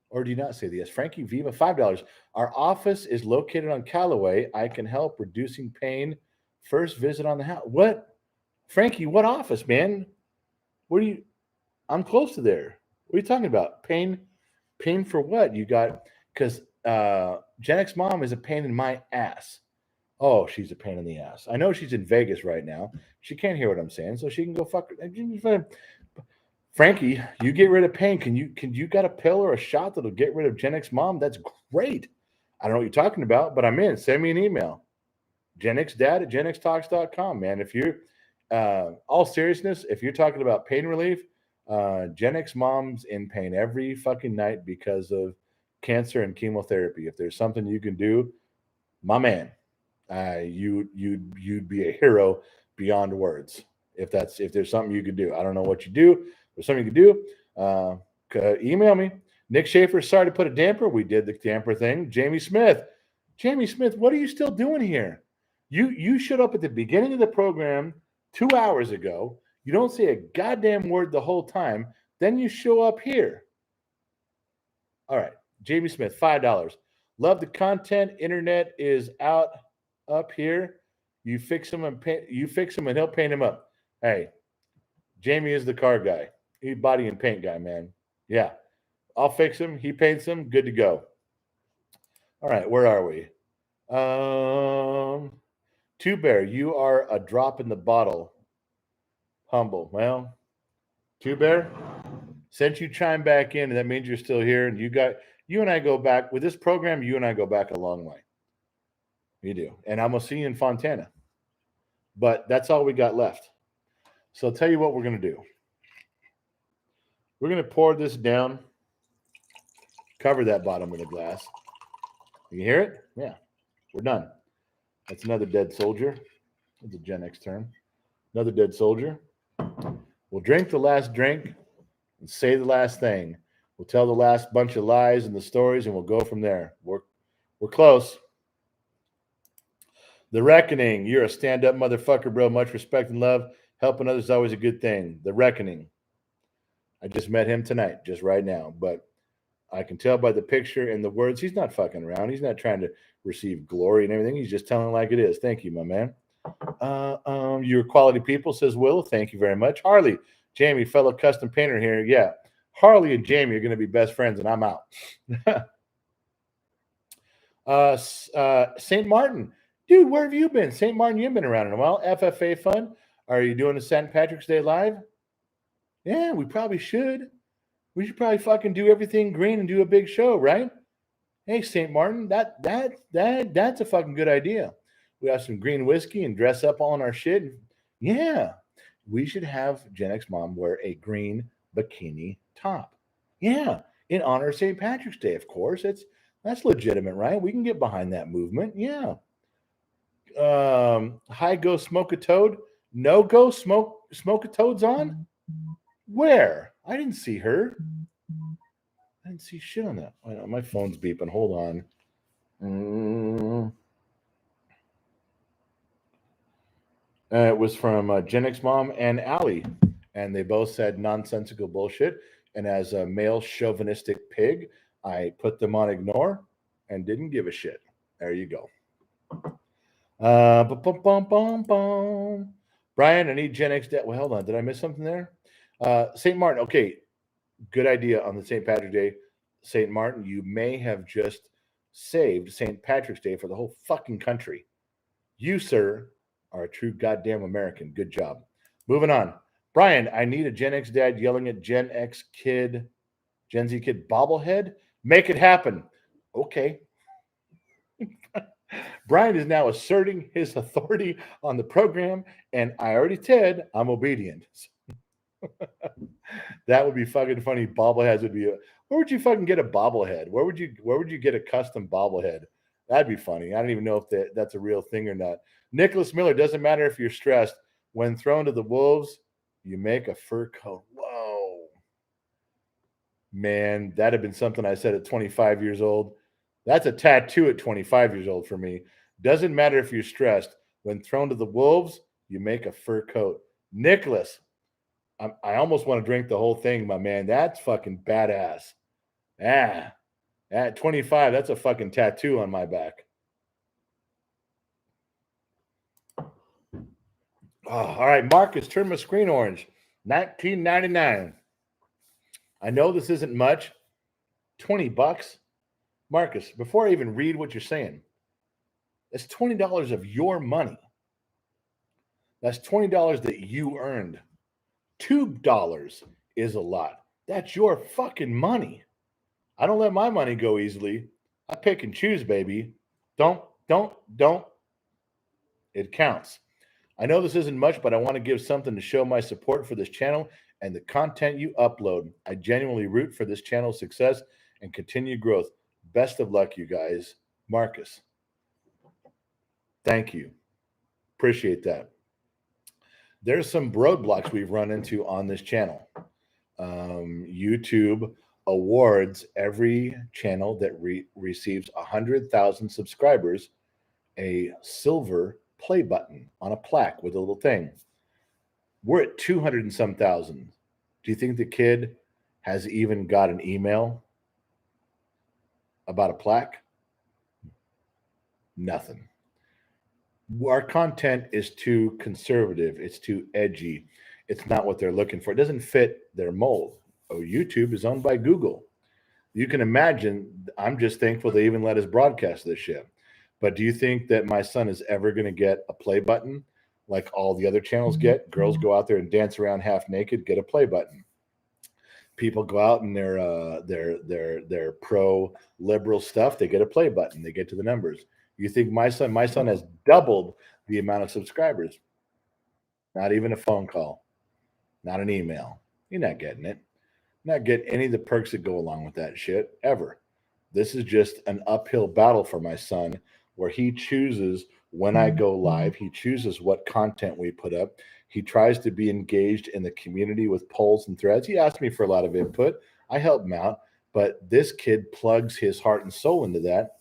A: or do you not say the S? Frankie Viva, $5. Our office is located on Callaway. I can help reducing pain. First visit on the house. What? Frankie, what office, man? What are you? I'm close to there. What are you talking about? Pain for what? You got, because Gen X mom is a pain in my ass. Oh, she's a pain in the ass. I know she's in Vegas right now. She can't hear what I'm saying, so she can go fuck. Frankie, you get rid of pain. Can you got a pill or a shot that'll get rid of Gen X mom? That's great. I don't know what you're talking about, but I'm in. Send me an email. GenXDad@GenXTalks.com, man. If you're all seriousness, if you're talking about pain relief, Gen X mom's in pain every fucking night because of cancer and chemotherapy. If there's something you can do, my man, you'd be a hero beyond words. If there's something you could do, I don't know what you do. There's something you could do. Email me. Nick Schaefer, sorry to put a damper. We did the damper thing. Jamie Smith, what are you still doing here? You showed up at the beginning of the program 2 hours ago. You don't say a goddamn word the whole time. Then you show up here. All right. Jamie Smith, $5. Love the content. Internet is out up here. You fix him and he'll paint him up. Hey, Jamie is the car guy. He's body and paint guy, man. Yeah. I'll fix him. He paints him. Good to go. All right. Where are we? Two Bear, you are a drop in the bottle. Humble. Well, Two Bear, since you chime back in, that means you're still here. And you and I go back with this program. You and I go back a long way. You do. And I'm going to see you in Fontana. But that's all we got left. So I'll tell you what we're going to do. We're going to pour this down. Cover that bottom of the glass. You hear it? Yeah. We're done. That's another dead soldier. That's a Gen X term. Another dead soldier. We'll drink the last drink and say the last thing. We'll tell the last bunch of lies and the stories, and we'll go from there. We're close. The Reckoning. You're a stand-up motherfucker, bro. Much respect and love. Helping others is always a good thing. The Reckoning. I just met him tonight, just right now. But I can tell by the picture and the words, he's not fucking around. He's not trying to receive glory and everything. He's just telling it like it is. Thank you, my man. You're quality people, says Will. Thank you very much. Harley, Jamie, fellow custom painter here. Yeah. Harley and Jamie are going to be best friends, and I'm out. St. Martin. Dude, where have you been? St. Martin, you've been around in a while. FFA fun. Are you doing a St. Patrick's Day live? Yeah, we probably should. We should probably fucking do everything green and do a big show, right? Hey, St. Martin, that's a fucking good idea. We have some green whiskey and dress up all in our shit. Yeah, we should have Gen X Mom wear a green bikini top. Yeah, in honor of St. Patrick's Day, of course. That's legitimate, right? We can get behind that movement. Yeah. Hi, go smoke a toad. No go smoke a toad's on. Where? I didn't see her. I didn't see shit on that. I know, my phone's beeping. Hold on. It was from Gen X Mom and Allie, and they both said nonsensical bullshit. And as a male chauvinistic pig, I put them on ignore and didn't give a shit. There you go. Brian, I need Gen X. Well, hold on. Did I miss something there? St. Martin. Okay, good idea on the St. Patrick's Day. St. Martin, you may have just saved St. Patrick's Day for the whole fucking country. You, sir, are a true goddamn American. Good job. Moving on. Brian, I need a Gen X dad yelling at Gen Z kid bobblehead. Make it happen. Okay. Brian is now asserting his authority on the program, and I already said I'm obedient. That would be fucking funny. Bobbleheads would be. Where would you fucking get a bobblehead? Where would you get a custom bobblehead? That'd be funny. I don't even know if that's a real thing or not. Nicholas Miller, doesn't matter if you're stressed. When thrown to the wolves, you make a fur coat. Whoa. Man, that'd have been something I said at 25 years old. That's a tattoo at 25 years old for me. Doesn't matter if you're stressed. When thrown to the wolves, you make a fur coat. Nicholas, I almost want to drink the whole thing, my man. That's fucking badass. Ah, at 25, that's a fucking tattoo on my back. Oh, all right, Marcus, turn my screen orange. 19.99. I know this isn't much. $20. Marcus, before I even read what you're saying, that's $20 of your money. That's $20 that you earned. $2 is a lot. That's your fucking money. I don't let my money go easily. I pick and choose, baby. Don't. It counts. I know this isn't much, but I want to give something to show my support for this channel and the content you upload. I genuinely root for this channel's success and continued growth. Best of luck, you guys. Marcus. Thank you. Appreciate that. There's some roadblocks we've run into on this channel. YouTube awards every channel that receives 100,000 subscribers a silver play button on a plaque with a little thing. We're at 200 and some thousand. Do you think the kid has even got an email about a plaque? Nothing. Our content is too conservative. It's too edgy. It's not what they're looking for. It doesn't fit their mold. Oh, YouTube is owned by Google. You can imagine, I'm just thankful they even let us broadcast this shit. But do you think that my son is ever going to get a play button like all the other channels get? Girls go out there and dance around half naked, get a play button. People go out and their pro-liberal stuff, they get a play button. They get to the numbers. You think my son has doubled the amount of subscribers. Not even a phone call. Not an email. You're not getting it. Not getting any of the perks that go along with that shit, ever. This is just an uphill battle for my son where he chooses when I go live. He chooses what content we put up. He tries to be engaged in the community with polls and threads. He asked me for a lot of input. I help him out. But this kid plugs his heart and soul into that.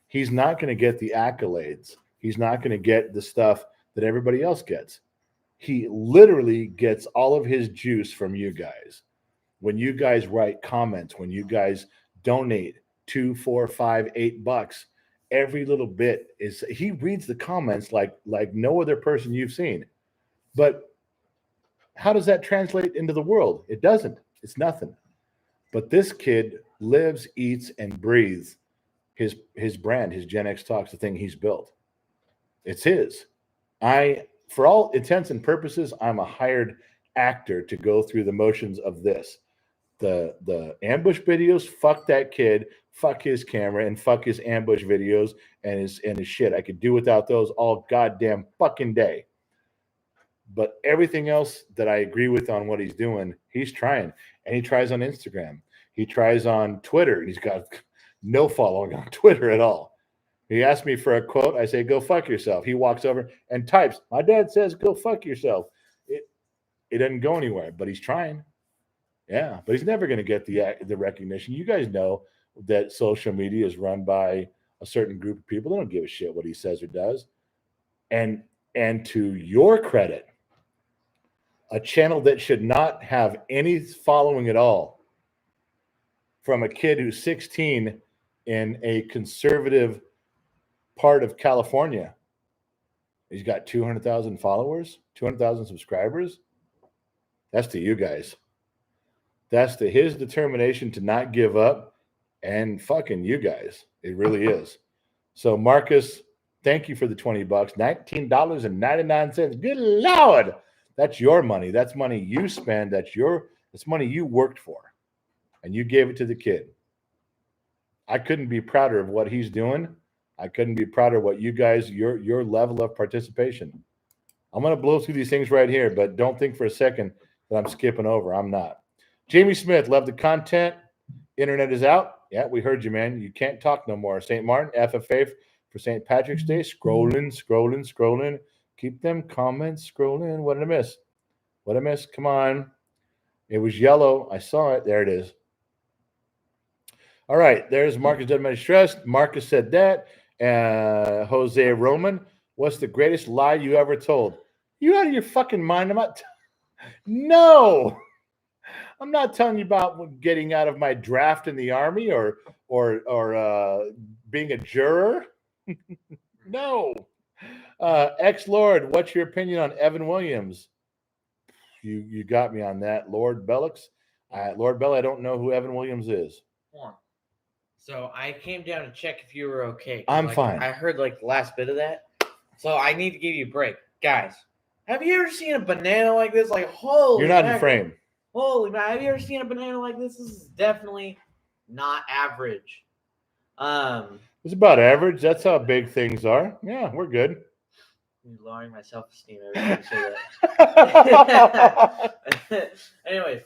A: He's not going to get the accolades. He's not going to get the stuff that everybody else gets. He literally gets all of his juice from you guys. When you guys write comments, when you guys donate $2, $4, $5, $8, every little bit is, he reads the comments like no other person you've seen. But how does that translate into the world? It doesn't. It's nothing. But this kid lives, eats, and breathes his brand, his Gen X Talks, the thing he's built. It's his. For all intents and purposes, I'm a hired actor to go through the motions of this. The ambush videos, fuck that kid, fuck his camera, and fuck his ambush videos and his shit. I could do without those all goddamn fucking day. But everything else that I agree with on what he's doing, he's trying. And he tries on Instagram. He tries on Twitter. He's got no following on Twitter at all. He asked me for a quote. I say, go fuck yourself. He walks over and types, my dad says, go fuck yourself. It doesn't go anywhere, but he's trying. Yeah, but he's never going to get the recognition. You guys know that social media is run by a certain group of people. They don't give a shit what he says or does. And to your credit, a channel that should not have any following at all, from a kid who's 16 in a conservative part of California. He's got 200,000 followers, 200,000 subscribers. That's to you guys. That's to his determination to not give up and fucking you guys. It really is. So Marcus, thank you for the $20, $19.99. Good Lord. That's your money. That's money you spend. That's money you worked for. And you gave it to the kid. I couldn't be prouder of what he's doing. I couldn't be prouder of what you guys, your level of participation. I'm going to blow through these things right here, but don't think for a second that I'm skipping over. I'm not. Jamie Smith, love the content. Internet is out. Yeah, we heard you, man. You can't talk no more. St. Martin, FFA for St. Patrick's Day. Scrolling. Keep them comments scrolling. What did I miss? What I miss? Come on. It was yellow. I saw it. There it is. All right. There's Marcus Deadman Stress. Marcus said that. Jose Roman, what's the greatest lie you ever told? You out of your fucking mind? No, I'm not telling you about getting out of my draft in the army or being a juror. No. Ex Lord, what's your opinion on Evan Williams? You got me on that, Lord Bellix. Lord Bell, I don't know who Evan Williams is.
B: Hold on. So I came down to check if you were okay.
A: I'm fine.
B: I heard like the last bit of that. So I need to give you a break. Guys, have you ever seen a banana like this? Like, holy
A: You're not in
B: mackerel.
A: frame.
B: Holy man, have you ever seen a banana like this? This is definitely not average.
A: It's about average. That's how big things are. Yeah, we're good.
B: I'm lowering my self-esteem every time you say that. Anyways,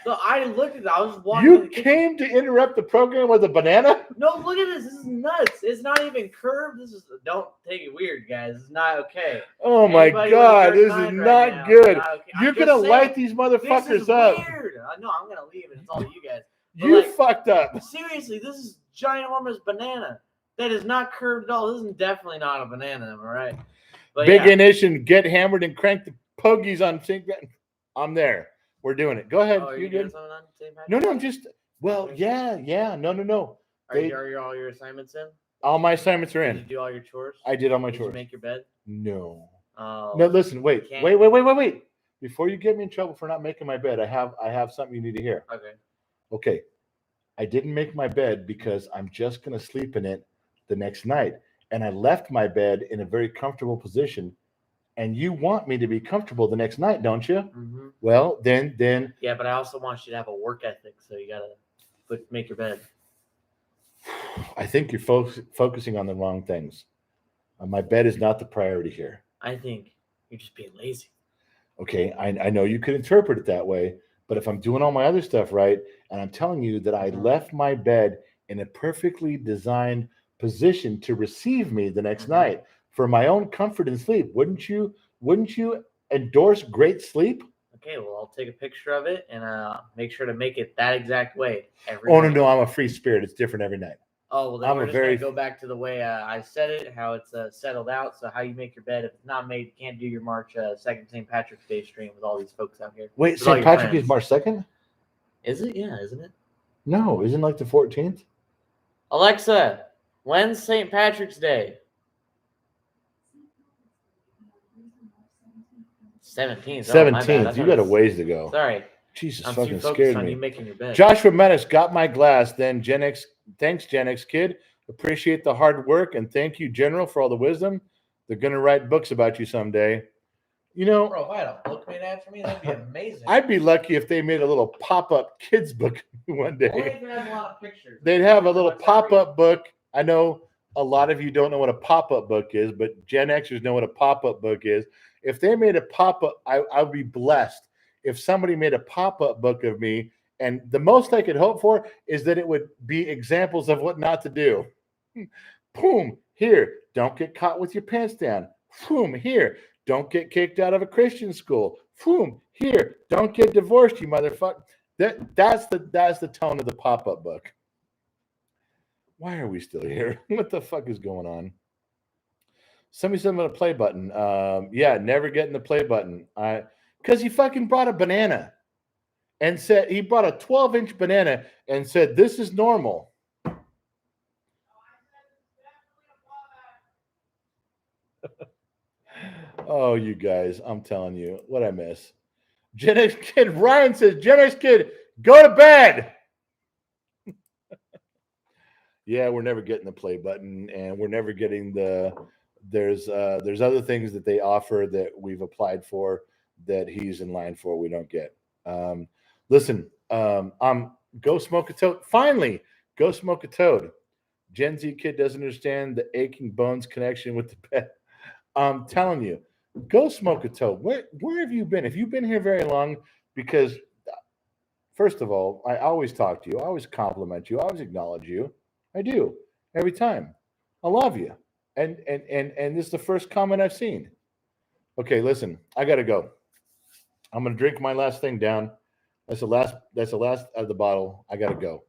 B: so I looked at it. I was walking.
A: You came to interrupt the program with a banana?
B: No, look at this. This is nuts. It's not even curved. Don't take it weird, guys. It's not okay.
A: Oh my God, this is not good. You're gonna light these motherfuckers
B: this is
A: up.
B: Weird. No, I'm gonna leave it. It's all you guys.
A: You fucked up.
B: Seriously, this is ginormous banana that is not curved at all. This is definitely not a banana, am I right? But
A: Big Nation, get hammered and crank the pogies on sync. I'm there. We're doing it. Go ahead.
B: Oh,
A: you
B: good?
A: No, I'm just. Well, yeah. No.
B: Are all your assignments in?
A: All my assignments are in.
B: Did you do all your chores?
A: I did all my
B: chores.
A: chores.
B: Did you make your bed?
A: No.
B: Oh.
A: No, listen. Wait. Before you get me in trouble for not making my bed, I have something you need to hear. Okay. I didn't make my bed because I'm just gonna sleep in it the next night. And I left my bed in a very comfortable position. And you want me to be comfortable the next night, don't you?
B: Mm-hmm.
A: Well, then.
B: Yeah, but I also want you to have a work ethic, so you gotta make your bed.
A: I think you're focusing on the wrong things. My bed is not the priority here.
B: I think you're just being lazy.
A: Okay, I know you could interpret it that way, but if I'm doing all my other stuff right, and I'm telling you that I left my bed in a perfectly designed position to receive me the next night for my own comfort and sleep, wouldn't you endorse great sleep?
B: Okay, well, I'll take a picture of it and make sure to make it that exact way every night.
A: No, I'm a free spirit. It's different every night.
B: Oh, well, then we're just going to go back to the way I said it, how it's settled out. So how you make your bed. If it's not made, you can't do your March 2nd St. Patrick's Day stream with all these folks out here.
A: Wait, St. Patrick's is March 2nd?
B: Is it? Yeah, isn't it?
A: No, isn't it like the 14th?
B: Alexa, when's St. Patrick's Day? 17th.
A: 17th. You got a ways to go.
B: Sorry.
A: Jesus,
B: I'm
A: fucking
B: too focused
A: scared
B: on
A: me.
B: you making your bed.
A: Joshua Menace got my glass. Then Gen X. Thanks, Gen X kid. Appreciate the hard work and thank you, General, for all the wisdom. They're gonna write books about you someday. You know,
B: bro, if I had a book made after me, that'd be amazing.
A: I'd be lucky if they made a little pop-up kids book one day.
B: Only if they had a lot of pictures.
A: They'd have a little pop-up book. I know a lot of you don't know what a pop-up book is, but Gen Xers know what a pop-up book is. If they made a pop-up, I would be blessed if somebody made a pop-up book of me, and the most I could hope for is that it would be examples of what not to do. Boom, here, don't get caught with your pants down. Boom, here, don't get kicked out of a Christian school. Boom, here, don't get divorced, you motherfucker. That's the tone of the pop-up book. Why are we still here? What the fuck is going on? Somebody said I'm on a play button. Yeah, never getting the play button. Because he fucking brought a banana and said he brought a 12-inch banana and said, this is normal. Oh, you guys, I'm telling you what I miss. Gen X kid, Ryan says, Gen X kid, go to bed. Yeah, we're never getting the play button and we're never getting there's other things that they offer that we've applied for that he's in line for. We don't get. Listen, I'm go smoke a toad. Finally, go smoke a toad. Gen Z kid doesn't understand the aching bones connection with the pet. I'm telling you, go smoke a toad. Where have you been? Have you been here very long? Because first of all, I always talk to you. I always compliment you. I always acknowledge you. I do every time. I love you. And this is the first comment I've seen. Okay, listen, I gotta go. I'm gonna drink my last thing down. That's the last of the bottle. I gotta go.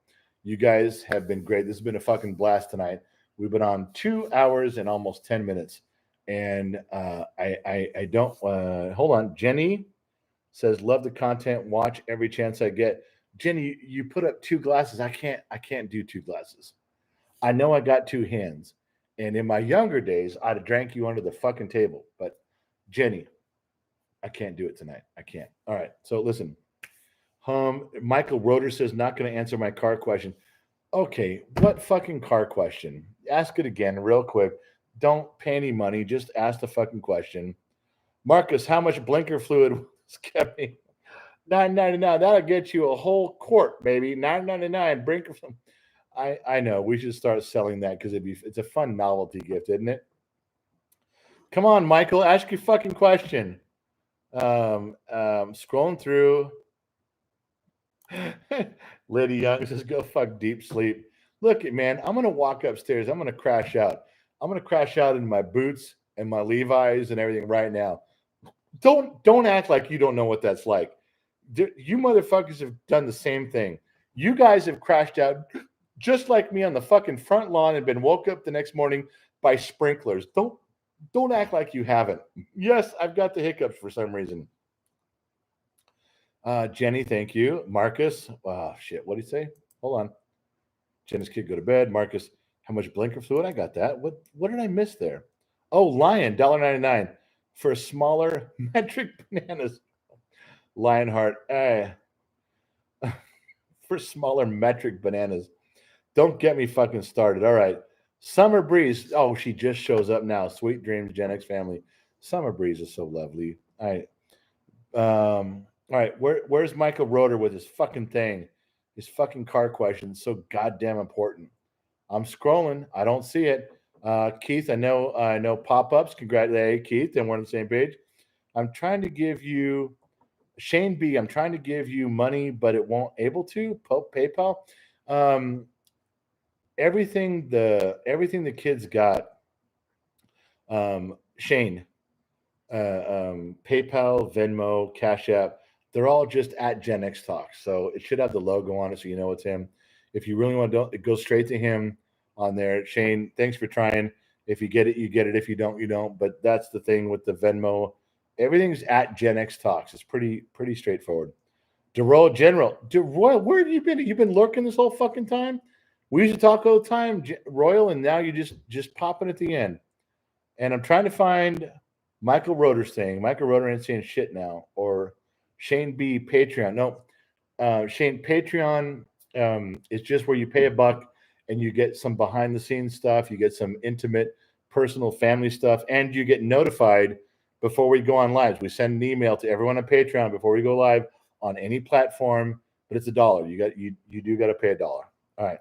A: You guys have been great. This has been a fucking blast tonight. We've been on 2 hours and almost 10 minutes. And I don't hold on. Jenny says, love the content, watch every chance I get. Jenny, you put up 2 glasses. I can't do 2 glasses. I know I got 2 hands. And in my younger days, I'd have drank you under the fucking table. But Jenny, I can't do it tonight. I can't. All right. So listen. Michael Roeder says, not going to answer my car question. Okay, what fucking car question? Ask it again real quick. Don't pay any money. Just ask the fucking question. Marcus, how much blinker fluid was Chevy? $9.99. That'll get you a whole quart, baby. $9.99. Blinker fluid. I know. We should start selling that because it's a fun novelty gift, isn't it? Come on, Michael. Ask your fucking question. Scrolling through. Liddy Young says, go fuck deep sleep. Look, man, I'm going to walk upstairs. I'm going to crash out. I'm going to crash out in my boots and my Levi's and everything right now. Don't act like you don't know what that's like. You motherfuckers have done the same thing. You guys have crashed out just like me on the fucking front lawn and been woke up the next morning by sprinklers. Don't act like you haven't. Yes, I've got the hiccups for some reason. Jenny, thank you. Marcus, shit, what did he say? Hold on. Jenny's kid, go to bed. Marcus, how much blinker fluid? I got that. What did I miss there? Oh, Lion, $1.99 for smaller metric bananas. Lionheart, for smaller metric bananas. Don't get me fucking started. All right. Summer Breeze. Oh, she just shows up now. Sweet dreams, Gen X family. Summer Breeze is so lovely. All right. All right. Where's Michael Roeder with his fucking thing? His fucking car question. So goddamn important. I'm scrolling. I don't see it. Keith, I know pop-ups. Congratulations, Keith. And we're on the same page. I'm trying to give you Shane B. I'm trying to give you money, but it won't able to. PayPal. Everything the kids got. Shane. PayPal, Venmo, Cash App. They're all just at Gen X Talk. So it should have the logo on it so you know it's him. If you really want to, it goes straight to him on there. Shane, thanks for trying. If you get it, you get it. If you don't, you don't. But that's the thing with the Venmo. Everything's at Gen X Talks. It's pretty straightforward. DeRoy General. DeRoy, where have you been? You've been lurking this whole fucking time? We used to talk all the time, Royal, and now you're just popping at the end. And I'm trying to find Michael Roeder's thing. Michael Roeder ain't saying shit now. Or Shane B. Patreon. No, Shane, Patreon is just where you pay $1 and you get some behind-the-scenes stuff. You get some intimate, personal, family stuff, and you get notified before we go on live. We send an email to everyone on Patreon before we go live on any platform, but it's $1. You do got to pay $1. All right.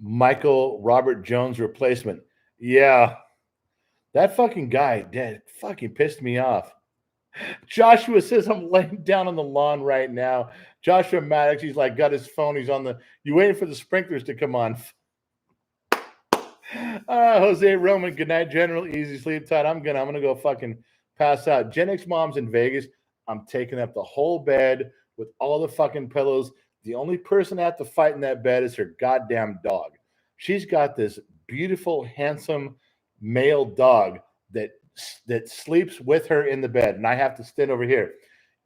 A: Michael Robert Jones replacement. Yeah. That fucking guy, that fucking pissed me off. Joshua says, I'm laying down on the lawn right now. Joshua Maddox, he's like, got his phone. He's on you waiting for the sprinklers to come on. Jose Roman, good night, General. Easy sleep tight. I'm gonna go fucking pass out. Gen X mom's in Vegas. I'm taking up the whole bed with all the fucking pillows. The only person at the fight in that bed is her goddamn dog. She's got this beautiful, handsome male dog that sleeps with her in the bed, and I have to stand over here.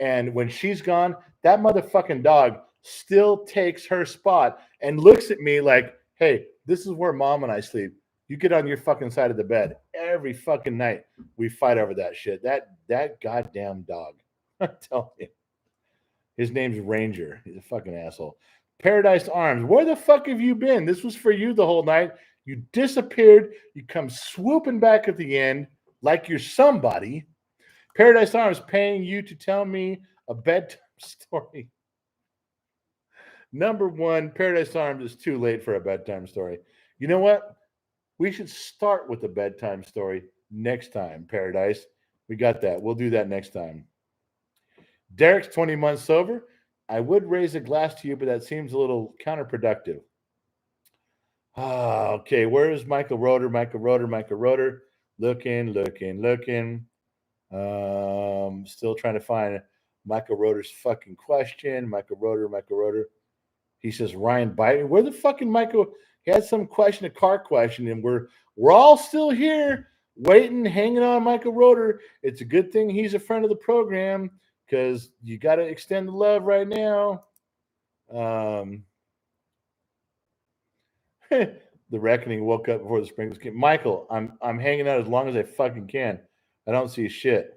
A: And when she's gone, that motherfucking dog still takes her spot and looks at me like, hey, this is where mom and I sleep. You get on your fucking side of the bed. Every fucking night we fight over that shit. That goddamn dog. I tell you. His name's Ranger. He's a fucking asshole. Paradise Arms. Where the fuck have you been? This was for you the whole night. You disappeared. You come swooping back at the end like you're somebody. Paradise Arms paying you to tell me a bedtime story. Number one, Paradise Arms is too late for a bedtime story. You know what? We should start with a bedtime story next time, Paradise. We got that. We'll do that next time. Derek's 20 months sober. I would raise a glass to you, but that seems a little counterproductive. Okay. Where's Michael Roeder? Michael Roeder. Looking. Still trying to find Michael Roeder's fucking question. Michael Roeder. He says, Ryan Biden. Where the fucking Michael? He had some question, a car question, and we're all still here. Waiting, hanging on Michael Roeder. It's a good thing he's a friend of the program because you got to extend the love right now. The Reckoning woke up before the Sprinklers came. Michael, I'm hanging out as long as I fucking can. I don't see shit.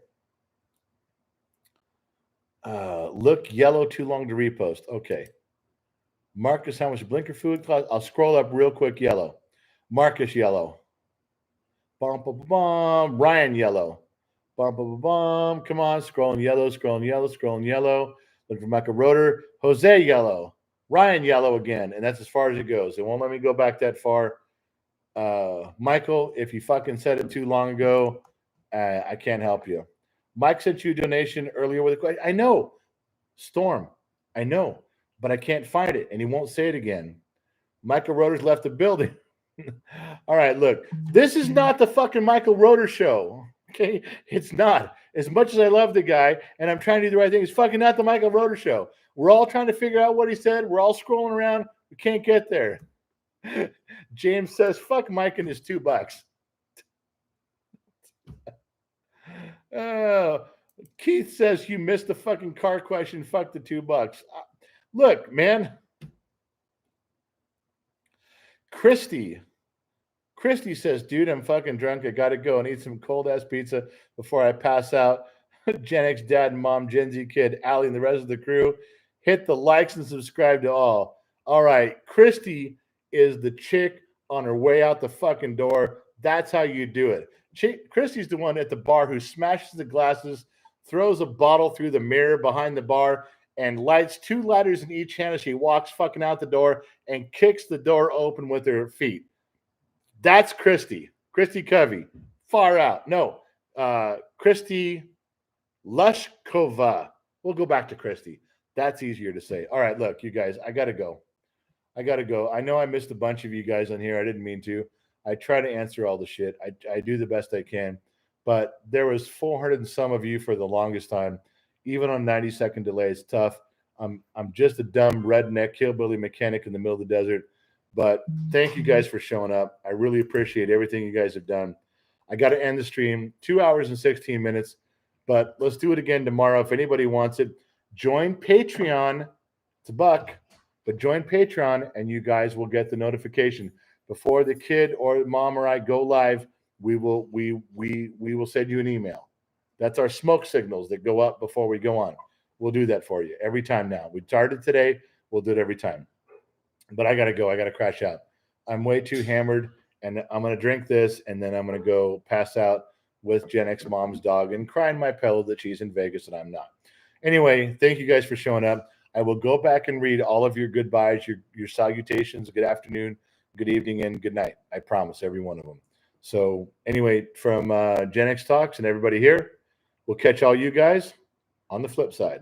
A: Look yellow too long to repost. Okay. Marcus, how much blinker food cost? I'll scroll up real quick. Yellow. Marcus yellow. Bum, bum, bum, bum. Ryan yellow. Bum, bum, bum, bum. Come on, scrolling yellow, scrolling yellow, scrolling yellow. Looking for Michael Roeder. Jose yellow. Ryan yellow again, and that's as far as it goes. It won't let me go back that far. Michael, if you fucking said it too long ago, I can't help you. Mike sent you a donation earlier with a question. I know. Storm. I know. But I can't find it, and he won't say it again. Michael Roeder's left the building. All right, look. This is not the fucking Michael Roeder show. Okay? It's not. As much as I love the guy, and I'm trying to do the right thing, it's fucking not the Michael Roeder show. We're all trying to figure out what he said. We're all scrolling around. We can't get there. James says, fuck Mike and his $2. Keith says, you missed the fucking car question. Fuck the $2. Look, man. Christy says, dude, I'm fucking drunk. I got to go and eat some cold-ass pizza before I pass out. Gen X dad and mom, Gen Z kid, Allie, and the rest of the crew. Hit the likes and subscribe to all. All right. Christy is the chick on her way out the fucking door. That's how you do it. Christy's the one at the bar who smashes the glasses, throws a bottle through the mirror behind the bar, and lights 2 lighters in each hand as she walks fucking out the door and kicks the door open with her feet. That's Christy. Christy Covey. Far out. No. Christy Lushkova. We'll go back to Christy. That's easier to say. All right, look, you guys, I got to go. I know I missed a bunch of you guys on here. I didn't mean to. I try to answer all the shit. I do the best I can. But there was 400 and some of you for the longest time. Even on 90-second delay, it's tough. I'm just a dumb redneck hillbilly mechanic in the middle of the desert. But thank you guys for showing up. I really appreciate everything you guys have done. I got to end the stream. 2 hours and 16 minutes. But let's do it again tomorrow. If anybody wants it, join Patreon. It's $1. But join Patreon, and you guys will get the notification before the kid or mom or I go live. We will send you an email. That's our smoke signals that go up before we go on. We'll do that for you every time now. We started today. We'll do it every time. But I got to go. I got to crash out. I'm way too hammered, and I'm going to drink this, and then I'm going to go pass out with Gen X mom's dog and cry in my pillow that she's in Vegas and I'm not. Anyway, thank you guys for showing up. I will go back and read all of your goodbyes, your salutations, good afternoon, good evening, and good night. I promise, every one of them. So anyway, from Gen X Talks and everybody here, we'll catch all you guys on the flip side.